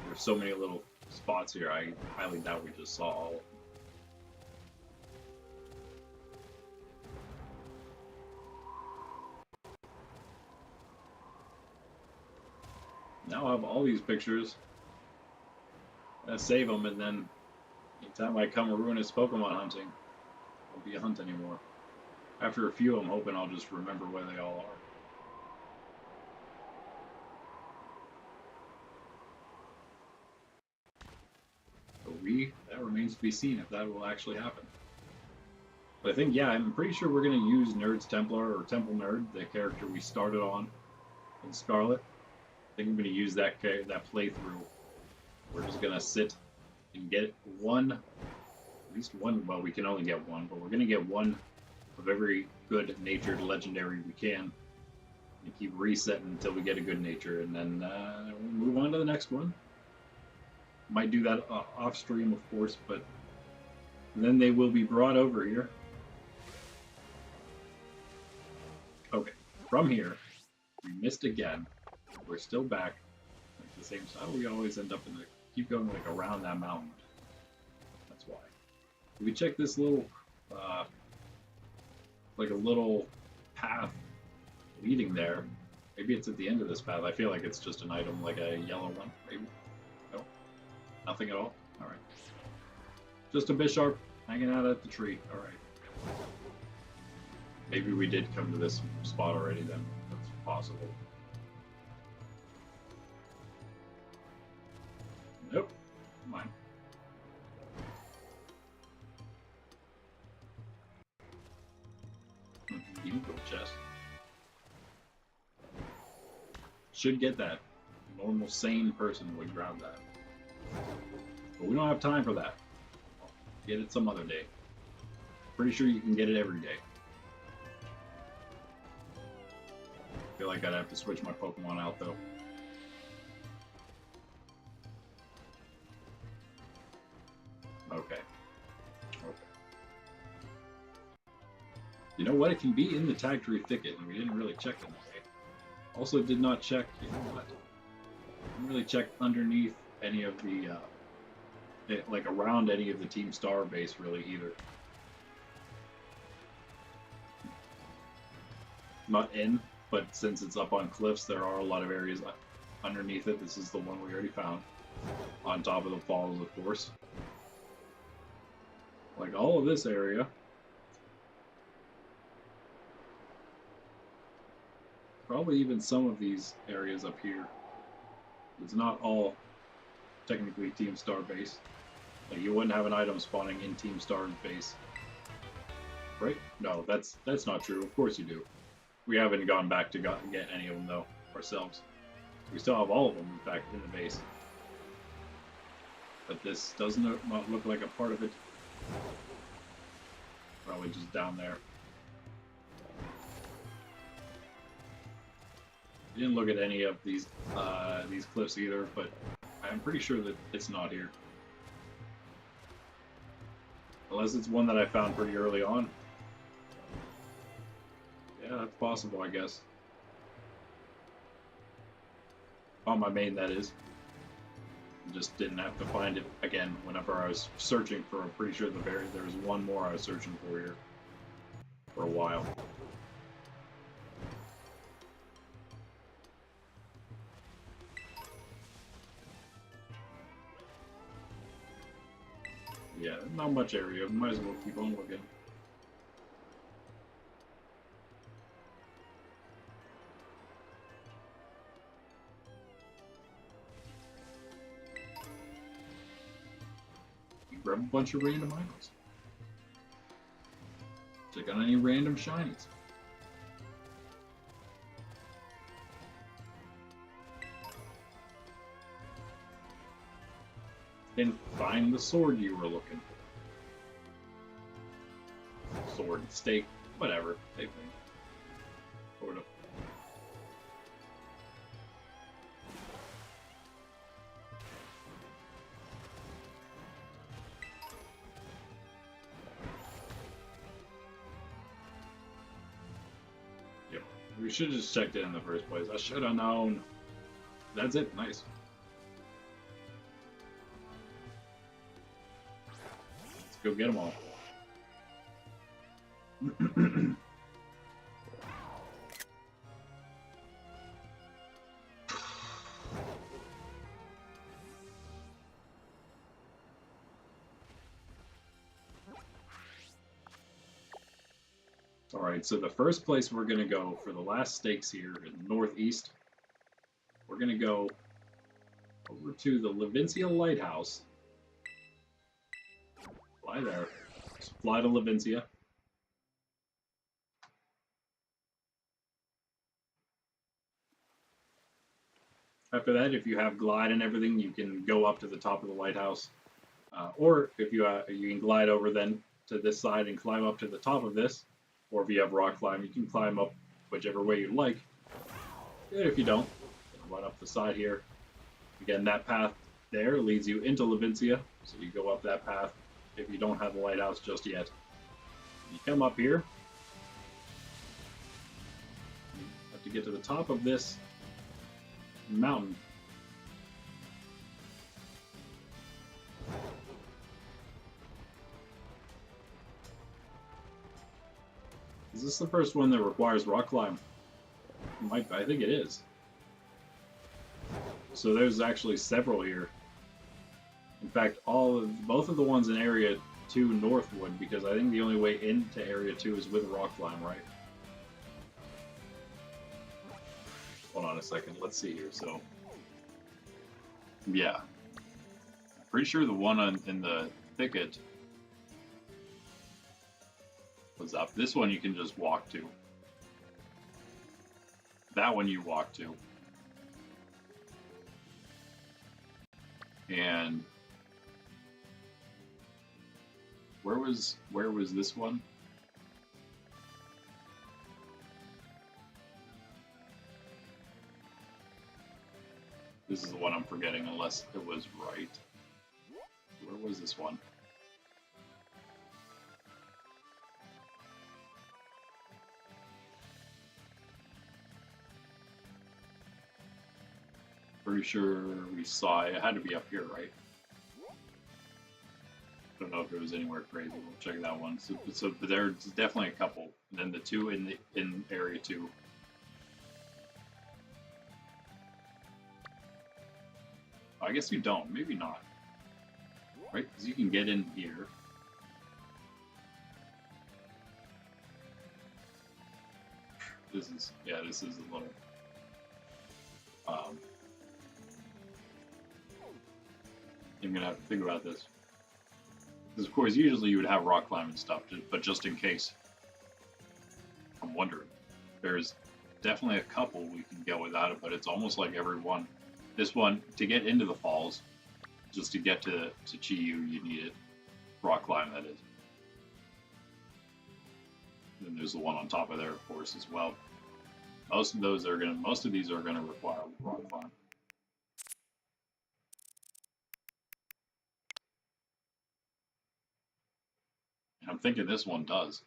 There's so many little spots here, I highly doubt we just saw all of them. Now I have all these pictures. I save them, and then anytime I come Ruinous Pokemon hunting, it won't be a hunt anymore. After a few, I'm hoping I'll just remember where they all are. That remains to be seen if that will actually happen. But I think, yeah, I'm pretty sure we're going to use Nerd's Templar, or Temple Nerd, the character we started on in Scarlet. I think I'm going to use that playthrough. We're just going to sit and get one, at least one, well, we can only get one, but we're going to get one of every good-natured legendary we can. And keep resetting until we get a good nature, and then we'll move on to the next one. Might do that off stream, of course, but then they will be brought over here. Okay, from here, we missed again. We're still back at the same side. We always end up in the keep going like around that mountain. That's why. We check this little like a little path leading there. Maybe it's at the end of this path. I feel like it's just an item, like a yellow one, maybe. No. Nothing at all? Alright. Just a Bisharp hanging out at the tree. Alright. Maybe we did come to this spot already then. That's possible. Nope. Mine. Eagle chest. Should get that. A normal, sane person would grab that. But we don't have time for that. I'll get it some other day. Pretty sure you can get it every day. I feel like I'd have to switch my Pokemon out though. Okay. You know what? It can be in the Tag Tree Thicket, and we didn't really check them today. Also, did not check. You know what? Didn't really check underneath any of the, like around any of the Team Star base really either. Not in, but since it's up on cliffs, there are a lot of areas underneath it. This is the one we already found. On top of the falls, of course. Like all of this area. Probably even some of these areas up here. It's not all technically Team Star base. Like you wouldn't have an item spawning in Team Star's base. Right? No, that's not true. Of course you do. We haven't gone back to get any of them though, ourselves. We still have all of them, in fact, in the base. But this does not look like a part of it. Probably just down there. I didn't look at any of these cliffs either, but I'm pretty sure that it's not here. Unless it's one that I found pretty early on. Yeah, that's possible, I guess. On my main, that is. Just didn't have to find it again whenever I was searching for. I'm pretty sure there was one more I was searching for here for a while. Yeah, not much area. Might as well keep on looking. You grab a bunch of random items. Check out any random shinies. Then find the sword you were looking for. Sword, stake, whatever. Same thing. Sort of. Yep. We should have just checked it in the first place. I should have known. That's it. Nice. Let's go get them all. Alright, so the first place we're going to go for the last stakes here in the northeast, we're going to go over to the Levincia Lighthouse. Fly there. Just fly to Levincia. After that, if you have glide and everything, you can go up to the top of the lighthouse. Or if you can glide over then to this side and climb up to the top of this. Or if you have rock climb, you can climb up whichever way you like. And if you don't, run up the side here. Again, that path there leads you into Levincia, so you go up that path if you don't have the lighthouse just yet. You come up here. You have to get to the top of this mountain. Is this the first one that requires rock climb? I think it is. So there's actually several here. In fact, both of the ones in Area 2 Northwood, because I think the only way into Area 2 is with rock climb, right? Hold on a second. Let's see here. So, yeah. Pretty sure the one in the thicket was up. This one you can just walk to. That one you walk to. And where was this one? This is the one I'm forgetting unless it was right. Where was this one? Pretty sure we saw it. It had to be up here, right? I don't know if it was anywhere crazy. We'll check that one. So but there's definitely a couple. And then the two in Area 2. I guess you don't. Maybe not. Right? Because you can get in here. This is a little. I'm gonna have to think about this. Because of course, usually you would have rock climbing stuff, but just in case. I'm wondering. There's definitely a couple we can get without it, but it's almost like every one. This one, to get into the falls, just to get to Chiyu, you need it. Rock climb, that is. Then there's the one on top of there, of course, as well. Most of these are gonna require rock climb. And I'm thinking this one does.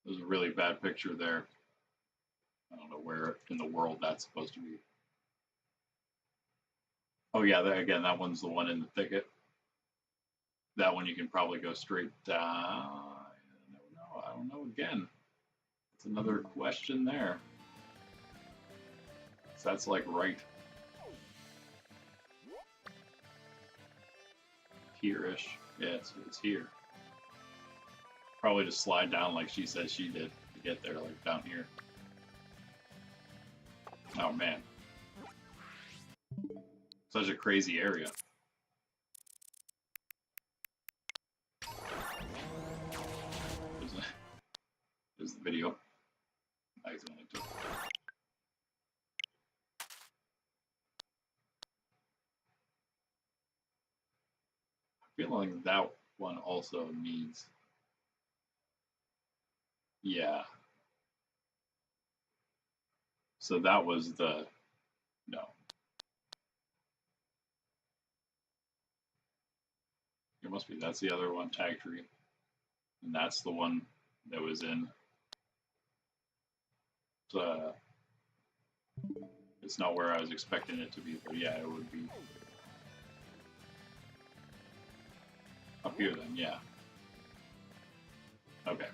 There's a really bad picture there. I don't know where in the world that's supposed to be. Oh yeah, again, that one's the one in the thicket. That one you can probably go straight down. I don't know again. It's another question there. So that's like right. here-ish. Yeah, it's here. Probably just slide down like she said she did to get there, like down here. Oh man. Such a crazy area. There's the video. I accidentally took it. I feel like that one also needs. Yeah. So that was the. No. It must be. That's the other one, tag tree. And that's the one that was in. It's not where I was expecting it to be, but yeah, it would be. Up here then, yeah. Okay.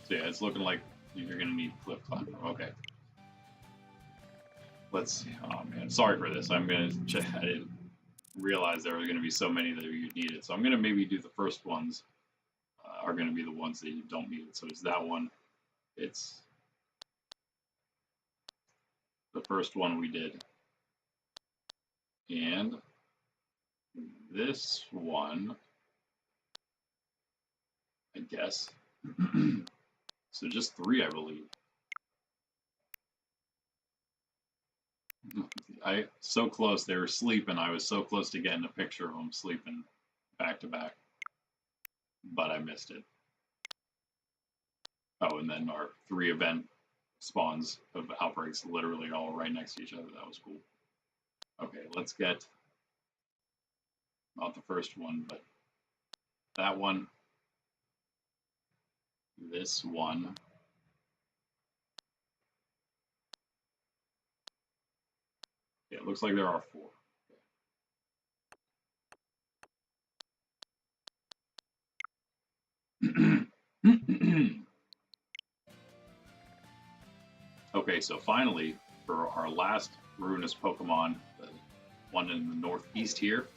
So yeah, it's looking like you're gonna need cliff climber. Okay. Let's see. Oh man, sorry for this. I'm gonna check. I didn't realize there were gonna be so many that you needed. So I'm gonna maybe do the first ones. Are gonna be the ones that you don't need. So it's that one. It's the first one we did. And this one, I guess. So just 3, I believe. So close. They were sleeping. I was so close to getting a picture of them sleeping back to back, but I missed it. Oh, and then our 3 event spawns of outbreaks literally all right next to each other. That was cool. Okay, let's get not the first one, but that one. This one. Yeah, it looks like there are 4. Okay, so finally, for our last Ruinous Pokemon, the one in the northeast here,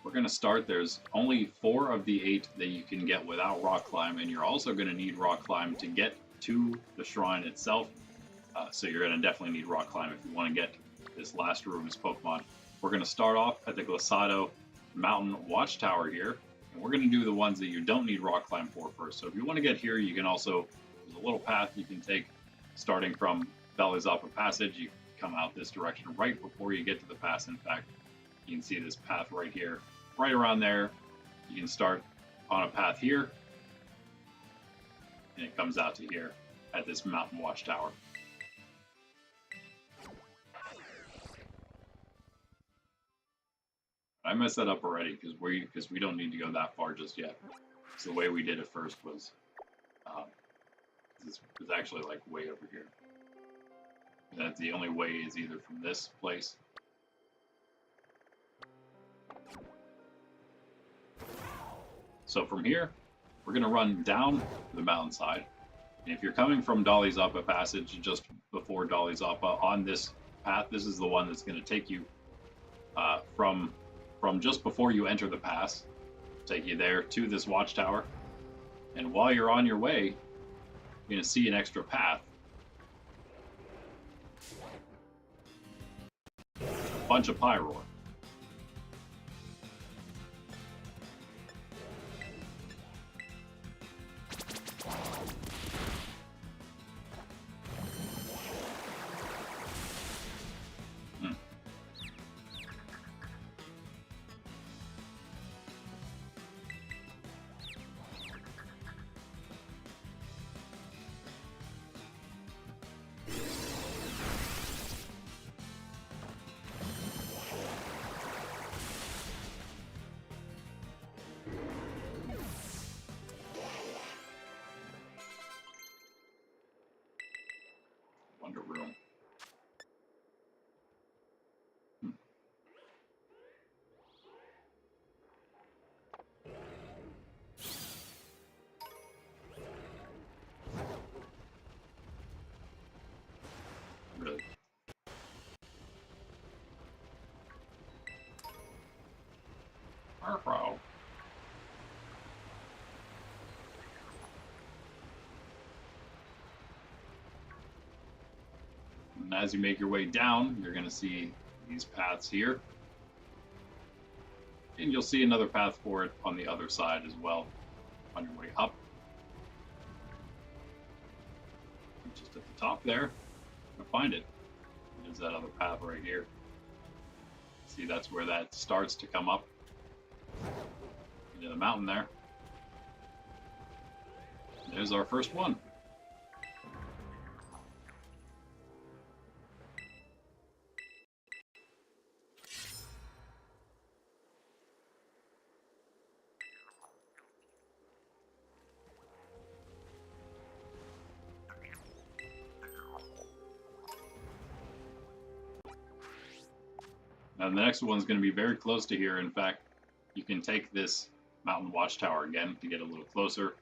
we're going to start. There's only 4 of the 8 that you can get without Rock Climb, and you're also going to need Rock Climb to get to the shrine itself. So you're going to definitely need Rock Climb if you want to get this last Ruinous Pokemon. We're going to start off at the Glissado Mountain Watchtower here, and we're going to do the ones that you don't need Rock Climb for first. So if you want to get here, you can also, there's a little path you can take starting from Belizapa Passage. You come out this direction right before you get to the pass. In fact, you can see this path right here. Right around there, you can start on a path here, and it comes out to here at this mountain watchtower. I messed that up already because we don't need to go that far just yet. So the way we did it first was this was actually like way over here. That's the only way is either from this place. So from here, we're going to run down the mountainside. And if you're coming from Dolizapa Passage, just before Dolizapa, on this path, this is the one that's going to take you from just before you enter the pass, take you there to this watchtower. And while you're on your way, you're going to see an extra path. A bunch of Pyroar. Wonder Room. Really? Arf, And as you make your way down, you're going to see these paths here. And you'll see another path for it on the other side as well on your way up. Just at the top there, you'll find it. There's that other path right here. See, that's where that starts to come up into the mountain there. There's our first one. Now the next one's going to be very close to here. In fact, you can take this mountain watchtower again to get a little closer.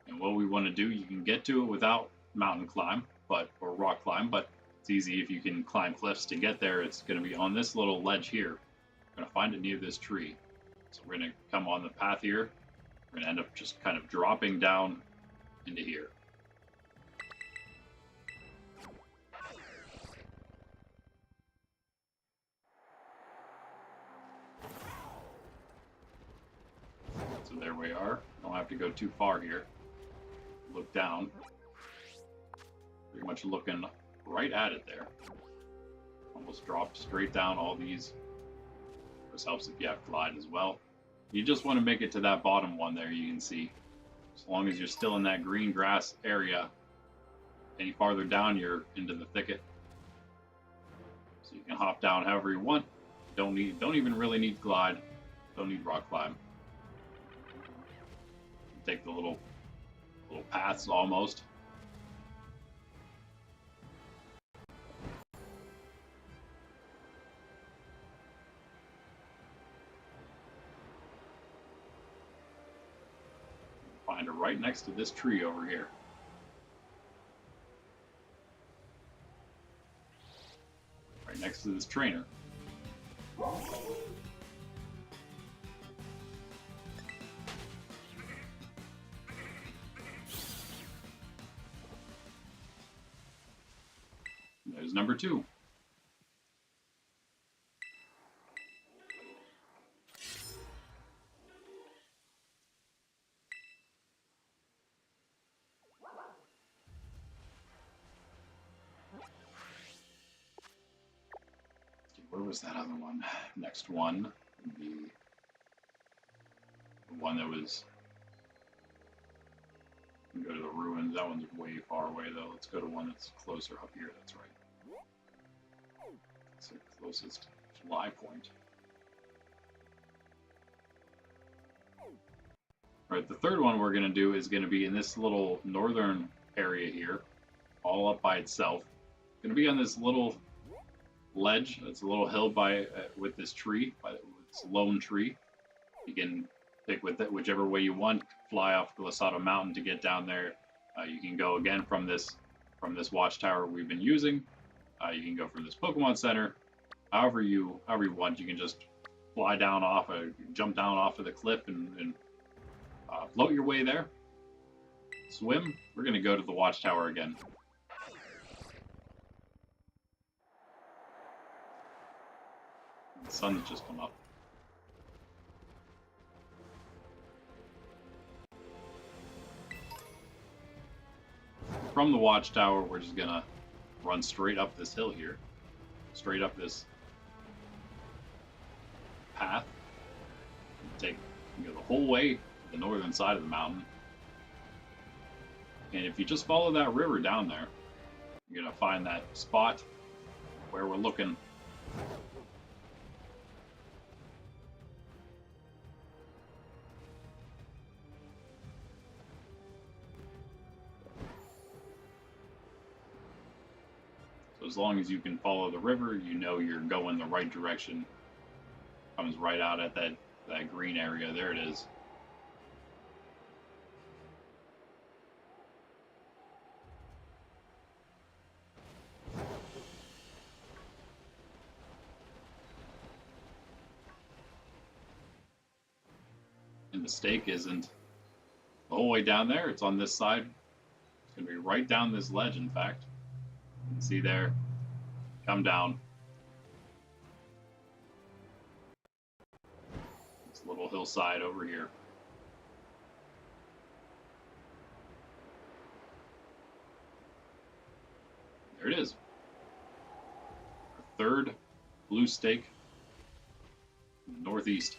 And what we want to do, you can get to it without mountain climb, or rock climb, but it's easy if you can climb cliffs to get there. It's going to be on this little ledge here. We're going to find it near this tree. So we're going to come on the path here. We're going to end up just kind of dropping down into here. So there we are. Don't have to go too far here. Look down. Pretty much looking right at it there. Almost dropped straight down all these. This helps if you have glide as well. You just want to make it to that bottom one there, you can see. As long as you're still in that green grass area, any farther down you're into the thicket. So you can hop down however you want. Don't even really need glide. Don't need rock climb. Take the little paths almost. Find it right next to this tree over here. Right next to this trainer. There's number 2. Where was that other one? Next one would be the one that was. We can go to the ruins. That one's way far away though. Let's go to one that's closer up here. That's right. It's the closest fly point. Alright, the third one we're going to do is going to be in this little northern area here, all up by itself. It's going to be on this little ledge. It's a little hill with this tree, this lone tree. You can pick with it whichever way you want. Fly off Glissado Mountain to get down there. You can go again from this watchtower we've been using. You can go from this Pokemon Center. However you want. You can just fly down jump down off of the cliff and float your way there. Swim. We're going to go to the watchtower again. The sun's just come up. From the watchtower, we're just gonna run straight up this hill here, straight up this path. Go the whole way to the northern side of the mountain, and if you just follow that river down there, you're gonna find that spot where we're looking. As long as you can follow the river, you know you're going the right direction. Comes right out at that green area. There it is. And the stake isn't the whole way down there. It's on this side. It's going to be right down this ledge, in fact. You can see there, come down. This little hillside over here. There it is. Our third blue stake northeast.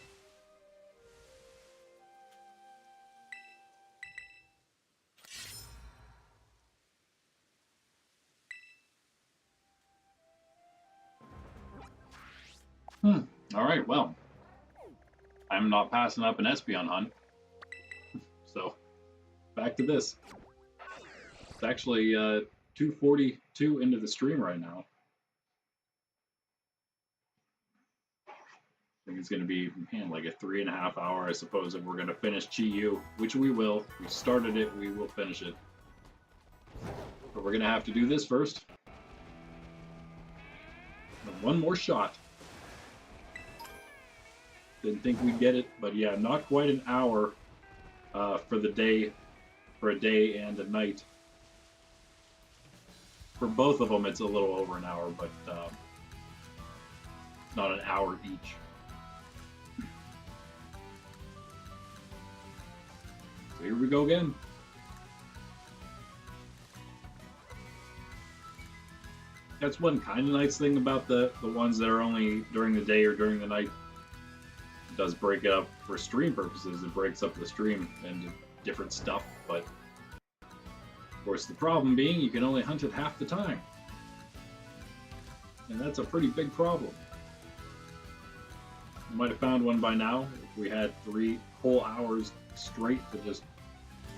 All right, well, I'm not passing up an Espeon hunt. So, back to this. It's actually 2:42 into the stream right now. I think it's going to be, man, like a 3.5 hour, I suppose, if we're going to finish Chi-Yu, which we will. We started it, we will finish it. But we're going to have to do this first. And one more shot. Didn't think we'd get it, but yeah, not quite an hour for the day, for a day and a night. For both of them, it's a little over an hour, but not an hour each. So here we go again. That's one kind of nice thing about the ones that are only during the day or during the night. It does break it up for stream purposes. It breaks up the stream into different stuff, but of course the problem being you can only hunt it half the time. And that's a pretty big problem. We might have found one by now if we had 3 whole hours straight to just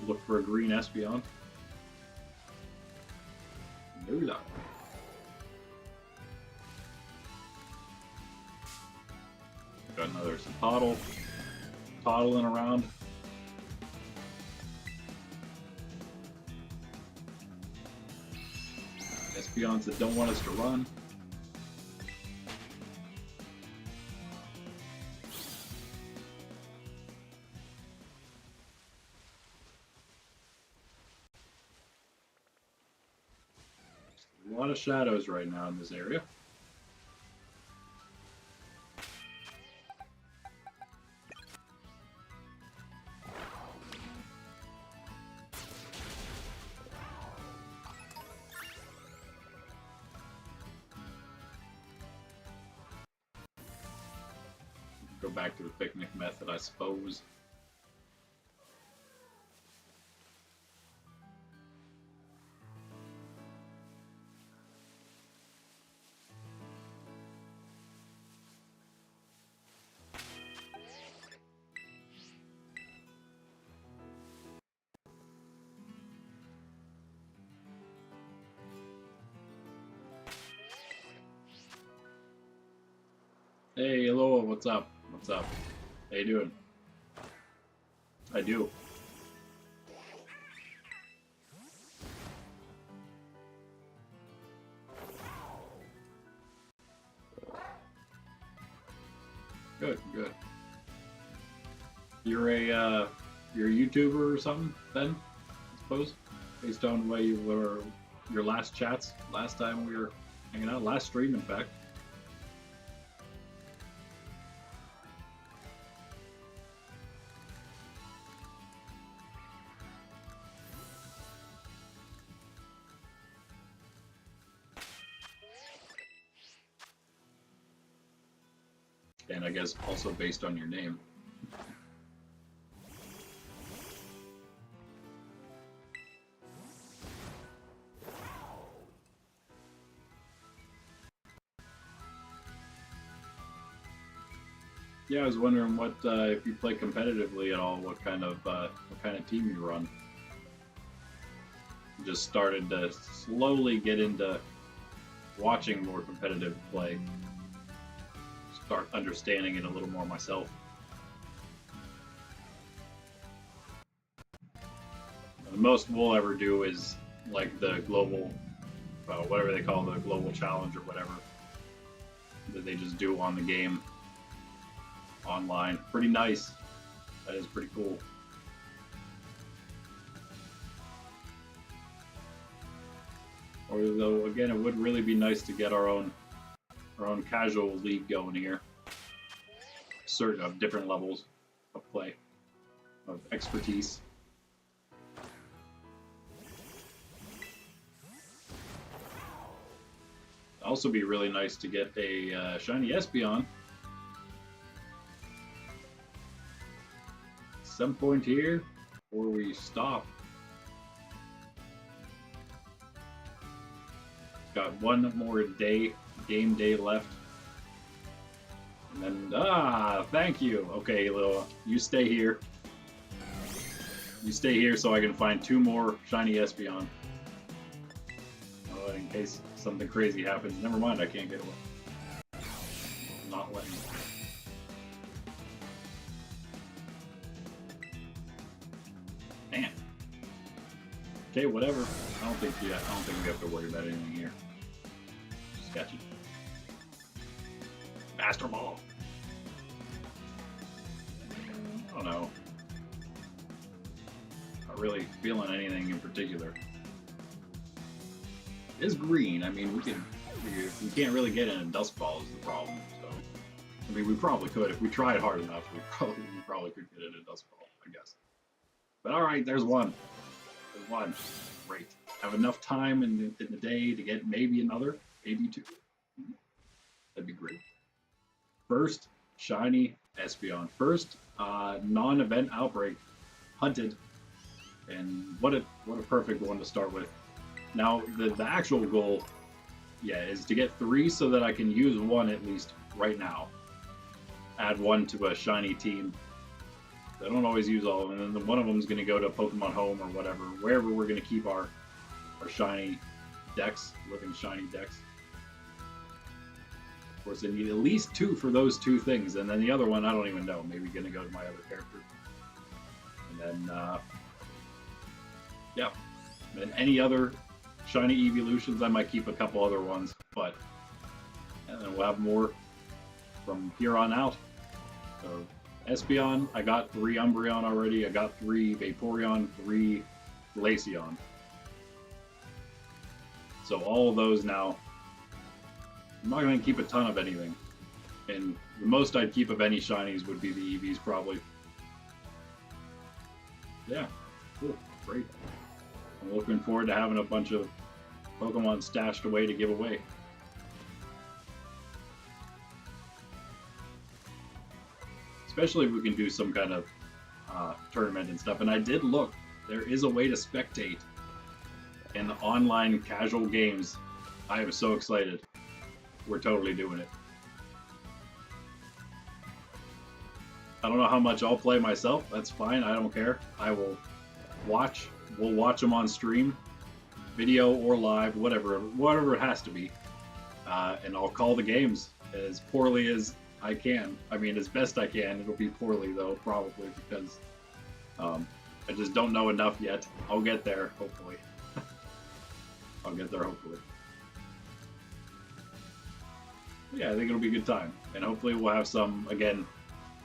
look for a green Espeon. Maybe not. Got another toddling around. Espeons that don't want us to run. A lot of shadows right now in this area. Go back to the picnic method, I suppose. Hey, hello, what's up? What's up? How you doing? I do. Good, good. You're a YouTuber or something, then? I suppose, based on the way you were your last chats last time we were hanging out, last stream, in fact. And I guess also based on your name. Yeah, I was wondering what if you play competitively at all, what kind of team you run. Just started to slowly get into watching more competitive play. Start understanding it a little more myself. The most we'll ever do is like the global, whatever they call the global challenge or whatever that they just do on the game online. Pretty nice. That is pretty cool. Although again, it would really be nice to get our own our own casual league going here. Certain of different levels of play, of expertise. It'd also be really nice to get a shiny Espeon. Some point here before we stop. Got one more game day left. And then, thank you. Okay, Lil, you stay here. You stay here so I can find 2 more shiny Espeon. In case something crazy happens. Never mind, I can't get away. I'm not letting me. Damn. Okay, whatever. I don't think we have to worry about anything here. Sketchy. Master Ball. I don't know. Not really feeling anything in particular. It's green. I mean, we can't really get in a Dusk Ball is the problem. So, I mean, we probably could if we tried hard enough. We probably could get in a Dusk Ball, I guess. But all right, there's one. There's one. Great. Have enough time in the day to get maybe another, maybe 2. That'd be great. First shiny Espeon. First non-event outbreak hunted, and what a perfect one to start with. Now the actual goal, is to get 3 so that I can use 1 at least right now. Add 1 to a shiny team. I don't always use all of them, and then one of them is going to go to Pokemon Home or whatever, wherever we're going to keep our shiny decks, living shiny decks. Of course, I need at least 2 for those 2 things, and then the other one I don't even know. Maybe going to go to my other character, and then and any other shiny evolutions, I might keep a couple other ones, and then we'll have more from here on out. So Espeon, I got 3 Umbreon already. I got 3 Vaporeon, 3 Glaceon. So all of those now. I'm not going to keep a ton of anything. And the most I'd keep of any shinies would be the EVs, probably. Yeah, cool, great. I'm looking forward to having a bunch of Pokemon stashed away to give away. Especially if we can do some kind of tournament and stuff. And I did look, there is a way to spectate in the online casual games. I am so excited. We're totally doing it. I don't know how much I'll play myself. That's fine. I don't care. I will watch. We'll watch them on stream, video or live, whatever it has to be. And I'll call the games as poorly as I can. I mean, as best I can. It'll be poorly though, probably, because I just don't know enough yet. I'll get there, hopefully. I'll get there, hopefully. Yeah, I think it'll be a good time. And hopefully we'll have some, again,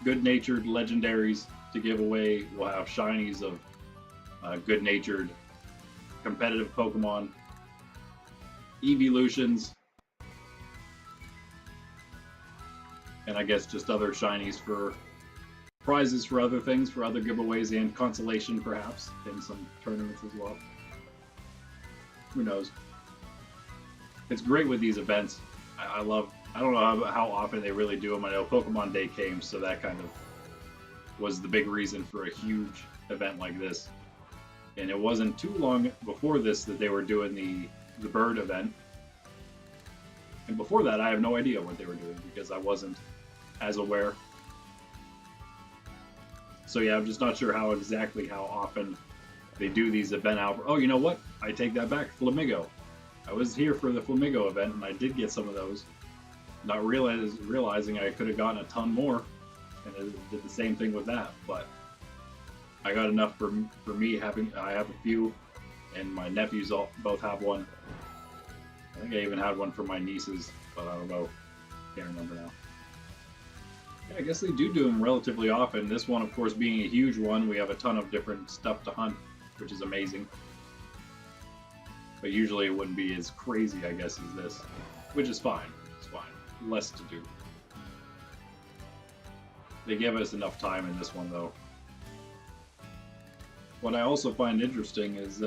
good-natured legendaries to give away. We'll have shinies of good-natured competitive Pokemon. Evolutions. And I guess just other shinies for prizes for other things, for other giveaways, and consolation perhaps in some tournaments as well. Who knows? It's great with these events. I don't know how often they really do them. I know Pokemon Day came, so that kind of was the big reason for a huge event like this. And it wasn't too long before this that they were doing the bird event. And before that, I have no idea what they were doing because I wasn't as aware. So yeah, I'm just not sure how often they do these event out. Oh, you know what? I take that back. Flamigo. I was here for the Flamigo event, and I did get some of those. Not realizing I could have gotten a ton more, and I did the same thing with that. But I got enough for me having. I have a few, and my nephews both have one. I think I even had one for my nieces, but I don't know. Can't remember now. Yeah, I guess they do them relatively often. This one, of course, being a huge one, we have a ton of different stuff to hunt, which is amazing. But usually it wouldn't be as crazy, I guess, as this, which is fine. It's fine. less to do. They give us enough time in this one, though. What I also find interesting is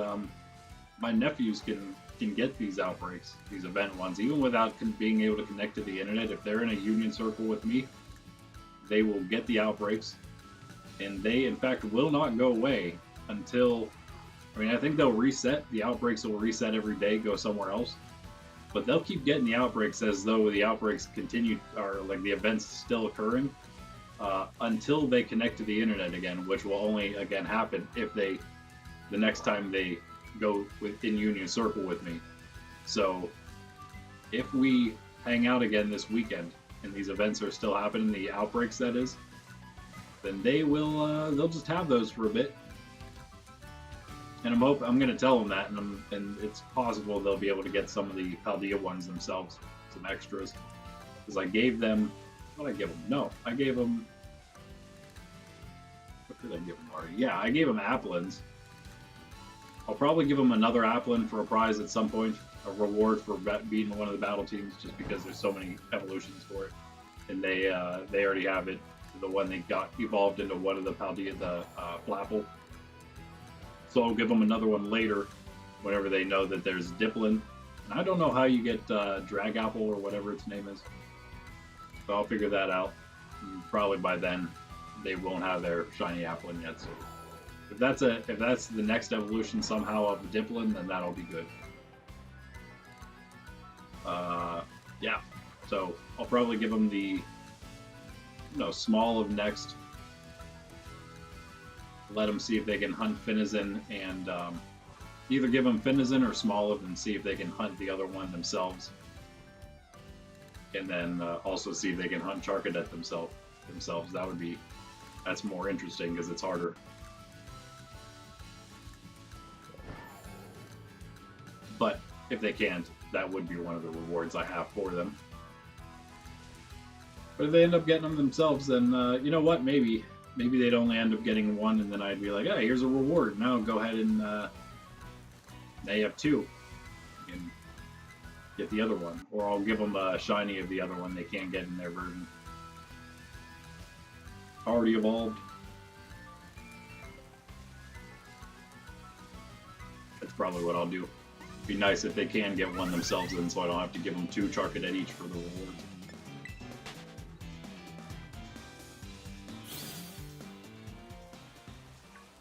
my nephews can get these outbreaks, these event ones, even without being able to connect to the internet. If they're in a union circle with me, they will get the outbreaks, and they, in fact, will not go away until, I mean, I think they'll reset. The outbreaks will reset every day, go somewhere else. But they'll keep getting the outbreaks as though the outbreaks continue, or like the events still occurring, until they connect to the internet again, which will only again happen if the next time they go in Union Circle with me. So if we hang out again this weekend and these events are still happening, the outbreaks that is, then they'll just have those for a bit. And I'm going to tell them that, and it's possible they'll be able to get some of the Paldea ones themselves, some extras, because I gave them. What did I give them? No, I gave them. What did I give them already? Yeah, I gave them Applins. I'll probably give them another Applin for a prize at some point, a reward for beating one of the battle teams, just because there's so many evolutions for it, and they already have it. The one they got evolved into one of the Paldea, the Flapple. So I'll give them another one later, whenever they know that there's Diplin. And I don't know how you get Dragapple or whatever its name is. So I'll figure that out. And probably by then, they won't have their shiny Applin yet. So if that's the next evolution somehow of the Diplin, then that'll be good. Yeah. So I'll probably give them the small of next. Let them see if they can hunt Finizen, and either give them Finizen or Smoliv and see if they can hunt the other one themselves. And then also see if they can hunt Charcadet themselves. That's more interesting because it's harder. But if they can't, that would be one of the rewards I have for them. But if they end up getting them themselves, then you know what? Maybe they'd only end up getting one, and then I'd be like, hey, here's a reward. Now go ahead and now you have two. You can get the other one. Or I'll give them a shiny of the other one they can't get in their version. Already evolved. That's probably what I'll do. It'd be nice if they can get one themselves in, so I don't have to give them two Charcadet each for the reward.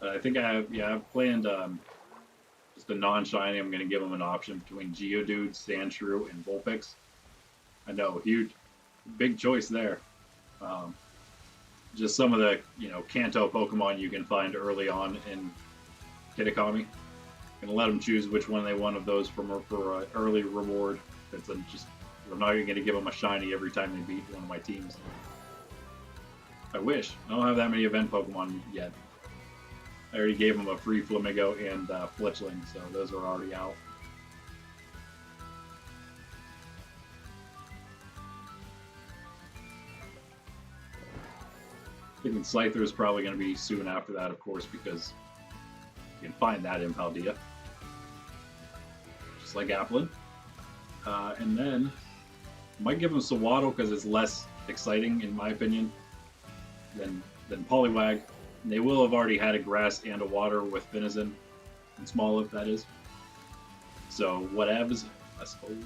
I think I've planned just a non-shiny. I'm going to give them an option between Geodude, Sandshrew, and Vulpix. I know, huge, big choice there. Just some of the Kanto Pokemon you can find early on in Kitakami. I'm going to let them choose which one they want of those for an early reward. We're not even going to give them a shiny every time they beat one of my teams. I wish. I don't have that many event Pokemon yet. I already gave them a free Flamigo and Fletchling, so those are already out. Thinking Scyther is probably going to be soon after that, of course, because you can find that in Paldea. Just like Applin. And then I might give them Sewaddle because it's less exciting, in my opinion, than Poliwag. They will have already had a grass and a water with Finizen and Smoliv, that is. So whatevs, I suppose.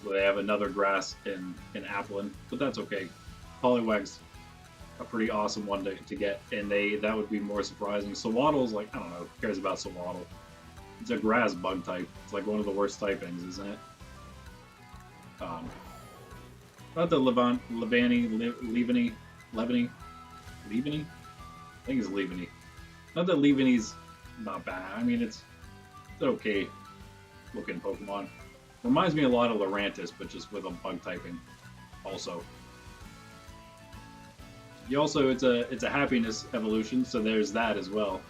Well, they have another grass in Applin, but that's okay. Poliwag's a pretty awesome one to get, and that would be more surprising. Sewaddle's like, I don't know, who cares about Sewaddle? It's a grass bug type. It's like one of the worst typings, isn't it? Not the Leaveney. I think it's Leaveney. Not that Leaveney's not bad. I mean, it's okay looking Pokemon. Reminds me a lot of Lurantis, but just with a bug typing. Also, it's a happiness evolution, so there's that as well.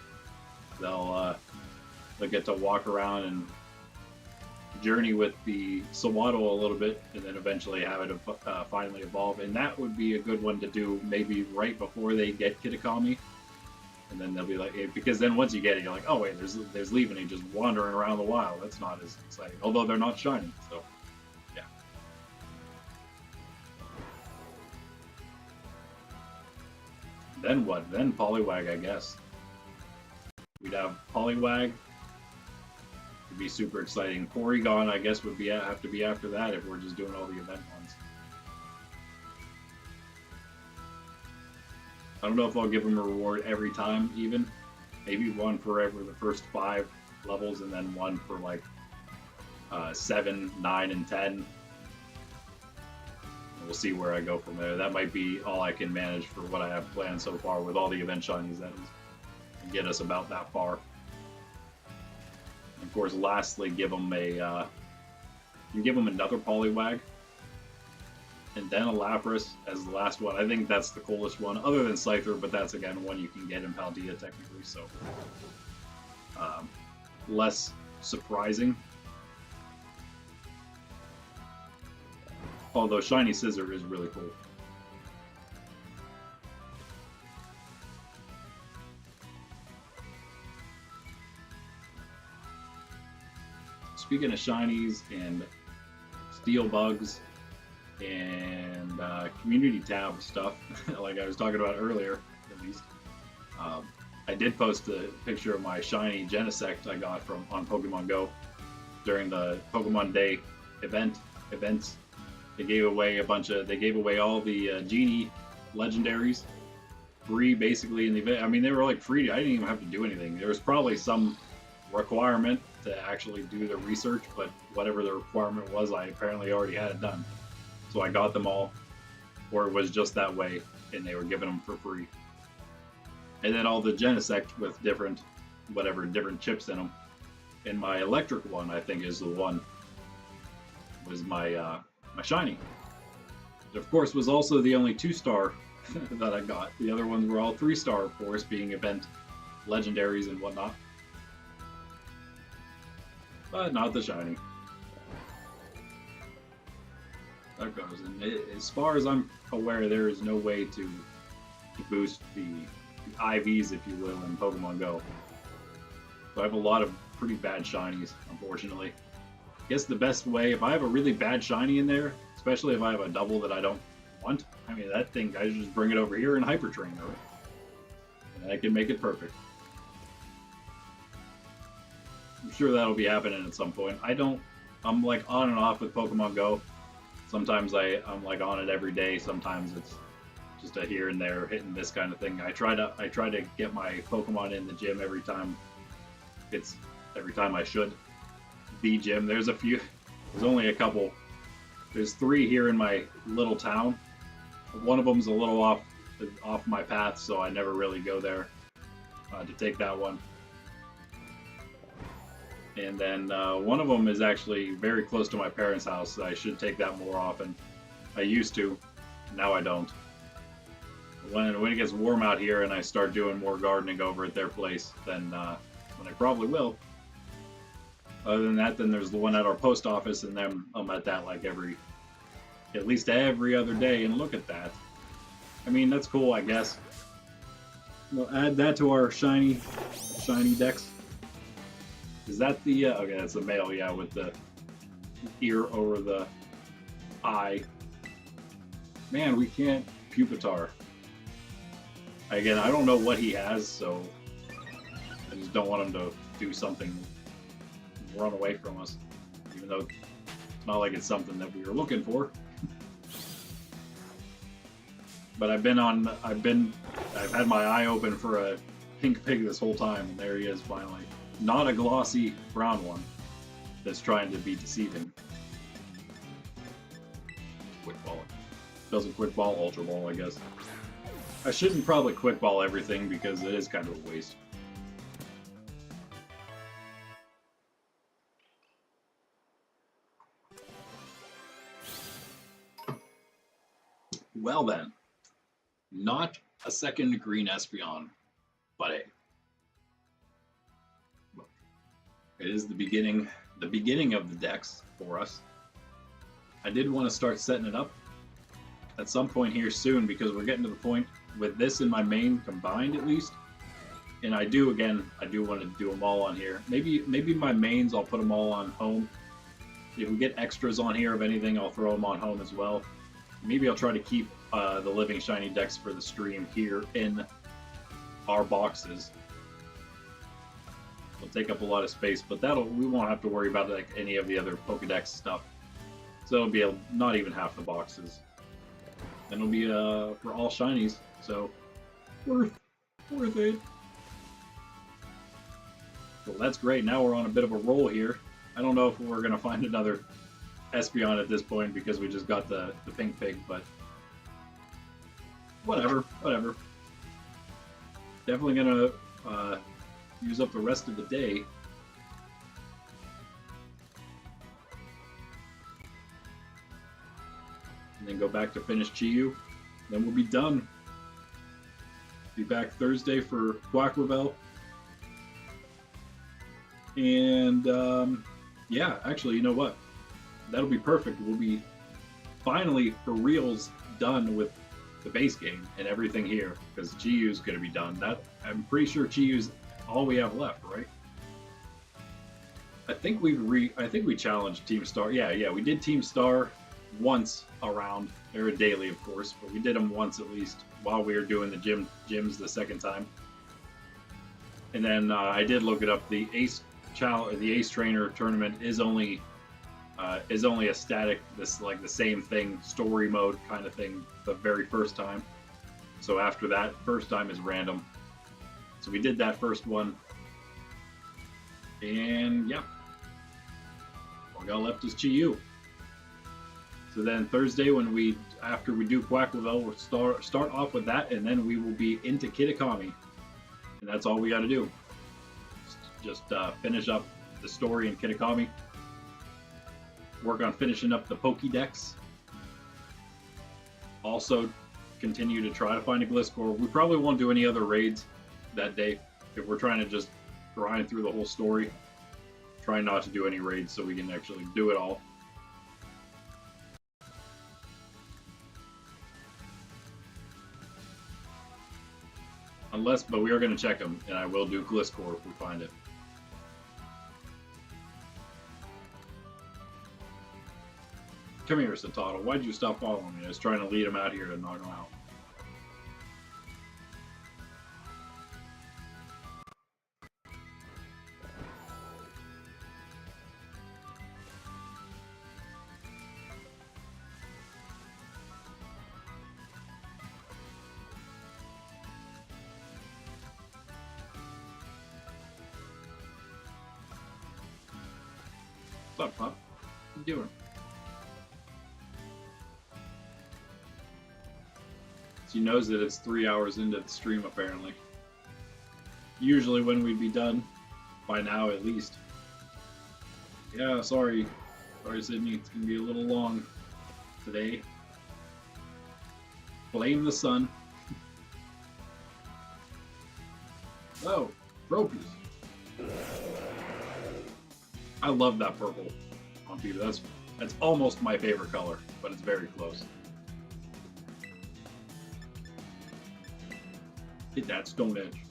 They'll get to walk around and journey with the Sewaddle a little bit, and then eventually have it finally evolve. And that would be a good one to do maybe right before they get Kitakami. And then they'll be like, because then once you get it, you're like, oh wait, there's Leaveney just wandering around the wild. That's not as exciting, although they're not shiny. So, yeah. Then what? Then Poliwag, I guess. We'd have Poliwag. It'd be super exciting. Porygon, I guess, would have to be after that if we're just doing all the event ones. I don't know if I'll give them a reward every time, even. Maybe one for every the first 5 levels, and then one for like 7, 9, and 10. We'll see where I go from there. That might be all I can manage for what I have planned so far with all the event shinies, that is, and get us about that far. And of course, lastly, give them another Poliwag, and then a Lapras as the last one. I think that's the coolest one, other than Scyther, but that's again one you can get in Paldea technically, so less surprising. Although Shiny Scizor is really cool. Speaking of shinies and steel bugs and community tab stuff, like I was talking about earlier, at least, I did post a picture of my shiny Genesect I got on Pokemon Go during the Pokemon Day events. They gave away all the Genie legendaries free, basically, in the event. I mean, they were like free. I didn't even have to do anything. There was probably some requirement to actually do the research, but whatever the requirement was, I apparently already had it done. So I got them all, or it was just that way, and they were giving them for free. And then all the Genesect with different chips in them. And my electric one, I think, is the one, was my shiny. It, of course, was also the only 2-star that I got. The other ones were all 3-star, of course, being event legendaries and whatnot. But not the shiny. That goes. And as far as I'm aware, there is no way to boost the IVs, if you will, in Pokemon Go. So I have a lot of pretty bad shinies, unfortunately. I guess the best way, if I have a really bad shiny in there, especially if I have a double that I don't want, I mean, that thing, I just bring it over here and Hyper Train her. And I can make it perfect. I'm sure that'll be happening at some point. I'm like on and off with Pokemon Go. Sometimes I'm like on it every day. Sometimes it's just a here and there, hit and miss kind of thing. I try to get my Pokemon in the gym every time I should. The gym. There's only a couple. There's 3 here in my little town. One of them's a little off my path, so I never really go there to take that one. And then one of them is actually very close to my parents' house, so I should take that more often. I used to, now I don't. When it gets warm out here and I start doing more gardening over at their place, then when I probably will. Other than that, then there's the one at our post office, and then I'm at that like at least every other day, and look at that. I mean, that's cool, I guess. We'll add that to our shiny decks. Is that the, okay, that's the male, yeah, with the ear over the eye. Man, we can't Pupitar. Again, I don't know what he has, so I just don't want him to do something, run away from us, even though it's not like it's something that we were looking for. But I've had my eye open for a pink pig this whole time, and there he is finally. Not a glossy brown one that's trying to be deceiving. Quick ball. Doesn't quick ball, ultra ball, I guess. I shouldn't probably quick ball everything because it is kind of a waste. Well then, not a second green Espeon, but it is the beginning of the decks for us. I did want to start setting it up at some point here soon because we're getting to the point with this in my main combined at least. And I do want to do them all on here. Maybe my mains I'll put them all on home. If we get extras on here of anything, I'll throw them on home as well. maybe I'll try to keep the living shiny decks for the stream here in our boxes. It'll take up a lot of space, but we won't have to worry about like any of the other Pokedex stuff. So it'll be not even half the boxes. And it'll be for all shinies, so worth it. Well, that's great. Now we're on a bit of a roll here. I don't know if we're gonna find another Espeon at this point because we just got the pink pig, but whatever. Definitely gonna use up the rest of the day. And then go back to finish Chi-Yu. Then we'll be done. Be back Thursday for Quaquavel. And yeah, actually, you know what? That'll be perfect. We'll be finally, for reals, done with the base game and everything here, because Chi-Yu's going to be done. I'm pretty sure Chi-Yu's all we have left, right? I think we challenged Team Star. Yeah, we did Team Star once around. They're a daily, of course, but we did them once at least while we were doing the gyms the second time. And then I did look it up. The Ace Trainer tournament is only a static, like the same thing, story mode kind of thing, the very first time. So after that, first time is random. So we did that first one, and yeah, all we got left is Chi-Yu. So then Thursday, after we do Quaquavel, we'll start off with that, and then we will be into Kitakami, and that's all we got to do. Just finish up the story in Kitakami. Work on finishing up the Pokédex. Also, continue to try to find a Gliscor. We probably won't do any other raids that day if we're trying to just grind through the whole story. Try not to do any raids so we can actually do it all. But we are going to check them, and I will do Gliscor if we find it. Come here, Satotl. Why'd you stop following me? I was trying to lead him out here to knock him out. What's up, pup? What are you doing? She knows that it's 3 hours into the stream, apparently. Usually when we'd be done, by now at least. Yeah, sorry. Sorry, Sydney. It's going to be a little long today. Blame the sun. Oh, Tropius. I love that purple on Peter. That's almost my favorite color, but it's very close. Hit that Stone Edge.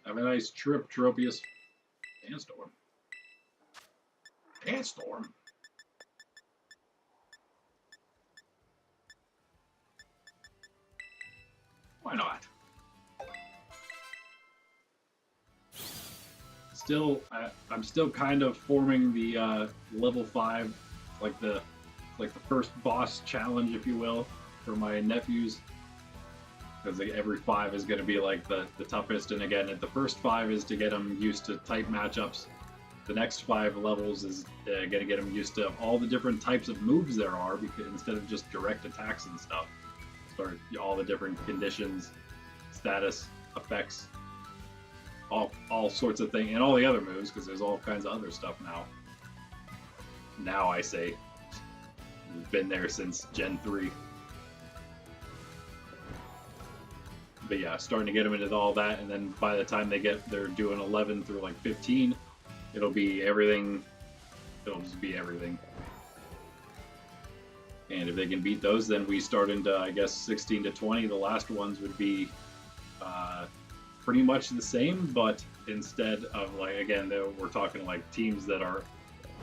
Have a nice trip, Tropius. Sandstorm. Sandstorm? Why not? I'm still kind of forming the level 5, like the first boss challenge, if you will, for my nephews. Because every 5 is going to be like the toughest, and again, the first 5 is to get them used to type matchups. The next 5 levels is going to get them used to all the different types of moves there are, because instead of just direct attacks and stuff, start all the different conditions, status, effects, all sorts of things, and all the other moves, because there's all kinds of other stuff now. Now I say, we've been there since Gen 3. But yeah, starting to get them into all that, and then by the time they're doing 11 through like 15, it'll be everything. It'll just be everything. And if they can beat those, then we start into, I guess, 16 to 20. The last ones would be uh, pretty much the same, but instead of like, again, we're talking like teams that are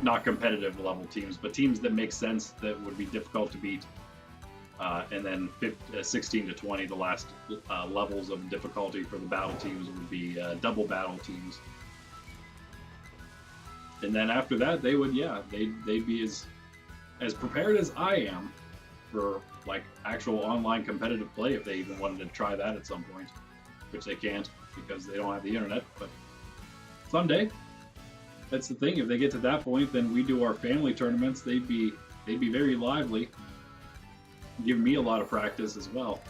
not competitive level teams, but teams that make sense that would be difficult to beat. And then 16 to 20, the last levels of difficulty for the battle teams would be double battle teams. And then after that, they would, they'd be as prepared as I am for like actual online competitive play if they even wanted to try that at some point, which they can't because they don't have the internet. But someday, that's the thing. If they get to that point, then we do our family tournaments. They'd be very lively. Give me a lot of practice as well.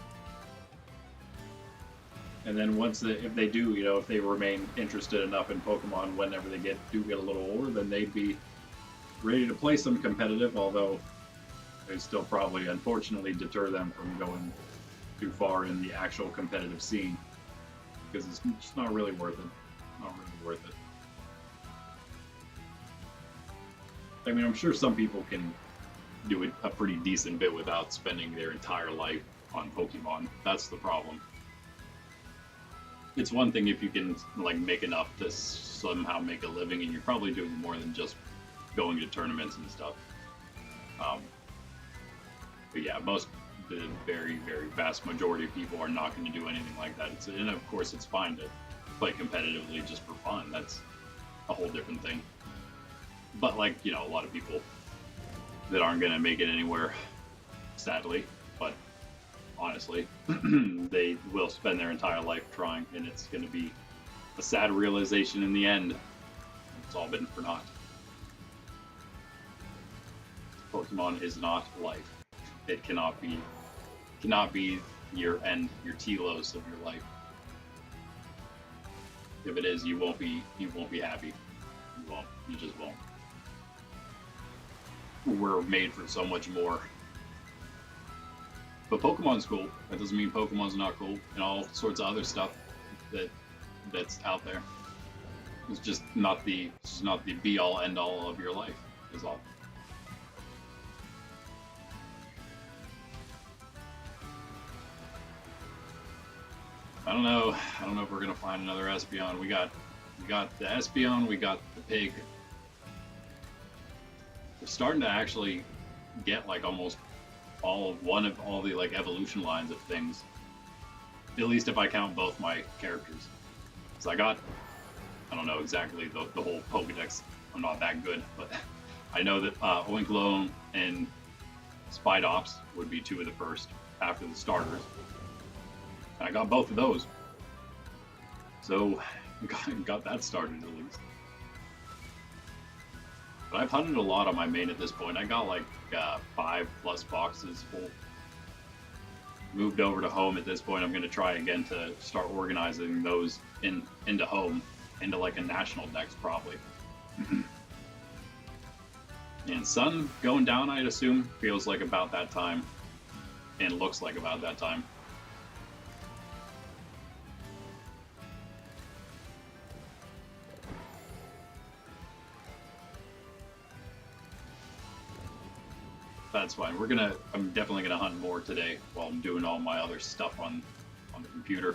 And then if they do, if they remain interested enough in Pokemon whenever they do get a little older, then they'd be ready to play some competitive, although they still probably unfortunately deter them from going too far in the actual competitive scene because it's just not really worth it. Not really worth it. I mean, I'm sure some people can do it a pretty decent bit without spending their entire life on Pokemon. That's the problem. It's one thing if you can like make enough to somehow make a living, and you're probably doing more than just going to tournaments and stuff. But yeah, the very, very vast majority of people are not going to do anything like that. And of course, it's fine to play competitively just for fun. That's a whole different thing. But like, a lot of people that aren't going to make it anywhere, sadly, but honestly, they will spend their entire life trying, and it's going to be a sad realization in the end. It's all been for naught. Pokemon is not life. It cannot be your end, your telos of your life. If it is, you won't be happy. You won't. You just won't. We're made for so much more. But Pokemon's cool. That doesn't mean Pokemon's not cool, and all sorts of other stuff that's out there. It's just not the be all end all of your life. Is all. I don't know if we're gonna find another Espeon. We got the Espeon. We got the pig. We're starting to actually get like almost one of all the like evolution lines of things. At least if I count both my characters. So I don't know exactly the whole Pokedex. I'm not that good, but I know that Oinkologne and Spidops would be two of the first after the starters. And I got both of those. So got that started at least. But I've hunted a lot on my main at this point. I got like 5+ boxes full. Moved over to home at this point. I'm going to try again to start organizing those into home, into like a national dex probably. And sun going down, I'd assume, feels like about that time, and looks like about that time. That's fine. I'm definitely gonna hunt more today while I'm doing all my other stuff on the computer.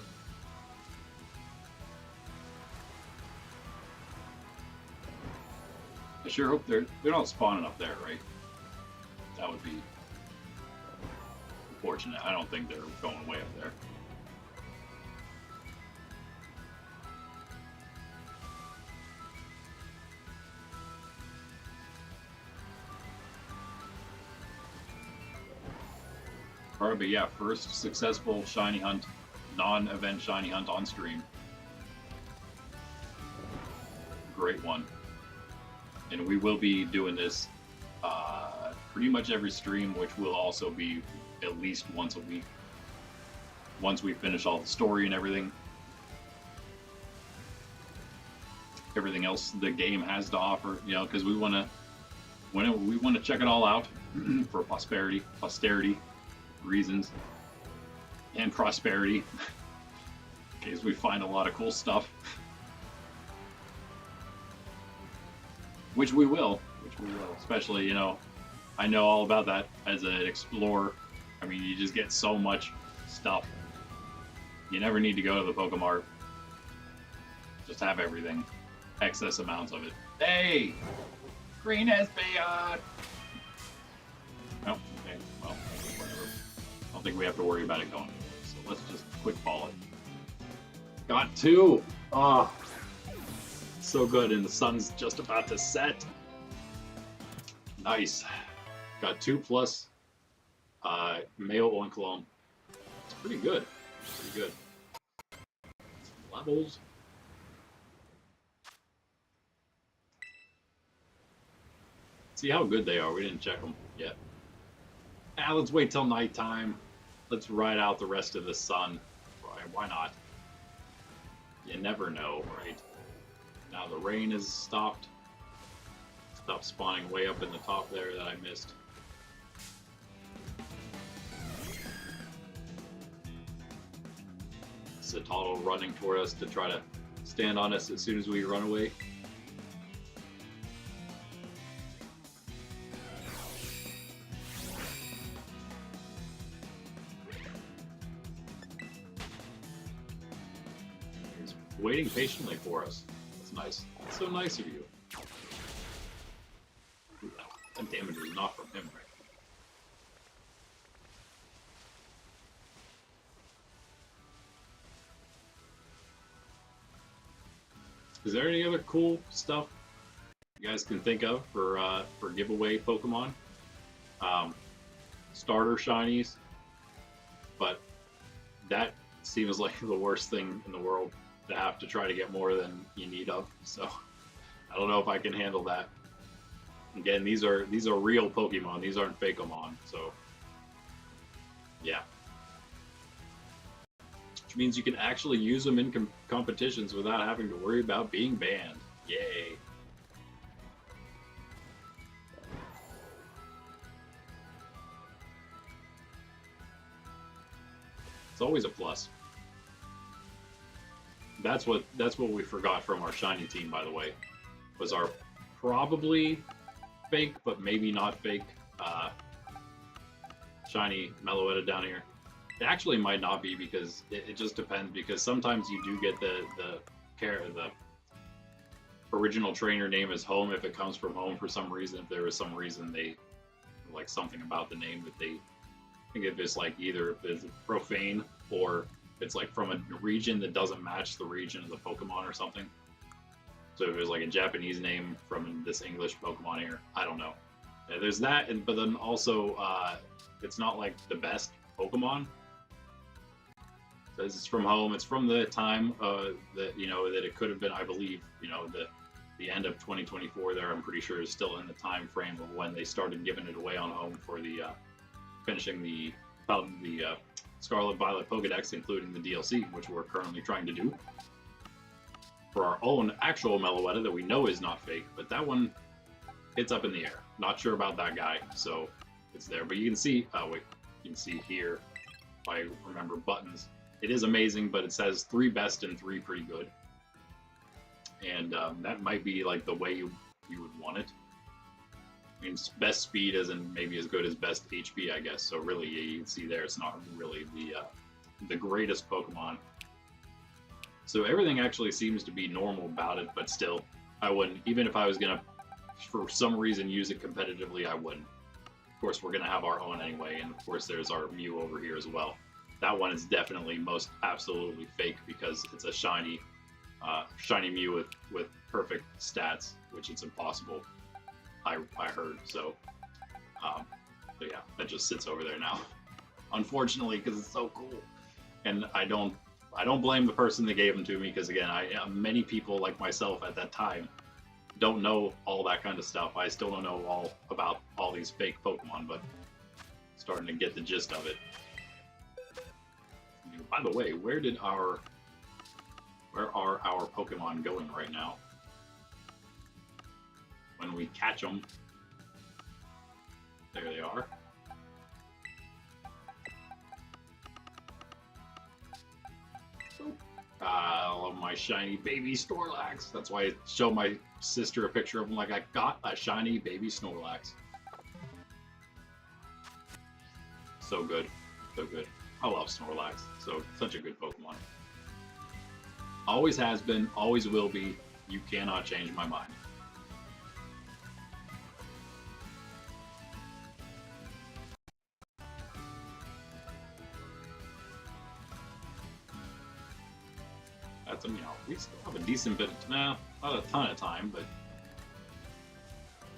I sure hope they're not spawning up there, right? That would be unfortunate. I don't think they're going way up there. Alright, but yeah, first successful shiny hunt, non-event shiny hunt on stream. Great one. And we will be doing this pretty much every stream, which will also be at least once a week. Once we finish all the story and everything. Everything else the game has to offer, because we want to check it all out for posterity reasons, and prosperity, in case we find a lot of cool stuff. Which we will, especially, I know all about that as an explorer. I mean, you just get so much stuff. You never need to go to the Pokemart. Just have everything. Excess amounts of it. Hey! Green Espeon! Oh, okay. Well, whatever. I don't think we have to worry about it going. So let's just quick ball it. Got 2! Oh, so good, and the sun's just about to set. Nice. Got 2 plus male Oinkologne. It's pretty good. Pretty good. Levels. See how good they are. We didn't check them yet. Now let's wait till nighttime. Let's ride out the rest of the sun. Why not? You never know, right? Now the rain is stopped. Stopped spawning way up in the top there that I missed. Citadel running toward us to try to stand on us as soon as we run away. He's waiting patiently for us. That's nice. That's so nice of you. Ooh, that damage is not from him, right? Is there any other cool stuff you guys can think of for giveaway Pokemon? Starter shinies, but that seems like the worst thing in the world to have to try to get more than you need of. So I don't know if I can handle that. Again, these are real Pokemon. These aren't Fakeomon. So yeah. Which means you can actually use them in competitions without having to worry about being banned. Yay. It's always a plus. That's what we forgot from our shiny team, by the way, was our probably fake, but maybe not fake shiny Meloetta down here. It actually might not be, because it just depends, because sometimes you do get the original trainer name as Home if it comes from home for some reason. If there was some reason they like something about the name that they, I think if it's like either if it's profane or it's like from a region that doesn't match the region of the Pokemon or something. So if it was like a Japanese name from this English Pokemon here, I don't know. There's that, but then also it's not like the best Pokemon. Says it's from home. It's from the time that that it could have been. I believe the end of 2024. There, I'm pretty sure is still in the time frame of when they started giving it away on home for the finishing the Scarlet Violet Pokedex, including the DLC, which we're currently trying to do for our own actual Meloetta that we know is not fake. But that one, it's up in the air. Not sure about that guy, so it's there. But you can see. Wait, you can see here. If I remember buttons. It is amazing, but it says 3 best and 3 pretty good. And that might be like the way you would want it. I mean, best speed isn't maybe as good as best HP, I guess. So really, you can see there, it's not really the greatest Pokemon. So everything actually seems to be normal about it, but still, I wouldn't. Even if I was gonna, for some reason, use it competitively, I wouldn't. Of course, we're gonna have our own anyway, and of course, there's our Mew over here as well. That one is definitely most absolutely fake because it's a shiny Mew with perfect stats, which it's impossible. I heard so. But yeah, that just sits over there now, unfortunately, because it's so cool. And I don't blame the person that gave them to me, because again, many people like myself at that time don't know all that kind of stuff. I still don't know all about all these fake Pokemon, but starting to get the gist of it. By the way, where are our Pokemon going right now? When we catch them, there they are. I love my shiny baby Snorlax. That's why I showed my sister a picture of him, like I got a shiny baby Snorlax. So good. So good. I love Snorlax. Such a good Pokemon. Always has been, always will be. You cannot change my mind. That's, we still have a decent bit of, not a ton of time, but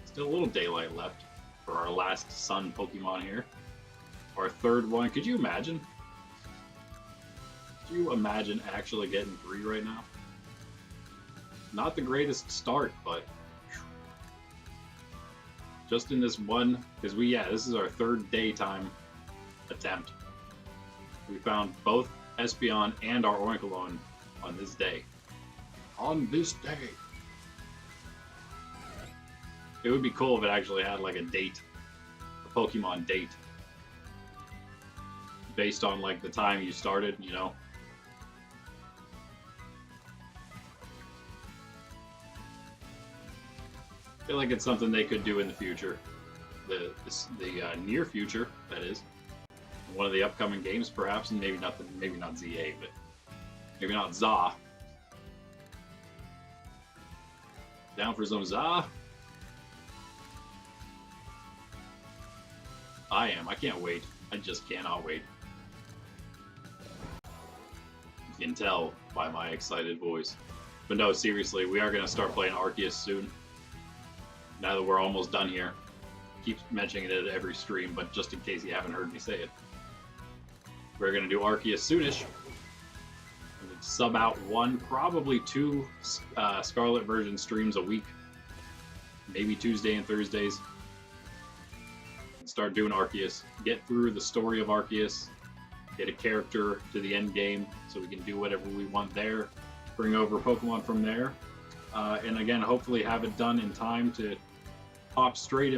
still a little daylight left for our last Sun Pokemon here. Our third one. Could you imagine? Could you imagine actually getting 3 right now? Not the greatest start, but just in this one, because this is our third daytime attempt. We found both Espeon and our Oinkalone on this day. On this day. It would be cool if it actually had like a date, a Pokemon date, based on like the time you started, you know. I feel like it's something they could do in the future, the near future, that is. One of the upcoming games, perhaps, and maybe not ZA, but maybe not ZA. Down for some ZA? I am. I can't wait. I just cannot wait. You can tell by my excited voice. But no, seriously, we are going to start playing Arceus soon. Now that we're almost done here. Keep mentioning it at every stream, but just in case you haven't heard me say it. We're going to do Arceus soonish. Sub out 1, probably 2 Scarlet version streams a week. Maybe Tuesday and Thursdays. And start doing Arceus. Get through the story of Arceus. Get a character to the end game so we can do whatever we want there. Bring over Pokemon from there. And again, hopefully have it done in time to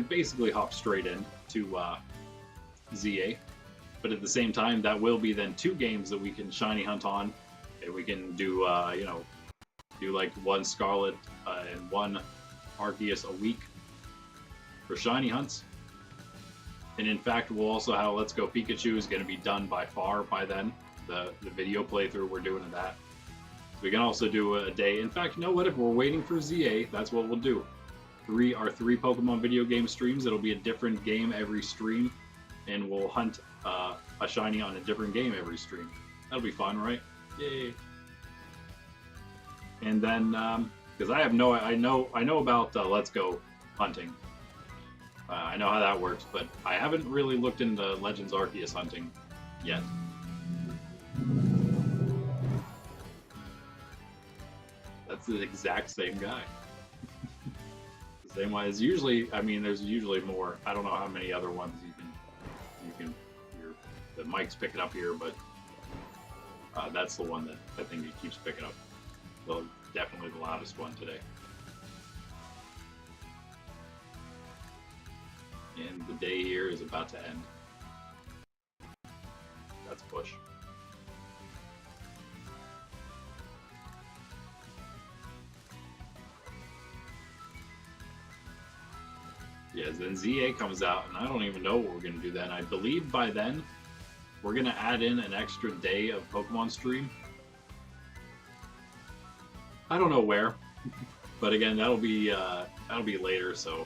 basically hop straight in to ZA. But at the same time, that will be then 2 games that we can shiny hunt on. And we can do, do like 1 Scarlet and 1 Arceus a week for shiny hunts. And in fact, we'll also have Let's Go Pikachu is going to be done by far by then. The video playthrough we're doing of that. We can also do a day. In fact, you know what? If we're waiting for ZA, that's what we'll do. Our 3 Pokemon video game streams. It'll be a different game every stream, and we'll hunt a shiny on a different game every stream. That'll be fun, right? Yay! And then, because I know about Let's Go hunting. I know how that works, but I haven't really looked into Legends Arceus hunting yet. That's the exact same guy. The same one. Is usually, there's usually more. I don't know how many other ones you can hear. The mic's picking up here, but that's the one that I think it keeps picking up. So definitely the loudest one today. And the day here is about to end. That's push. Yeah, then ZA comes out, and I don't even know what we're going to do then. I believe by then, we're going to add in an extra day of Pokemon stream. I don't know where, but again, that'll be later, so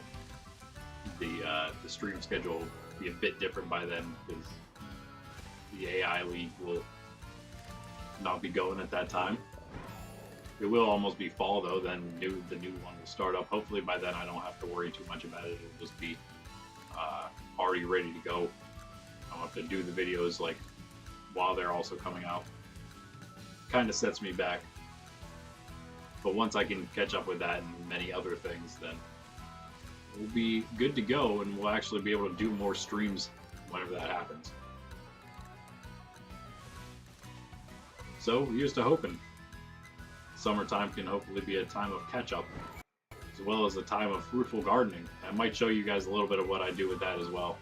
the stream schedule will be a bit different by then, because the AI League will not be going at that time. It will almost be fall though, then the new one will start up. Hopefully by then I don't have to worry too much about it. It'll just be already ready to go. I don't have to do the videos like while they're also coming out. Kind of sets me back. But once I can catch up with that and many other things, then we'll be good to go, and we'll actually be able to do more streams whenever that happens. So here's to hoping. Summertime can hopefully be a time of catch-up, as well as a time of fruitful gardening. I might show you guys a little bit of what I do with that as well.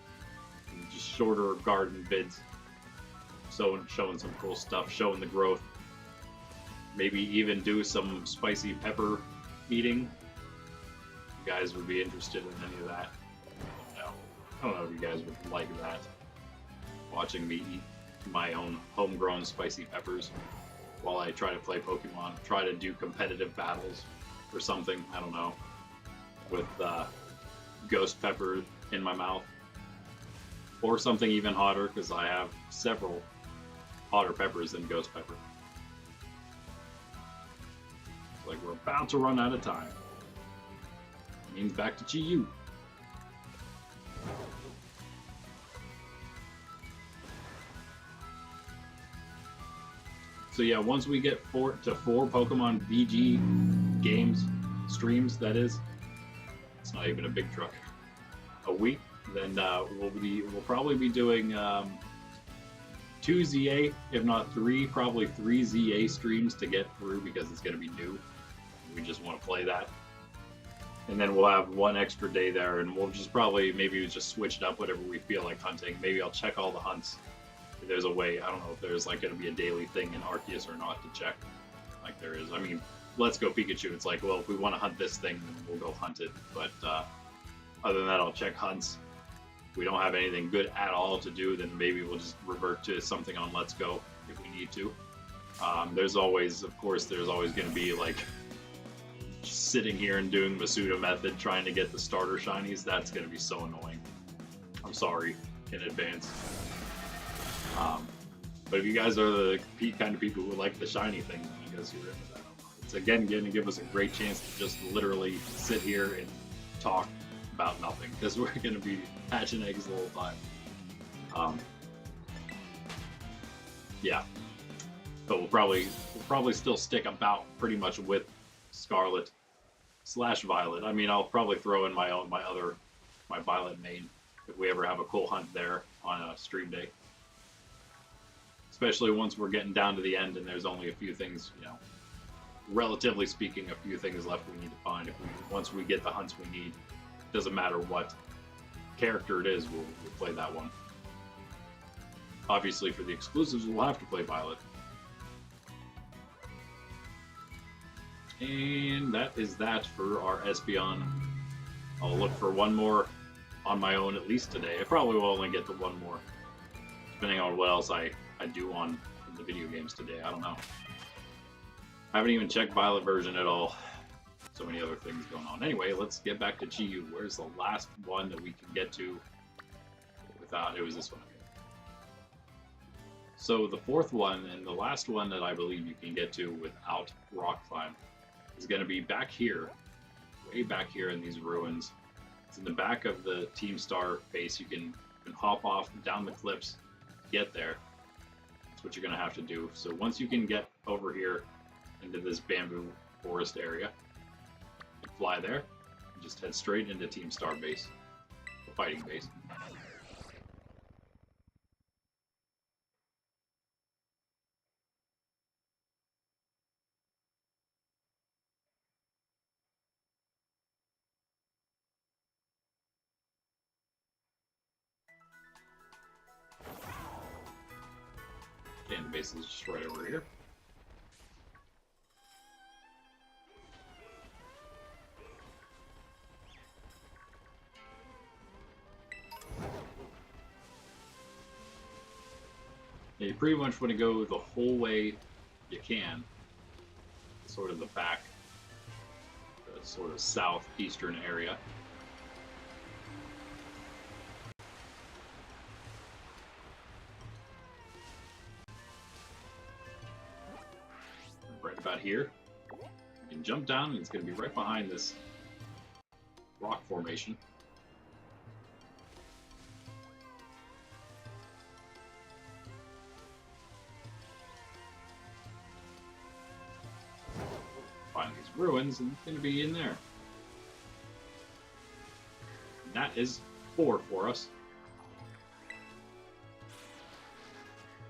Just shorter garden vids, showing some cool stuff, showing the growth. Maybe even do some spicy pepper eating. You guys would be interested in any of that. I don't know if you guys would like that. We'll watching me eat my own homegrown spicy peppers while I try to play Pokemon, try to do competitive battles or something, I don't know, with ghost pepper in my mouth. Or something even hotter, because I have several hotter peppers than ghost pepper. It's like we're about to run out of time. It means back to Chi-Yu. So yeah, once we get 4 Pokemon VG games, streams, that is, it's not even a big truck, a week, then we'll probably be doing 2 ZA, if not 3, probably 3 ZA streams to get through, because it's going to be new. We just want to play that. And then we'll have 1 extra day there, and we'll just probably, maybe just switch it up whenever we feel like hunting. Maybe I'll check all the hunts. If there's a way, I don't know if there's like going to be a daily thing in Arceus or not to check, like there is. I mean, Let's Go Pikachu, it's like, well, if we want to hunt this thing, then we'll go hunt it. But other than that, I'll check hunts. If we don't have anything good at all to do, then maybe we'll just revert to something on Let's Go if we need to. There's always, of course, there's always going to be like just sitting here and doing Masuda method, trying to get the starter shinies. That's going to be so annoying. I'm sorry in advance. But if you guys are the kind of people who like the shiny thing, I guess you're into that. It's again going to give us a great chance to just literally sit here and talk about nothing, because we're going to be hatching eggs the whole time. Yeah, but we'll probably still stick about pretty much with Scarlet / Violet. I mean, I'll probably throw in my Violet main if we ever have a cool hunt there on a stream day. Especially once we're getting down to the end and there's only a few things, you know, relatively speaking, a few things left we need to find. Once we get the hunts we need, doesn't matter what character it is, we'll play that one. Obviously, for the exclusives, we'll have to play Violet. And that is that for our Espeon. I'll look for one more on my own at least today. I probably will only get to one more, depending on what else I do on the video games today. I don't know. I haven't even checked Violet version at all. So many other things going on. Anyway, let's get back to Chi-Yu. Where's the last one that we can get to without... It was this one. So the 4th one, and the last one that I believe you can get to without rock climb, is going to be back here. Way back here in these ruins. It's in the back of the Team Star base. You can hop off down the cliffs to get there. That's what you're going to have to do. So once you can get over here into this bamboo forest area, you fly there, and just head straight into Team Star base, the fighting base. And the base is just right over here. Yeah, you pretty much want to go the whole way you can, sort of the back, the sort of southeastern area. Right about here. You can jump down, and it's going to be right behind this rock formation. Find these ruins, and it's going to be in there. And that is 4 for us.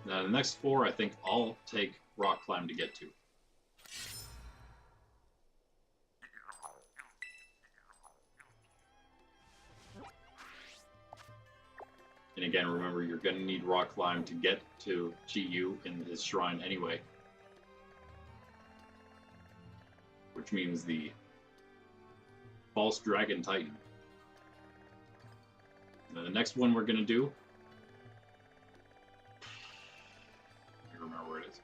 Now the next 4, I think, I'll take rock climb to get to. And again, remember, you're going to need rock climb to get to Chi-Yu in his shrine anyway. Which means the False Dragon Titan. Now the next one we're going to do where it is.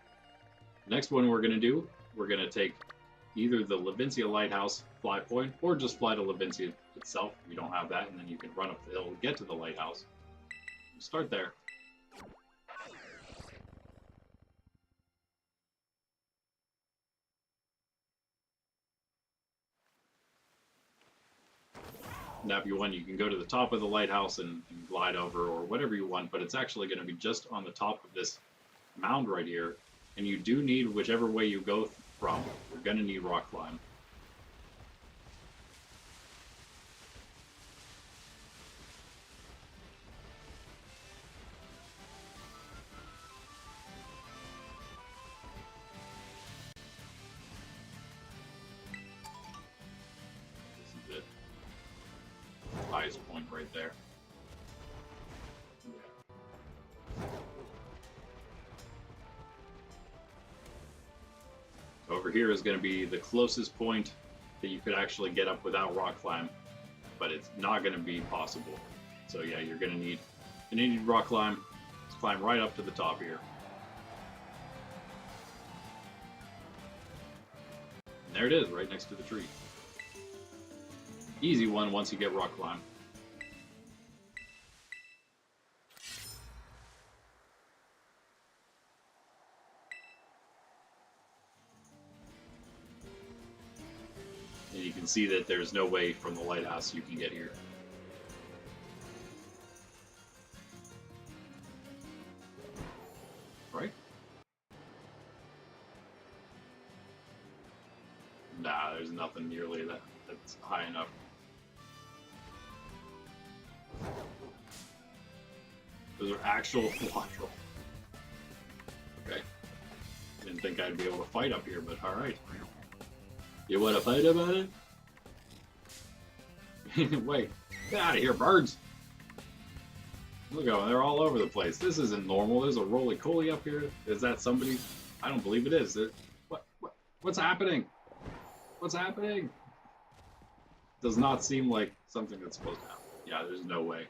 The next one we're going to do, we're going to take either the Levincia Lighthouse fly point, or just fly to Levincia itself if you don't have that, and then you can run up the hill and get to the lighthouse. Start there. Now if you want, you can go to the top of the lighthouse and glide over or whatever you want, but it's actually going to be just on the top of this mound right here, and you do need, whichever way you go from, you're going to need rock climb. This is it. Highest point right there. Over here is going to be the closest point that you could actually get up without rock climb, but it's not going to be possible. So yeah, you're going to need rock climb. Let's climb right up to the top here. And there it is, right next to the tree. Easy one once you get rock climb. And you can see that there's no way from the lighthouse you can get here. Right? Nah, there's nothing nearly that's high enough. Those are actual Quattro. Okay. Didn't think I'd be able to fight up here, but alright. You want to fight about it? Wait, get out of here, birds! Look at them, they're all over the place. This isn't normal. There's a roly-poly up here. Is that somebody? I don't believe it is. What's happening? What's happening? Does not seem like something that's supposed to happen. Yeah, there's no way.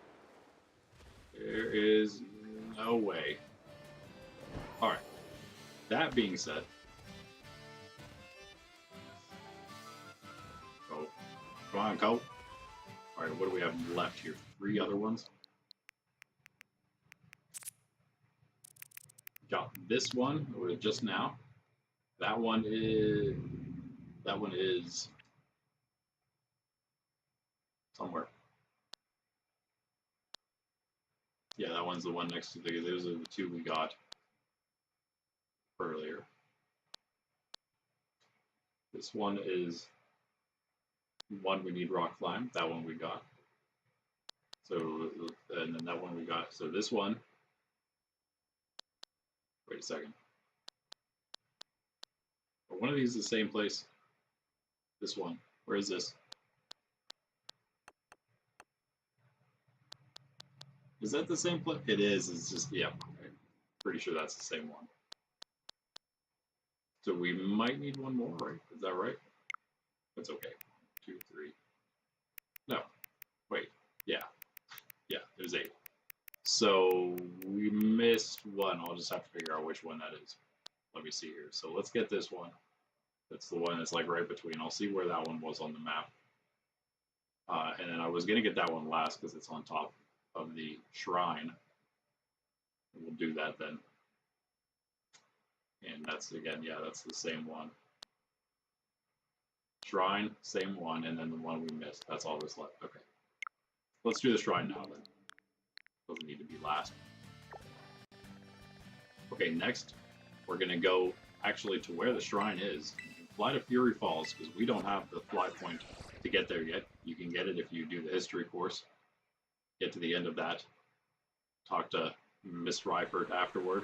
There is no way. Alright. That being said, go. Come on, go. Alright, what do we have left here? 3 other ones. Got this one just now. That one is somewhere. Yeah, that one's the one next to those are the 2 we got earlier. This one is one we need rock climb. That one we got. So, and then that one we got. So this one. Wait a second. Are one of these the same place? This one. Where is this? Is that the same place? It is. It's just, yeah. Okay. Pretty sure that's the same one. So we might need one more, right? Is that right? That's okay. 2, 3. No. Wait. Yeah. Yeah, there's 8. So we missed one. I'll just have to figure out which one that is. Let me see here. So let's get this one. That's the one that's like right between. I'll see where that one was on the map. And then I was going to get that one last because it's on top of the shrine. We'll do that then. And that's, again, yeah, that's the same one. Shrine, same one, and then the one we missed. That's all that's left. Okay. Let's do the shrine now then. Doesn't need to be last. Okay, next, we're going to go actually to where the shrine is. Fly to Fury Falls, because we don't have the fly point to get there yet. You can get it if you do the history course. Get to the end of that. Talk to Miss Ryford afterward.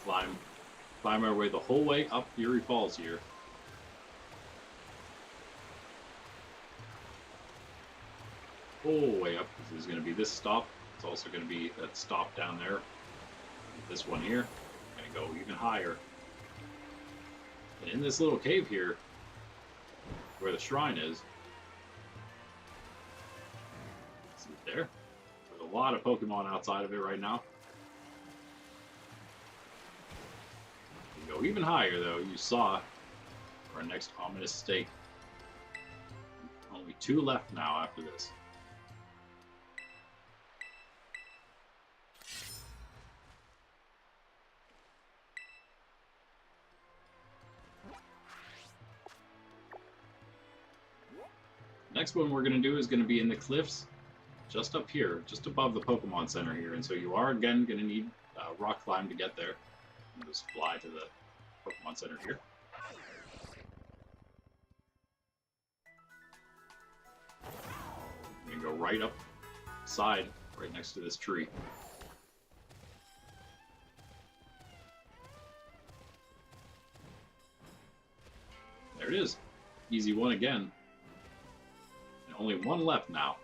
Climb our way the whole way up Fury Falls here. Whole way up. This is going to be this stop. It's also going to be that stop down there. This one here. Going to go even higher. And in this little cave here, where the shrine is it there? Where the a lot of Pokemon outside of it right now. We go even higher, though. You saw our next ominous stake. Only 2 left now after this. Next one we're going to do is going to be in the cliffs, just up here, just above the Pokemon Center here. And so you are, again, going to need rock climb to get there. And just fly to the Pokemon Center here. You can go right up side, right next to this tree. There it is. Easy one again. And only 1 left now.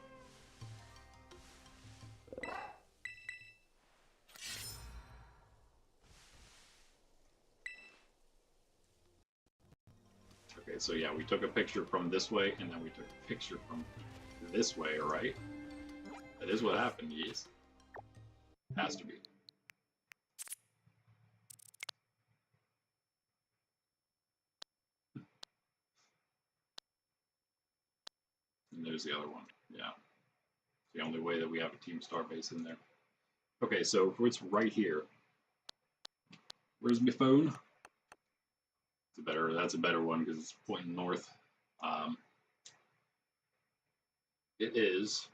Okay, so yeah, we took a picture from this way, and then we took a picture from this way, alright? That is what happened, yes. Has to be. And there's the other one, yeah. It's the only way that we have a Team Star base in there. Okay, so if it's right here. Where's my phone? That's a better one because it's pointing north. It is.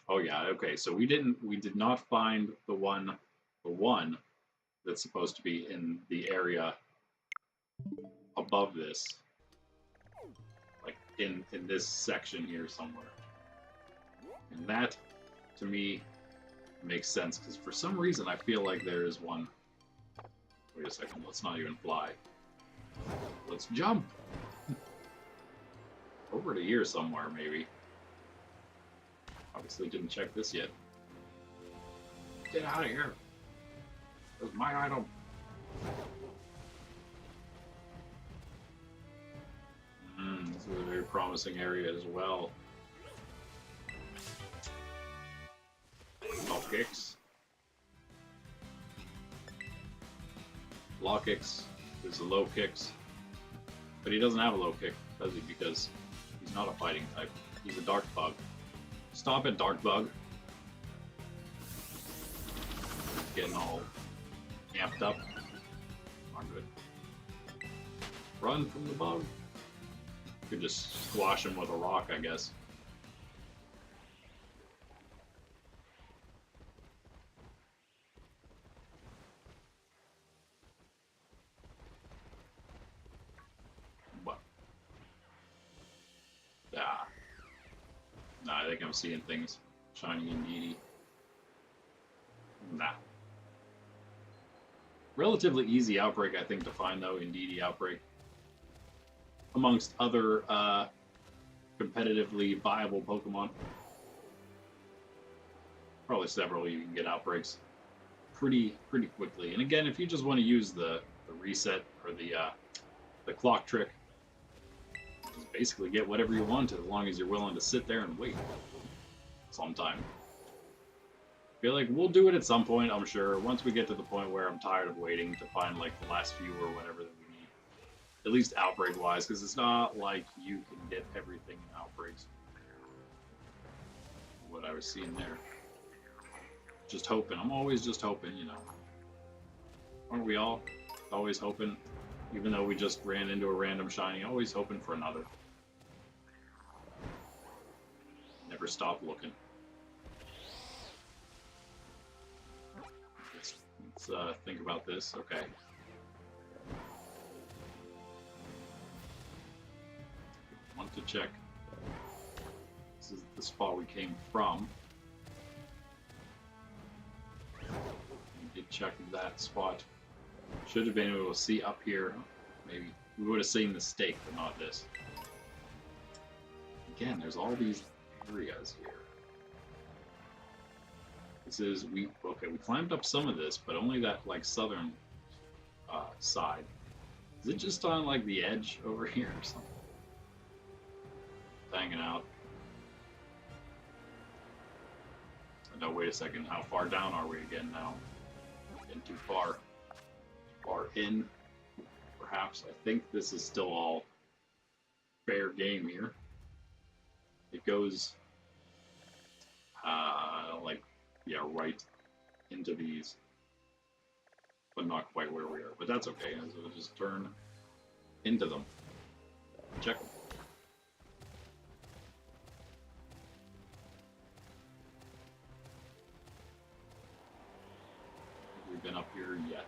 Oh yeah, okay. So we did not find the one that's supposed to be in the area above this, like in this section here somewhere. And that, to me, makes sense because for some reason I feel like there is one. Wait a second. Let's not even fly. Let's jump. Over to here somewhere, maybe. Obviously didn't check this yet. Get out of here. That's my item. This is a very promising area as well. Low kicks. Law kicks. There's the low kicks. But he doesn't have a low kick, does he? Because he's not a fighting type. He's a dark bug. Stop it, dark bug. Getting all amped up. Not good. Run from the bug. Could just squash him with a rock, I guess. What? Ah. Nah, I think I'm seeing things. Shiny Indeedee. Nah. Relatively easy outbreak, I think, to find, though. Indeedee outbreak. Amongst other competitively viable Pokemon. Probably several you can get outbreaks pretty quickly. And again, if you just want to use the reset or the clock trick, just basically get whatever you want as long as you're willing to sit there and wait sometime. I feel like we'll do it at some point, I'm sure. Once we get to the point where I'm tired of waiting to find like the last few or whatever that we need. At least outbreak-wise, because it's not like you can get everything in outbreaks. What I was seeing there. Just hoping. I'm always just hoping, you know. Aren't we all? Always hoping. Even though we just ran into a random shiny, always hoping for another. Never stop looking. Let's think about this. Okay. Want to check. This is the spot we came from. We did check that spot. Should have been able to see up here. Maybe we would have seen the stake, but not this. Again, there's all these areas here. This is we climbed up some of this, but only that like southern side. Is it just on like the edge over here or something? It's hanging out. No, wait a second. How far down are we again now? Getting too far. Far in. Perhaps. I think this is still all fair game here. It goes like, yeah, right into these, but not quite where we are. But that's okay, so we'll just turn into them. Check them. Have we been up here yet?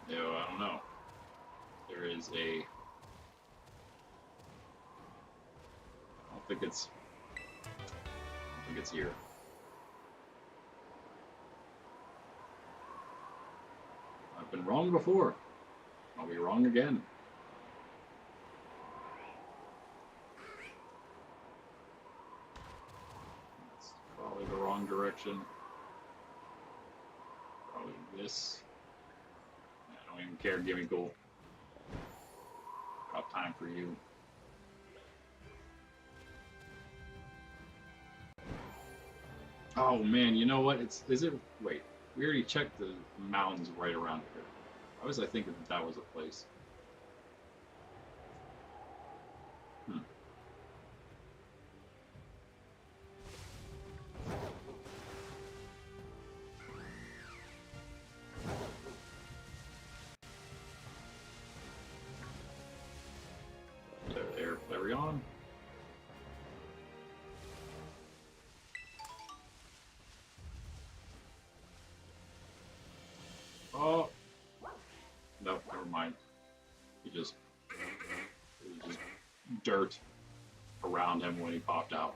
No, I don't know. There is a... I don't think it's here. I've been wrong before. I'll be wrong again. That's probably the wrong direction. Probably this. I don't even care. Give me gold. Got time for you. Oh man, you know what? Wait, we already checked the mountains right around here. Why was I thinking that was a place? There, Flareon. Oh, no, never mind. It was just dirt around him when he popped out.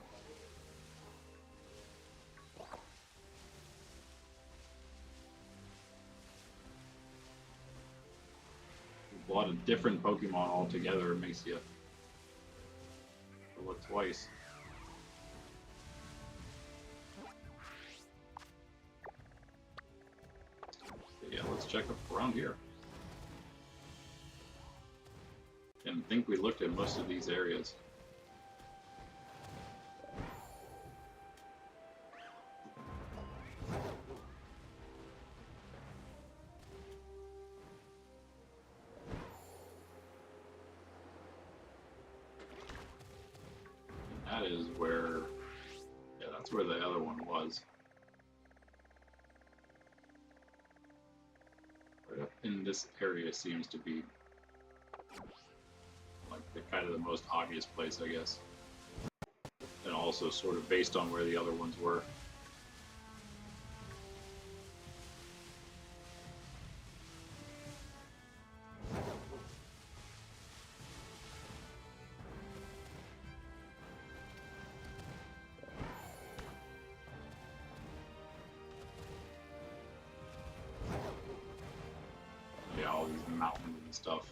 A lot of different Pokemon all together makes you look twice. Yeah, let's check up around here. And I think we looked at most of these areas. And that is where, yeah, that's where the other one was. Right up in this area seems to be like the kind of the most obvious place, I guess. And also sort of based on where the other ones were. Yeah, all these mountains and stuff.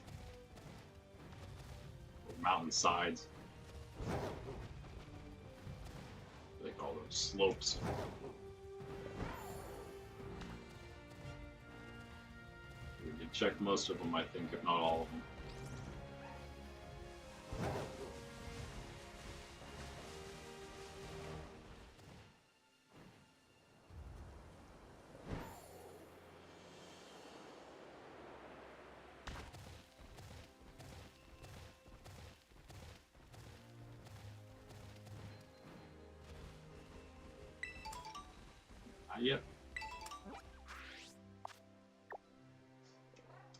Mountain sides. They call those slopes. We did check most of them, I think, if not all of them. Not yet.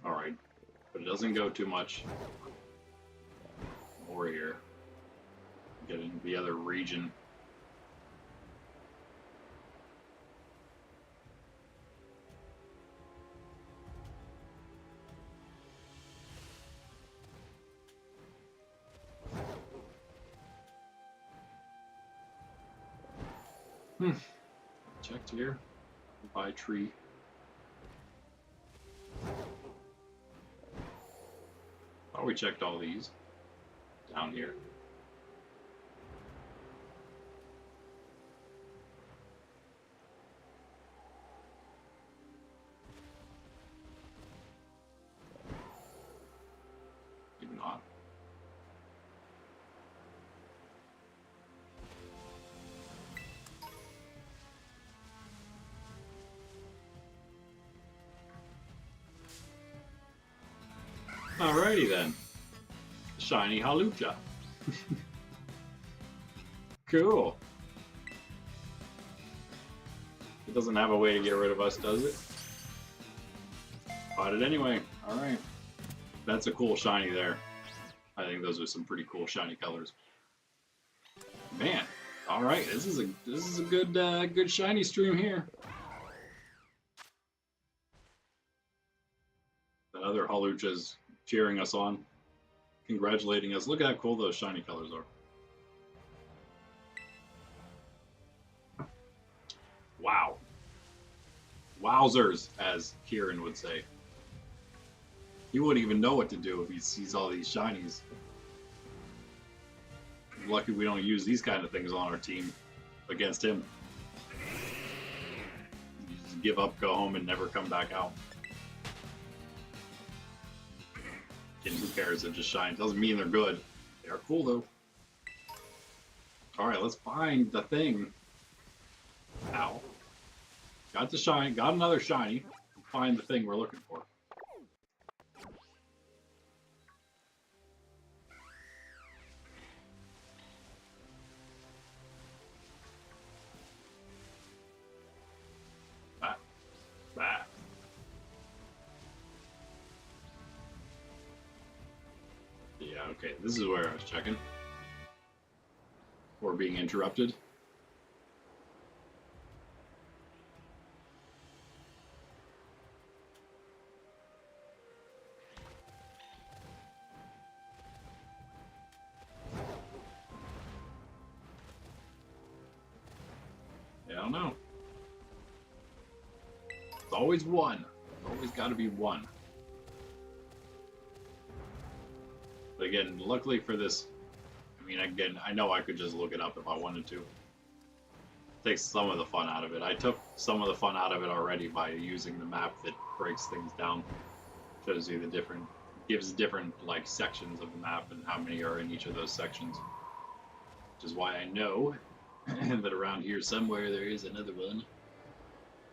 Alright, but it doesn't go too much more here. Get into the other region. Hmm. Checked here. By tree. Oh, we checked all these down here. Maybe not. Alrighty then. Shiny Halucha. Cool. It doesn't have a way to get rid of us, does it? Caught it anyway. Alright. That's a cool shiny there. I think those are some pretty cool shiny colors. Man. Alright, this is a good good shiny stream here. Another Halucha's cheering us on, congratulating us. Look at how cool those shiny colors are. Wow. Wowzers, as Kieran would say. He wouldn't even know what to do if he sees all these shinies. Lucky we don't use these kind of things on our team against him. You just give up, go home, and never come back out. And who cares? It just shines. Doesn't mean they're good. They are cool though. Alright, let's find the thing. Ow. Got the shine. Got another shiny. Find the thing we're looking for. Bah. Yeah, okay. This is where I was checking. Or being interrupted. Yeah, I don't know. It's always one. It's always got to be one. But again, luckily for this, I mean, again, I know I could just look it up if I wanted to. Takes some of the fun out of it. I took some of the fun out of it already by using the map that breaks things down. Shows you the different, gives different like sections of the map and how many are in each of those sections. Which is why I know that around here somewhere there is another one.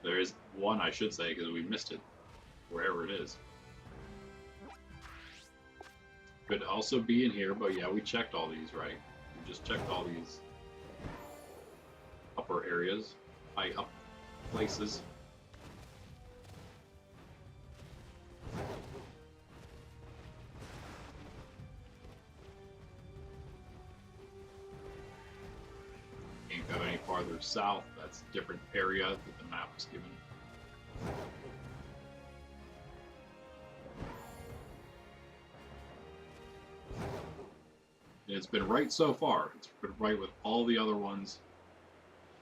There is one, I should say, because we missed it, wherever it is. Could also be in here, but yeah, we checked all these, right? We just checked all these upper areas, high up places. Can't go any farther south. That's a different area that the map was given. It's been right so far. It's been right with all the other ones.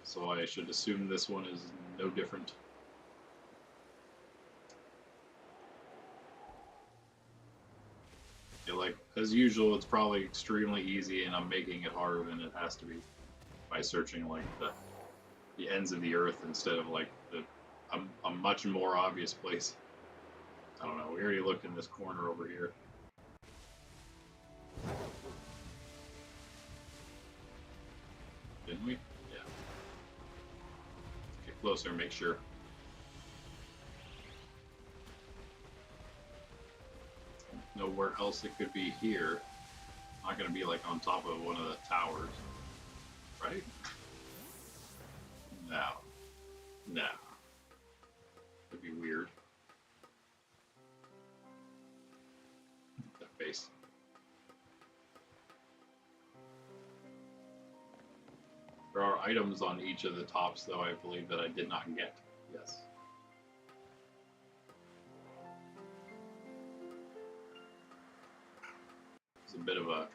So I should assume this one is no different. Yeah, like, as usual, it's probably extremely easy and I'm making it harder than it has to be by searching like the ends of the earth instead of like a much more obvious place. I don't know, we already looked in this corner over here. Didn't we? Yeah. Get closer and make sure. Nowhere else it could be here. Not gonna be like on top of one of the towers. Right? No. No. It'd be weird. That face. There are items on each of the tops, though, I believe, that I did not get. Yes. It's a bit of a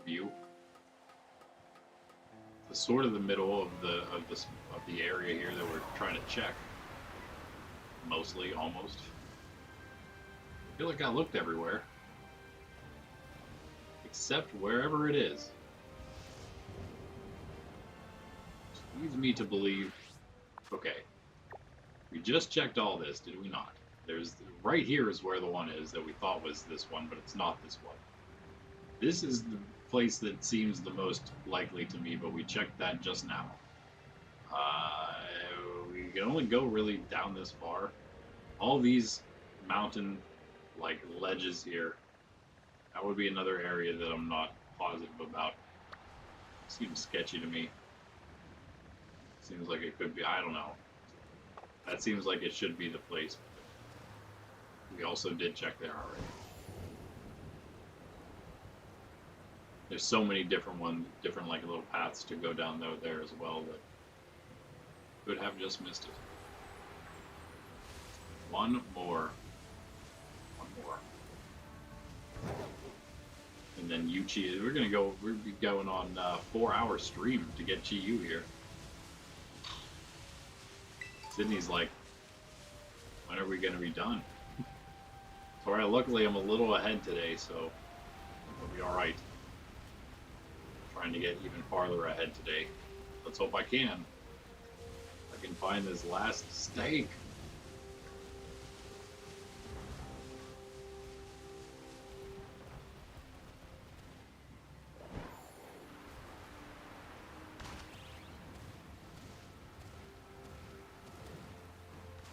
view. sort of the middle of the area here that we're trying to check. Mostly, almost. I feel like I looked everywhere. Except wherever it is. Which leads me to believe, okay, we just checked all this, did we not? There's right here is where the one is that we thought was this one, but it's not this one. This is the place that seems the most likely to me, but we checked that just now. We can only go really down this far. All these mountain like ledges here, that would be another area that I'm not positive about. Seems sketchy to me. Seems like it could be, I don't know. That seems like it should be the place. We also did check there already. There's so many different like little paths to go down there as well that could have just missed it. One more. And then Yuchi, we're be going on a 4-hour stream to get GU here. Sydney's like, when are we gonna be done? Alright, luckily I'm a little ahead today, so we'll be alright. Trying to get even farther ahead today. Let's hope I can. I can find this last steak.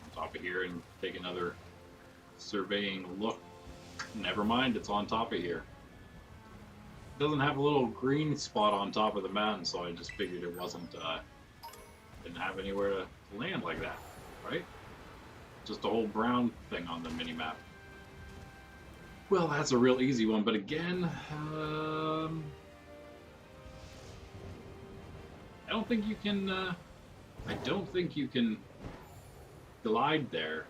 On top of here and take another surveying look. Never mind, it's on top of here. It doesn't have a little green spot on top of the mountain, so I just figured it wasn't, didn't have anywhere to land like that, right? Just a whole brown thing on the mini-map. Well, that's a real easy one, but again, I don't think you can, glide there.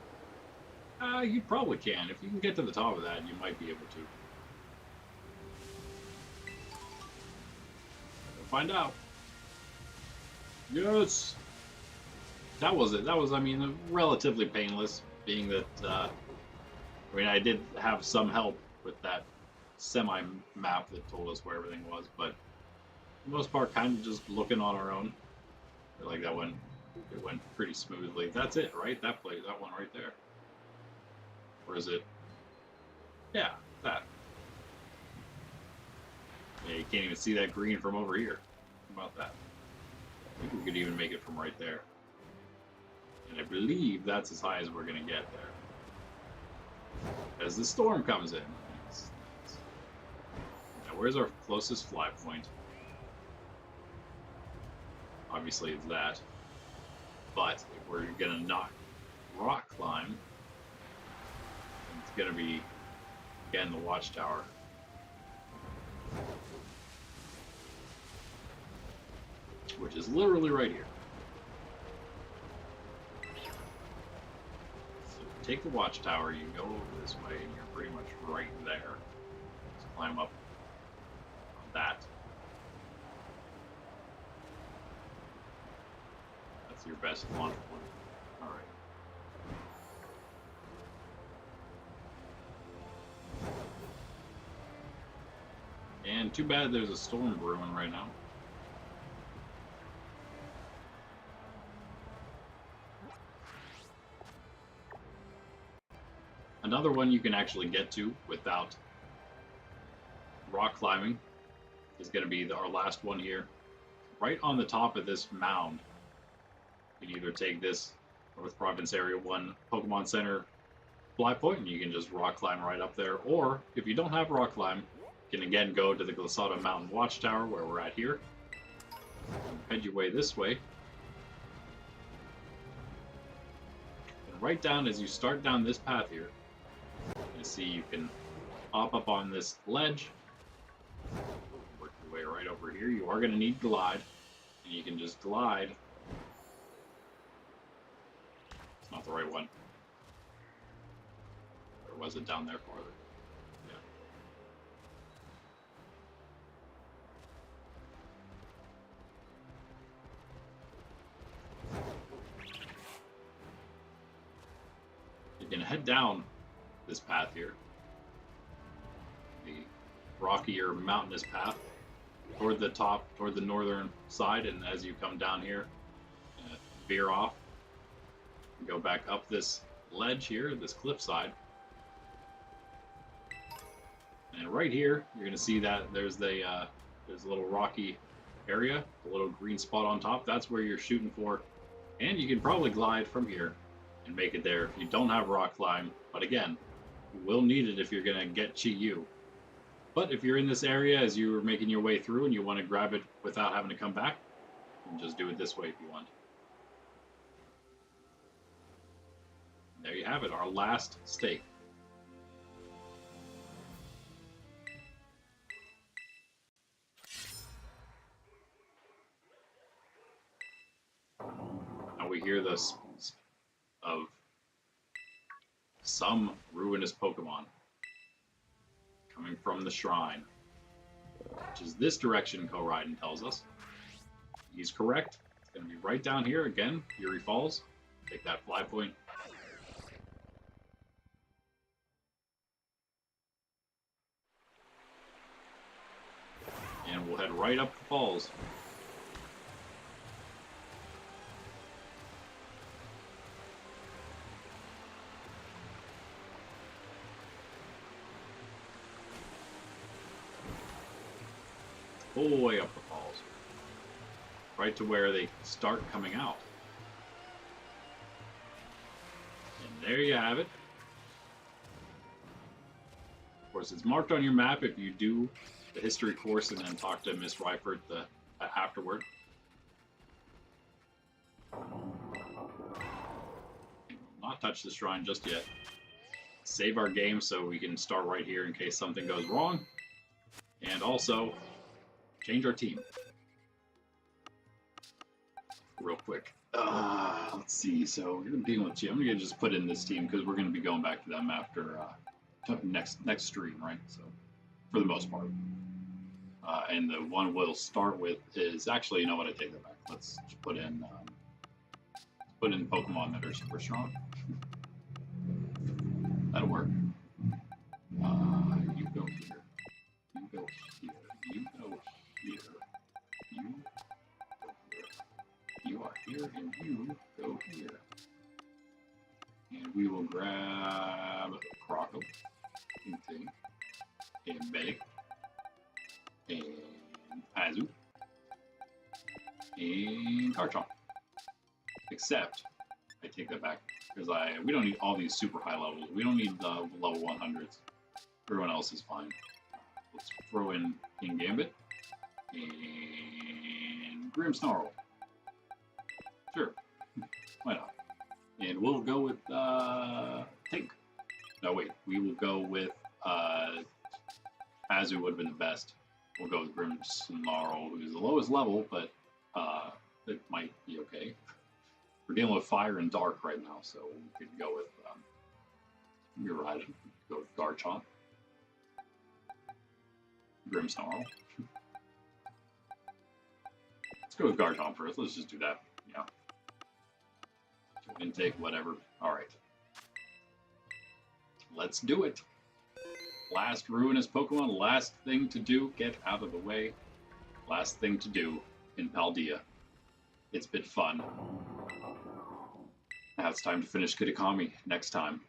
You probably can. If you can get to the top of that, you might be able to. We'll find out. Yes! That was it. That was, I mean, relatively painless, being that, I mean, I did have some help with that semi-map that told us where everything was, but for the most part, kind of just looking on our own. I feel like it went pretty smoothly. That's it, right? That one right there. Or is it? Yeah, that. Yeah, you can't even see that green from over here. How about that? I think we could even make it from right there. And I believe that's as high as we're going to get there. As the storm comes in. Now, where's our closest fly point? Obviously, it's that. But if we're going to not rock climb, it's going to be, again, the watchtower. Which is literally right here. So if you take the watchtower, you go over this way, and you're pretty much right there. Just climb up on that. That's your best launch point. Alright. And too bad there's a storm brewing right now. Another one you can actually get to without rock climbing is going to be our last one here. Right on the top of this mound, you can either take this North Province Area 1 Pokemon Center fly point and you can just rock climb right up there, or if you don't have rock climb, you can again go to the Glissado Mountain Watchtower where we're at here. Head your way this way. And right down as you start down this path here, you see you can hop up on this ledge, work your way right over here. You are going to need glide, and you can just glide. It's not the right one. Or was it down there farther? Yeah. head down this path here, the rocky or mountainous path, toward the top, toward the northern side, and as you come down here, veer off, go back up this ledge here, this cliffside, and right here you're going to see that there's a little rocky area, a little green spot on top. That's where you're shooting for, and you can probably glide from here and make it there if you don't have rock climb. But again, you will need it if you're going to get Chi-Yu. But if you're in this area as you're making your way through and you want to grab it without having to come back, you can just do it this way if you want. There you have it, our last stake. Now we hear this of some ruinous Pokemon coming from the shrine, which is this direction, Koraiden tells us. He's correct. It's going to be right down here again, Fury Falls. Take that fly point. And we'll head right up the falls. All the way up the falls, right to where they start coming out. And there you have it. Of course, it's marked on your map if you do the history course and then talk to Miss Ryford afterward. Not touch the shrine just yet. Save our game so we can start right here in case something goes wrong. And also, change our team. Real quick. Let's see. So we're going to be with Jim. I'm going to just put in this team because we're going to be going back to them after next stream, right? So for the most part. And the one we'll start with is actually, you know what? I take that back. Let's put in Pokemon that are super strong. That'll work. You go here. You go here. You go here. You go here. You are here, and you go here. And we will grab Croco, and Meg, and Azu, and Garchomp. Except, I take that back, because we don't need all these super high levels. We don't need the level 100s. Everyone else is fine. Let's throw in King Gambit and Grimmsnarl. Sure, why not? And we'll go with Tink. No, wait, we will go with Azu would have been the best. We'll go with Grimmsnarl, who's the lowest level, but it might be okay. We're dealing with fire and dark right now, so we could go with Uraiden. Go with Garchomp. Grimmsnarl. Let's go with Garchomp first. Let's just do that. Yeah. Intake, whatever. Alright. Let's do it. Last Ruinous Pokemon. Last thing to do. Get out of the way. Last thing to do in Paldea. It's been fun. Now it's time to finish Kitakami next time.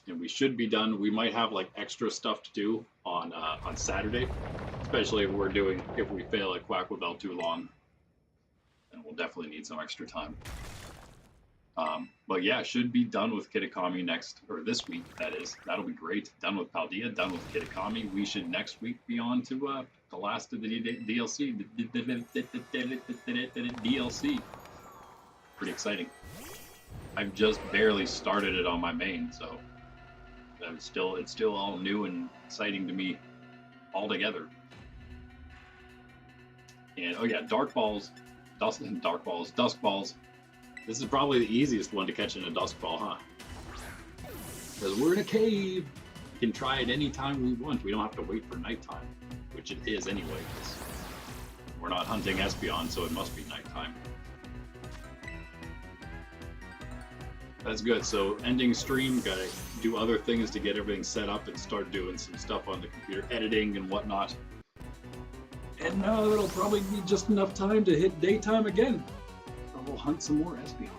And we should be done. We might have like extra stuff to do on Saturday, especially if we fail at Quaquavel too long, then we'll definitely need some extra time. But yeah, should be done with Kitakami this week, that is. That'll be great. Done with Paldea, done with Kitakami. We should next week be on to the last of the DLC. DLC. Pretty exciting. I've just barely started it on my main, so it's still all new and exciting to me altogether. And oh yeah, Dusk Balls. This is probably the easiest one to catch in a Dusk Ball, huh? Because we're in a cave. We can try it anytime we want. We don't have to wait for nighttime, which it is anyway. We're not hunting Espeon, so it must be nighttime. That's good. So ending stream, gotta do other things to get everything set up and start doing some stuff on the computer, editing and whatnot. And that'll probably be just enough time to hit daytime again. Or we'll hunt some more Espeon.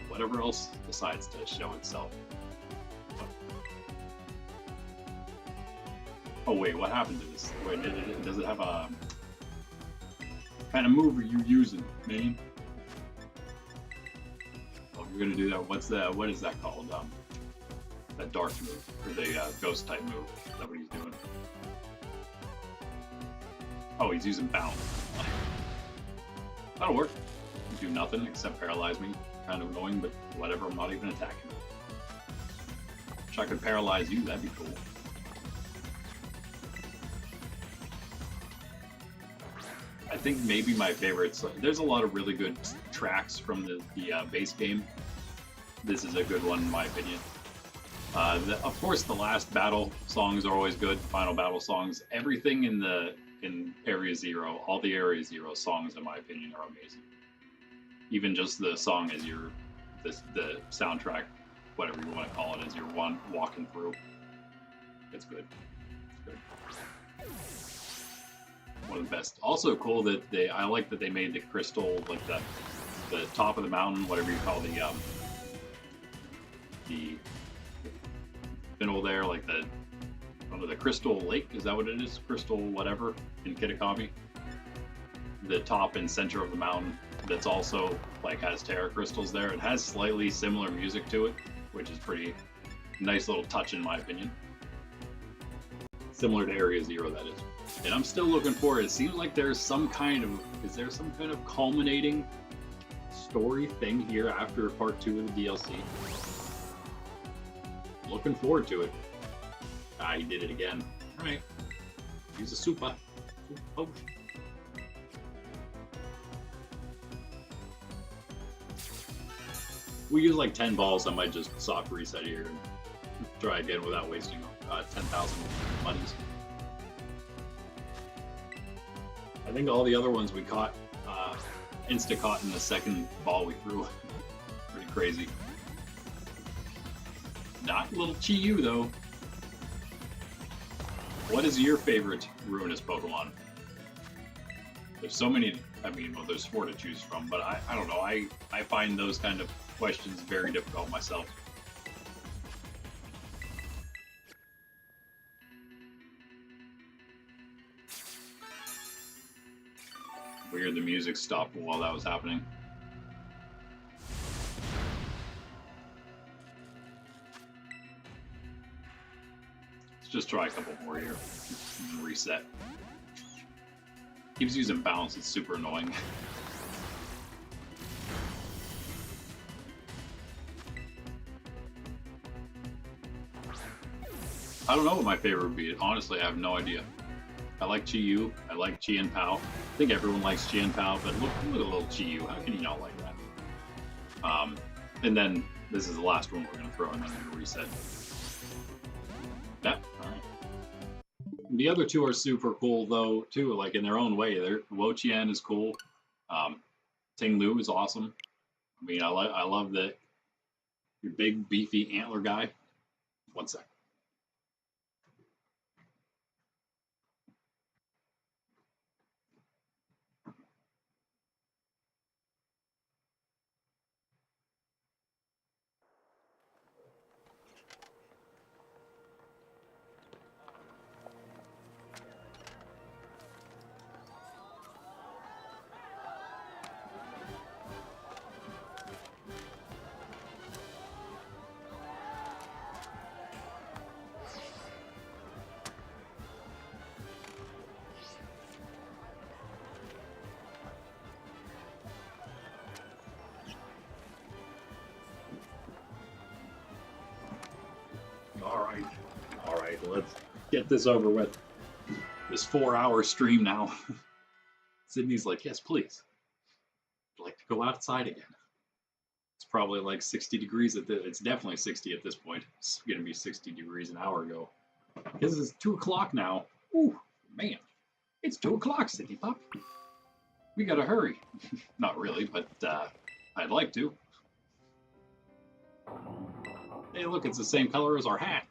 Whatever else decides to show itself. Oh wait, what happened to this? Wait, does it have a kind of move are you using, man? Oh, we're gonna do that. What's that? What is that called? That dark move or the ghost type move. Is that what he's doing? Oh, he's using bounce. That'll work. Do nothing except paralyze me. Kind of annoying, but whatever. I'm not even attacking. Wish I could paralyze you. That'd be cool. I think maybe my favorites. There's a lot of really good tracks from the base game. This is a good one in my opinion. Of course, the last battle songs are always good. Final battle songs. Everything in Area Zero, all the Area Zero songs, in my opinion, are amazing. Even just the song as you're the soundtrack, whatever you want to call it, as you're walking through. It's good. It's good. One of the best. Also cool that I like that they made the crystal, like the top of the mountain, whatever you call the middle there, like the crystal lake. Is that what it is? Crystal whatever in Kitakami. The top and center of the mountain that's also like has Terra crystals there. It has slightly similar music to it, which is pretty nice little touch in my opinion. Similar to Area Zero, that is. And I'm still looking for it. It seems like there's some kind of, is there some kind of culminating story thing here after part 2 of the DLC? Looking forward to it. Ah, he did it again. Alright. Use a super potion. We use like 10 balls, I might just soft reset here and try again without wasting 10,000 monies. I think all the other ones we caught, insta-caught in the second ball we threw. Pretty crazy. Not little Chi-Yu though. What is your favorite Ruinous Pokemon? There's so many, I mean, well, there's 4 to choose from, but I don't know, I find those kind of questions very difficult myself. Weird, the music stopped while that was happening. Let's just try a couple more here and reset. Keeps using bounce, it's super annoying. I don't know what my favorite would be. Honestly, I have no idea. I like Chi-Yu. I like Chi-Pao. I think everyone likes Chi-Pao, but look at little Chi-Yu. How can you not like that? And then this is the last one we're going to throw, and then we're going to reset. Yeah, all right. The other 2 are super cool, though, too, like in their own way. Wo-Chien is cool. Ting-Lu is awesome. I mean, I love the big, beefy antler guy. One sec. All right, let's get this over with. This 4-hour stream now. Sydney's like, yes, please. I'd like to go outside again. It's probably like 60 degrees it's definitely 60 at this point. It's gonna be 60 degrees an hour ago. Because it's 2 o'clock now. Ooh, man. It's 2 o'clock, Sydney Pup. We gotta hurry. Not really, but I'd like to. Hey, look, it's the same color as our hat.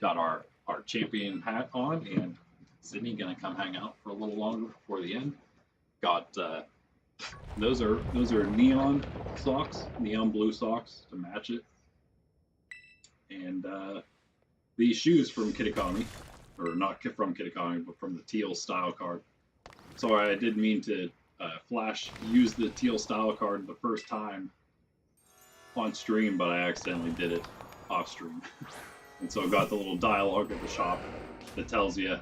Got our champion hat on, and Sydney gonna come hang out for a little longer before the end. Got those are neon socks, neon blue socks to match it, and these shoes from Kitakami, or not from Kitakami, but from the teal style card. Sorry, I did mean to use the teal style card the first time on stream, but I accidentally did it off stream. And so I got the little dialogue at the shop that tells you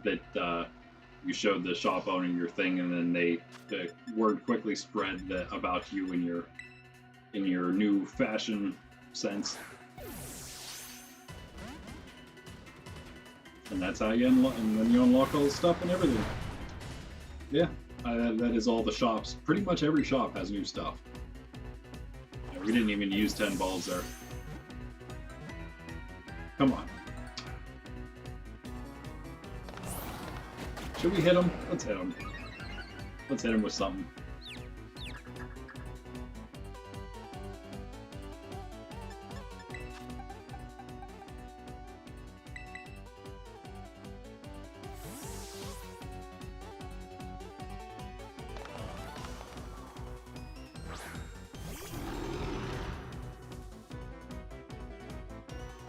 that you showed the shop owner your thing, and then the word quickly spread about you in your new fashion sense. And that's how you unlock, and then you unlock all the stuff and everything. Yeah, that is all the shops. Pretty much every shop has new stuff. Yeah, we didn't even use 10 balls there. Come on. Should we hit him? Let's hit him. Let's hit him with something.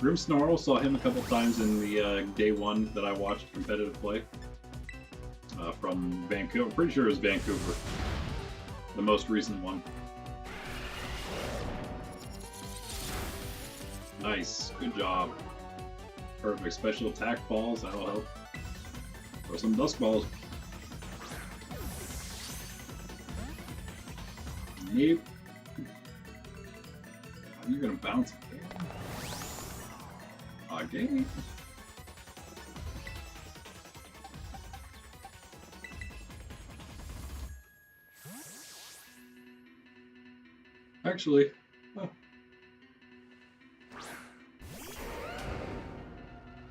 Grimmsnarl, saw him a couple times in the day one that I watched competitive play from Vancouver. I'm pretty sure it was Vancouver, the most recent one. Nice, good job. Perfect. Special attack balls, that'll help. Throw some dust balls. Nope. You're gonna bounce again. Again. Actually,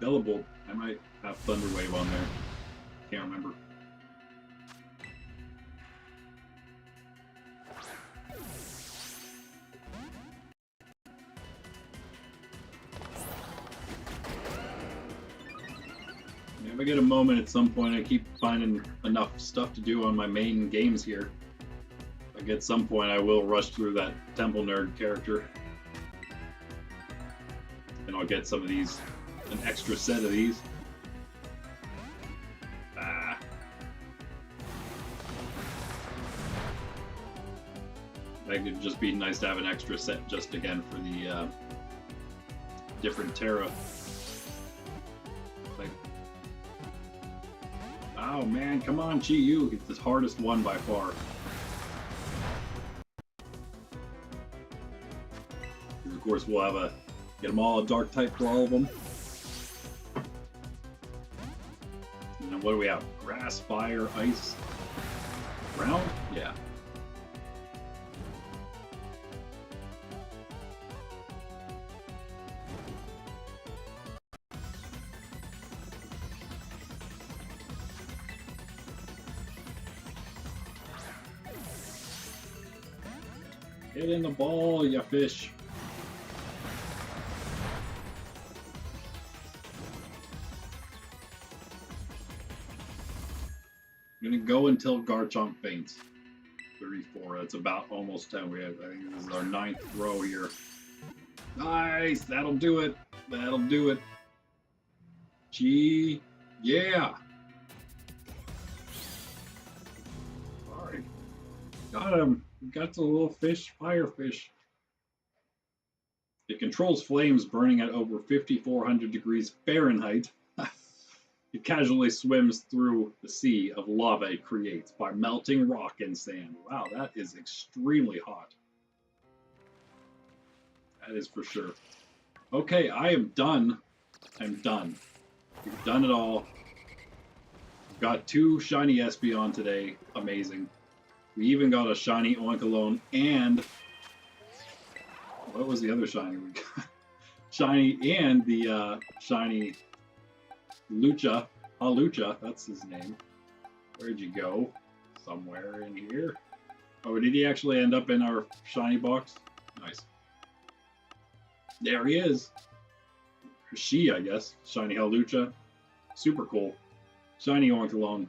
Bellable. I might have Thunder Wave on there. Can't remember. If I get a moment at some point, I keep finding enough stuff to do on my main games here. Like at some point, I will rush through that Temple Nerd character. And I'll get some of these, an extra set of these. Ah. That could just be nice to have an extra set just again for the different Terra. Like, oh man, come on, Chi-Yu. It's the hardest one by far. And of course, we'll have get them all a dark type for all of them. And then what do we have? Grass, fire, ice, ground? Yeah. Get in the ball, you fish. I'm gonna go until Garchomp faints. 34. That's about almost 10. I think this is our 9th throw here. Nice. That'll do it. That'll do it. Gee, yeah. All right. Got him. Got the little fish, fire fish. It controls flames burning at over 5,400 degrees Fahrenheit. It casually swims through the sea of lava it creates by melting rock and sand. Wow, that is extremely hot. That is for sure. Okay, I am done. I'm done. We've done it all. We've got 2 shiny Espeon today. Amazing. We even got a shiny Oinkalone, and what was the other shiny we got? Shiny and the shiny Lucha. Lucha, that's his name. Where'd you go? Somewhere in here. Oh, did he actually end up in our shiny box? Nice. There he is. She, I guess. Shiny Hawlucha. Super cool. Shiny Oinkalon.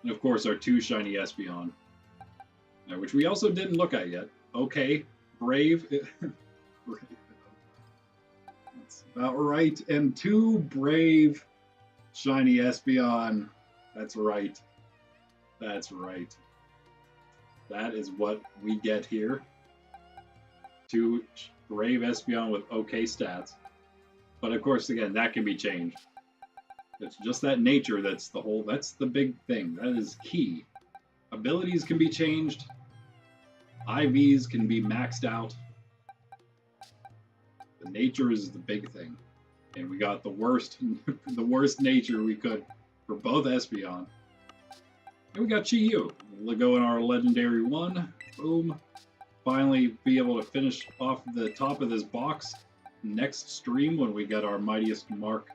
And of course our 2 shiny Espeon. Which we also didn't look at yet. Okay. Brave. That's about right. And 2 brave shiny Espeon. That's right. That's right. That is what we get here. 2 brave Espeon with okay stats. But of course, again, that can be changed. It's just that nature that's the big thing. That is key. Abilities can be changed. IVs can be maxed out. The nature is the big thing. And we got the worst nature we could for both Espeon. And we got Chi-Yu. We'll go in our legendary 1. Boom. Finally be able to finish off the top of this box next stream when we get our mightiest mark.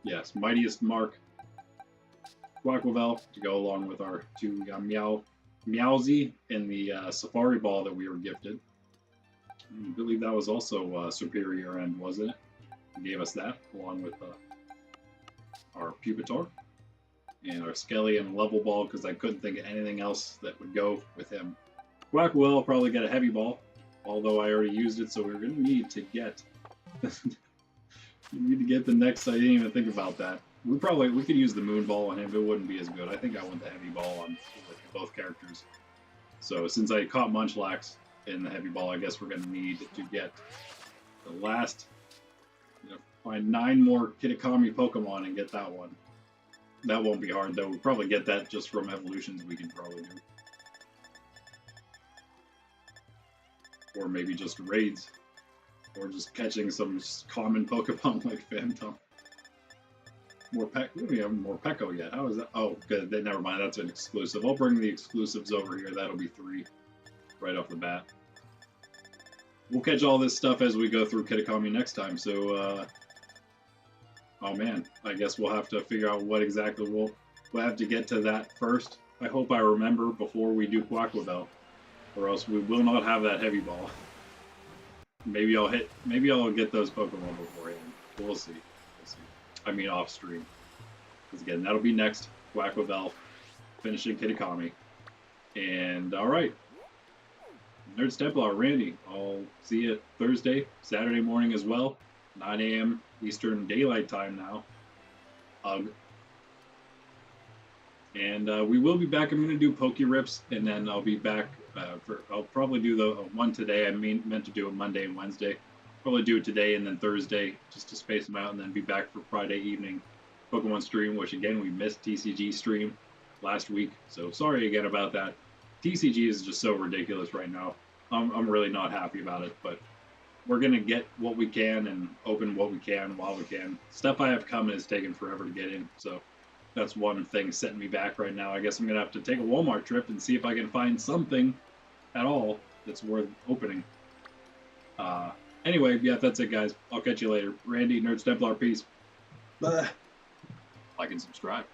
Yes, mightiest mark Quaquavel to go along with our 2 Meowsy in the Safari Ball that we were gifted. I believe that was also Superior End, wasn't it? He gave us that along with our Pupitar and our Skelly Level Ball because I couldn't think of anything else that would go with him. Quaquavel will probably get a Heavy Ball, although I already used it, so we're going to need to get the next. I didn't even think about that. We could use the Moon Ball on him. It wouldn't be as good. I think I want the Heavy Ball on both characters. So since I caught Munchlax in the Heavy Ball, I guess we're going to need to get the last, find 9 more Kitakami Pokemon and get that one. That won't be hard though. We'll probably get that just from evolutions we can probably do. Or maybe just raids. Or just catching some common Pokemon like Phantom. We haven't more Peko yet. How is that? Oh, good. Never mind. That's an exclusive. I'll bring the exclusives over here. That'll be 3 right off the bat. We'll catch all this stuff as we go through Kitakami next time. So, oh man, I guess we'll have to figure out what exactly we'll have to get to that first. I hope I remember before we do Quaquavel, or else we will not have that Heavy Ball. Maybe I'll get those Pokemon beforehand. We'll see. I mean off stream. Because again, that'll be next. Quaquavel, finishing Kitakami. And alright. Nerds Templar, Randy. I'll see you Thursday, Saturday morning as well. 9 a.m. Eastern Daylight Time now. Ugh. And we will be back. I'm going to do Poke Rips, and then I'll be back I'll probably do the one today. I meant to do it Monday and Wednesday. Probably do it today and then Thursday just to space them out, and then be back for Friday evening Pokemon stream, which again we missed TCG stream last week, so sorry again about that. TCG is just so ridiculous right now. I'm really not happy about it, but we're gonna get what we can and open what we can while we can. Stuff I have coming is taking forever to get in, so that's one thing setting me back right now. I guess I'm gonna have to take a Walmart trip and see if I can find something at all that's worth opening. Anyway, yeah, that's it, guys. I'll catch you later. Randy, Nerds Templar, peace. Bye. Like and subscribe.